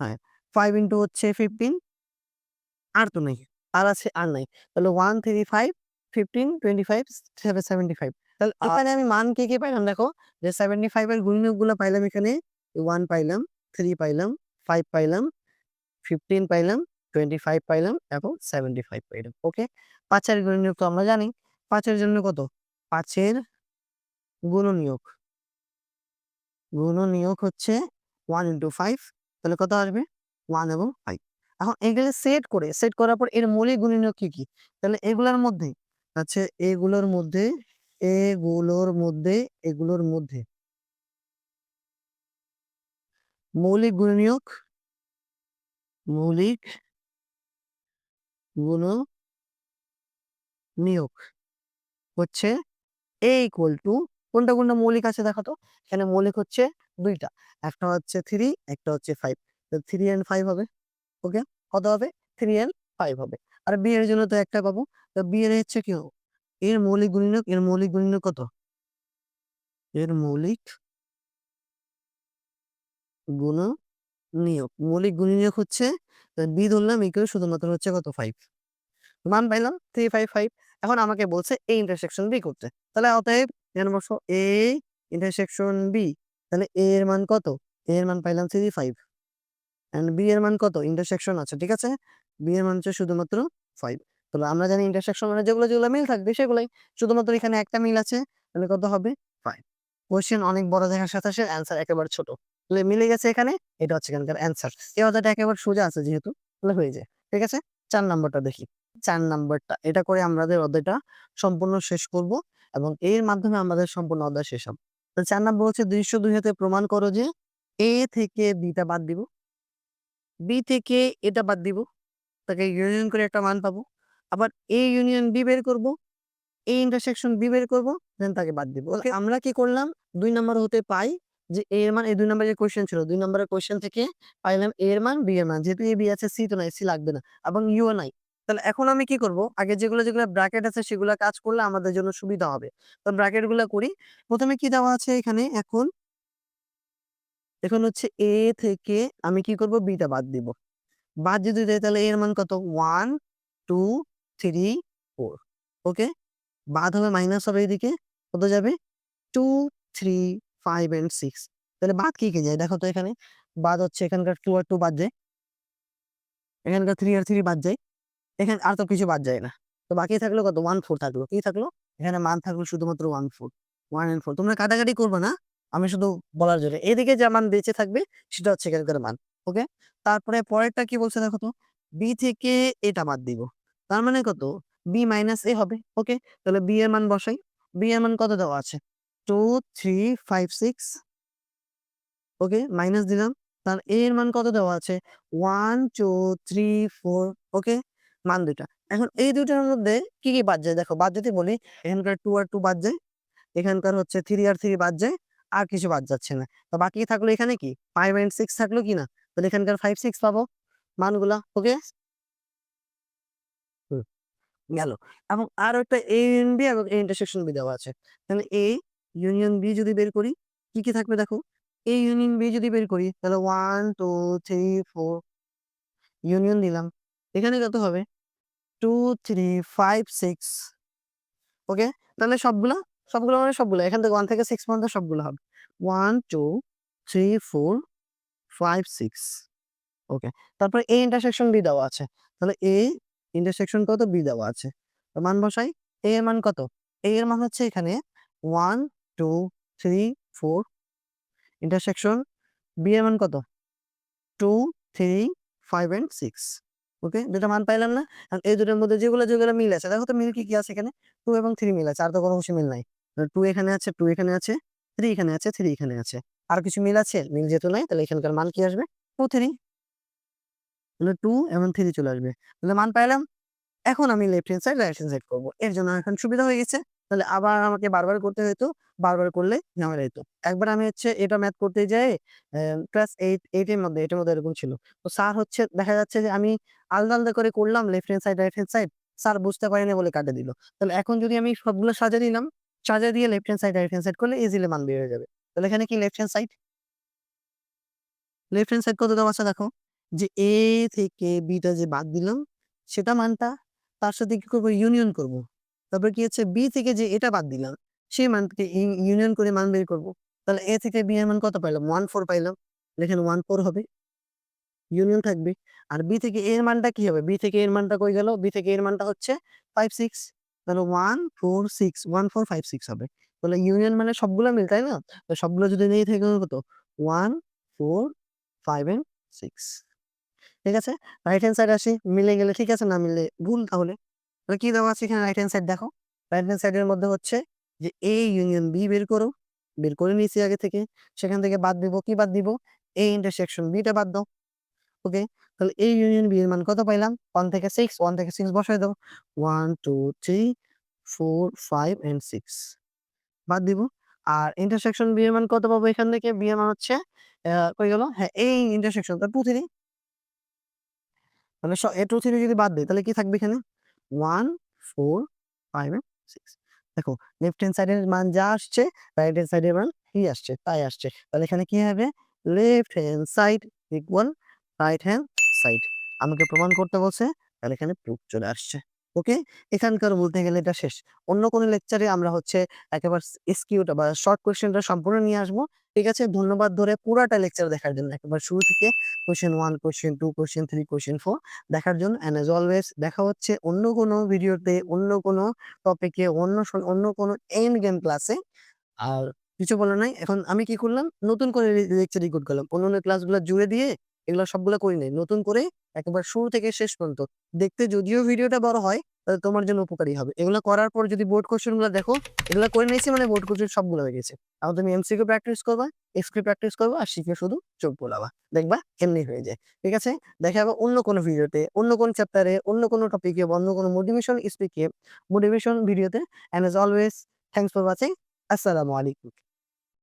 হ্যাঁ 5 ইন্টু হচ্ছে 15, আর তো নেই, আর আছে আর নাই, তাহলে 1 3 5 15 25 75। তাহলে এখানে আমি মান কি কি পাইলাম দেখো, যে 75 এর গুণনীয়ক গুলো পাইলাম, এখানে 1 পাইলাম, 3 পাইলাম, 5 পাইলাম, 15 পাইলাম, 25 পাইলাম এবং 75 পাইলাম। ওকে, 5 এর গুণনীয়ক তো আমরা জানি, 5 এর জন্য কত, 5 এর গুণনীয়ক, গুণনীয়ক হচ্ছে 1 ইন্টু 5, তাহলে কত আসবে 1 এবং 5। এখন এগুলো সেট করে, সেট করার পর এর মৌলিক গুণনীয়ক কি কি, তাহলে এগুলোর মধ্যে আচ্ছা, এগুলোর মধ্যে, এগুলোর মধ্যে, এগুলোর মধ্যে মৌলিক গুণনীয়ক, মৌলিক গুণনীয়ক হচ্ছে এ ইকুয়াল টু, কোনটা কোনটা মৌলিক আছে দেখো তো, এখানে মৌলিক হচ্ছে দুইটা, একটা হচ্ছে 3, একটা হচ্ছে 5, তো 3 and 5 হবে। ওকে, কত হবে 3 and 5 হবে। আর বি এর জন্য তো একটা পাবো, তো বি এর হচ্ছে কি, এর মৌলিক গুণনীয়ক, এর মৌলিক গুণনীয়ক কত, এর মৌলিক গুণনীয়ক, মৌলিক গুণনীয়ক হচ্ছে বি ধরলাম ইকুয়াল শুধুমাত্র হচ্ছে কত 5, মান পাইলাম 3 5 5। এখন আমাকে বলছে এ ইন্টারসেকশন বি করতে, তাহলে অতএব এখানে বসো এ ইন্টারসেকশন বি, তাহলে এ এর মান কত, এ এর মান পাইলাম 3 5 এন্ড বি এর মান কত, ইন্টারসেকশন আছে, ঠিক আছে, বি এর মান হচ্ছে শুধুমাত্র 5। তাহলে আমরা জানি ইন্টারসেকশন মানে যেগুলো যেগুলো মিল থাকবে সেগুলাই, শুধুমাত্র এখানে একটা মিল আছে, তাহলে কত হবে 5। কোশ্চেন অনেক বড় দেখার সাথে সাথে অ্যান্সার একেবারে ছোট, তাহলে মিলে গেছে এখানে, এটা হচ্ছে এখানকার অ্যান্সার। এই অধ্যায়টা একেবারে সোজা আছে যেহেতু, তাহলে হয়ে যায়, ঠিক আছে। 4 নাম্বারটা দেখি, 4 নাম্বারটা, এটা করে আমাদের অধ্যায়টা সম্পূর্ণ শেষ করব এবং এর মাধ্যমে আমাদের সম্পূর্ণ অধ্যায় শেষ হবে। তো 4 নাম্বার হচ্ছে 202 হাতে প্রমাণ করো যে এ থেকে বিটা বাদ দিব, বি থেকে এটা বাদ দিব, তাকে ইউনিয়ন করে একটা মান পাবো, আবার এ ইউনিয়ন বি বের করব, এ ইন্টারসেকশন বি বের করব, দেন তাকে বাদ দিব। ওকে, আমরা কি করলাম 2 নাম্বার হতে পাই যে এ এর মান, এই 2 নাম্বারের কোশ্চেন ছিল, 2 নাম্বারের কোশ্চেন থেকে পাইলাম এ এর মান, বি এর মান, যেহেতু এ বি আছে, সি তো নাই, সি লাগবে না এবং ইউ নাই। তাহলে এখন আমি কি করব, আগে যেগুলো যেগুলো ব্র্যাকেট আছে সেগুলো কাজ করলে আমাদের জন্য সুবিধা হবে। তো ব্র্যাকেট গুলো করি, প্রথমে কি দেওয়া আছে এখানে, এখন এখন হচ্ছে এ থেকে আমি কি করব, বিটা বাদ দিব। বাদ যদি দেয় তাহলে এর মান কত, 1 2 3 4। ওকে, বাদ হবে মাইনাস হবে, এদিকে কত যাবে, 2 3 5 and 6। তাহলে বাদ কি যায় দেখো তো, এখানে বাদ হচ্ছে এখানকার 2 আর 2 বাদ যায়, এখানকার 3 আর 3 বাদ যায়, এখানে আর তো কিছু বাদ যায় না। তো বাকি থাকলো কত, 1 4 থাকলো, কি থাকলো, এখানে মান থাকলো শুধুমাত্র 1 4, 1 and 4। তোমরা কাটাকাটি করবে না, আমি শুধু বলার জন্য, এদিকে যা মান বেঁচে থাকবে সেটা হচ্ছে এখানকার মান। ওকে, তারপরে পরেরটা কি বলছে দেখো তো, বি থেকে এটা বাদ দিব, তার মানে কত, বি মাইনাস এ হবে। ওকে, তাহলে বি এর মান বসাই, বি এর মান কত দেওয়া আছে, 2 3 5 6। ওকে, মাইনাস দিলাম, তার এ এর মান কত দেওয়া আছে, 1 2 3 4। ওকে, মান দুইটা। এখন এই দুইটার মধ্যে কি কি বাদ যায় দেখো, বাদ যদি বলি, এখানকার 2 আর 2 বাদ যায়, এখানকার হচ্ছে 3 আর 3 বাদ যায়, আর কিছু বাদ যাচ্ছে না। তো বাকি থাকলো এখানে কি, 5 and 6 থাকলো কি না, তাহলে এখানকার 5 6 পাবো মানগুলা। ওকে, গেল। এবং আরো একটা এ ইউনিয়ন বি এবং এ ইন্টারসেকশন বি দেওয়া আছে, তাহলে এ ইউনিয়ন বি যদি বের করি, কি কি থাকবে দেখো, এ ইউনিয়ন বি যদি বের করি তাহলে 1 2 3 4 ইউনিয়ন দিলাম, এখানে কত হবে, 2 3 5 6। ওকে, তাহলে সবগুলা, সবগুলো মানে সবগুলো এখান থেকে 1 থেকে 6 পর্যন্ত সবগুলো হবে 1 2 3 4 5 6। ওকে, তারপরে এ ইন্টারসেকশন বি দেওয়া আছে, তাহলে এ ইন্টারসেকশন কত, বি দেওয়া আছে, তো মান বসাই। এ এর মান কত, এ এর মান হচ্ছে এখানে 1 2 3 4, ইন্টারসেকশন বি এর মান কত, 2 3 5 and 6। ওকে, দুটো মান পাইলাম না। এখন এই দুটোর মধ্যে যেগুলো যেগুলো মিল আছে দেখো তো, মিল কি কি আছে এখানে, 2 এবং 3 মিল আছে, আর তো কোনো কিছু মিল নাই। 2 এখানে আছে, 2 এখানে আছে, 3 এখানে আছে, 3 এখানে আছে, আর কিছু মিল আছে, মিল যেহেতু নাই তাহলে এখানকার মান কি আসবে, 2 3। তাহলে 2 এবং 3 চলে আসবে, তাহলে মান পাইলাম। এখন আমি left hand side right hand side করবো, এর জন্য এখন সুবিধা হয়ে গেছে। তাহলে আবার আমাকে বারবার করতে হতো, বারবার করলে ঝামেলা হতো। একবার আমি হচ্ছে এটা ম্যাথ করতে যাই, ক্লাস 8 এর মধ্যে এরকম ছিল। তো স্যার হচ্ছে দেখা যাচ্ছে যে আমি আলাদা আলাদা করে করলাম left hand side right hand side, sir বুঝতে পারেনি বলে কাটে দিল। তাহলে এখন যদি আমি সবগুলো সাজা দিলাম, সাজা দিয়ে left hand side right hand side করলে ইজিলি মান বের হয়ে যাবে। তাহলে এখানে কি left hand side, left hand side কত দেওয়া আছে দেখো, যে এ থেকে বিটা যে বাদ দিলাম সেটা মানটা, তার সাথে কি করবো, ইউনিয়ন করব। তারপর কি হচ্ছে, বি থেকে যে এটা বাদ দিলাম সেই মানকে ইউনিয়ন করে মান বের করবো। তাহলে এ থেকে বি এর মান কত পাইলাম, 1 4 পাইলাম, এখানে 1 4 হবে, ইউনিয়ন থাকবে। আর বি থেকে এর মানটা কি হবে, বি থেকে এর মানটা কই গেল, বি থেকে এর মানটা হচ্ছে 5 6। তাহলে 1 4 6 1 4 5 6 হবে। তাহলে ইউনিয়ন মানে সবগুলো মিল, তাই না, তো সবগুলো যদি নেই থেকে কত, 1 4 5 and 6। ঠিক আছে, রাইট হ্যান্ড সাইড আসি, মিলে গেলে ঠিক আছে, না মিললে ভুল। তাহলে তাহলে কি দেওয়া আছে এখানে, রাইট হ্যান্ড সাইড দেখো, রাইট হ্যান্ড সাইডের মধ্যে হচ্ছে যে এ ইউনিয়ন বি বের করো, বের করে নিয়েছি আগে থেকে, সেখান থেকে বাদ দিব, কি বাদ দিব, এ ইন্টারসেকশন বিটা বাদ দাও। ওকে, তাহলে এ ইউনিয়ন বি এর মান কত পাইলাম, 1 থেকে 6, 1 থেকে 6 বসাই দাও, 1 2 3 4 5 and 6 বাদ দিব। আর ইন্টারসেকশন বি এর মান কত পাবো, এখান থেকে বি এর মান হচ্ছে কই গেল, হ্যাঁ এই ইন্টারসেকশন তো 2 3, তাহলে এ 2 3 যদি বাদ দেই তাহলে কি থাকবে এখানে, 1 4 5 and 6। দেখো লেফট হ্যান্ড সাইডের মান যা আসছে, রাইট হ্যান্ড সাইডের মান কি আসছে, তাই আসছে। তাহলে এখানে কি হবে, left hand side equal right hand side. আমাকে প্রমাণ করতে বলছে, তাহলে এখানে প্রুফ চলে আসছে। ওকে, এখানকার বলতে গেলে এটা শেষ। অন্য কোনো লেকচারে আমরা হচ্ছে একেবারে এসকিউটা বা শর্ট কোয়েশ্চেনটা সম্পূর্ণ নিয়ে আসবো। ঠিক আছে, ধন্যবাদ ধরে পুরাটা লেকচার দেখার জন্য, একেবারে শুরু থেকে কোয়েশ্চেন 1 কোয়েশ্চেন 2 কোয়েশ্চেন 3 কোয়েশ্চেন 4 দেখার জন্য। এন্ড অ্যাজ অলওয়েজ দেখা হচ্ছে অন্য কোনো ভিডিওতে, অন্য কোনো টপিকে, অন্য কোনো এন্ড গেম ক্লাসে। আর কিছু বলার নাই। এখন আমি কি করলাম, নতুন করে লেকচার রেকর্ড করলাম, অন্যান্য ক্লাসগুলো জুড়ে দিয়ে এগুলো সবগুলো করি নাই, নতুন করে একেবারে শুরু থেকে শেষ পর্যন্ত। দেখতে যদিও ভিডিওটা বড় হয়, তাহলে তোমার জন্য উপকারী হবে। এগুলো করার পর যদি বোর্ড কোশ্চেন গুলো দেখো, এগুলো করে নিয়েছি মানে বোর্ড কোশ্চেন সবগুলো হয়ে গেছে। এখন তুমি এমসিকিউ প্র্যাকটিস করবা, এক্সকিউ প্র্যাকটিস করবা, আর শিখে শুধু চোখ বোলাবা, দেখবা এমনি হয়ে যায়। ঠিক আছে, দেখা হবে অন্য কোনো ভিডিওতে, অন্য কোনো চ্যাপ্টারে, অন্য কোনো টপিকে, অন্য কোনো মোটিভেশন স্পিকে, মোটিভেশন ভিডিওতে। And as always, thanks for watching. আসসালামু আলাইকুম।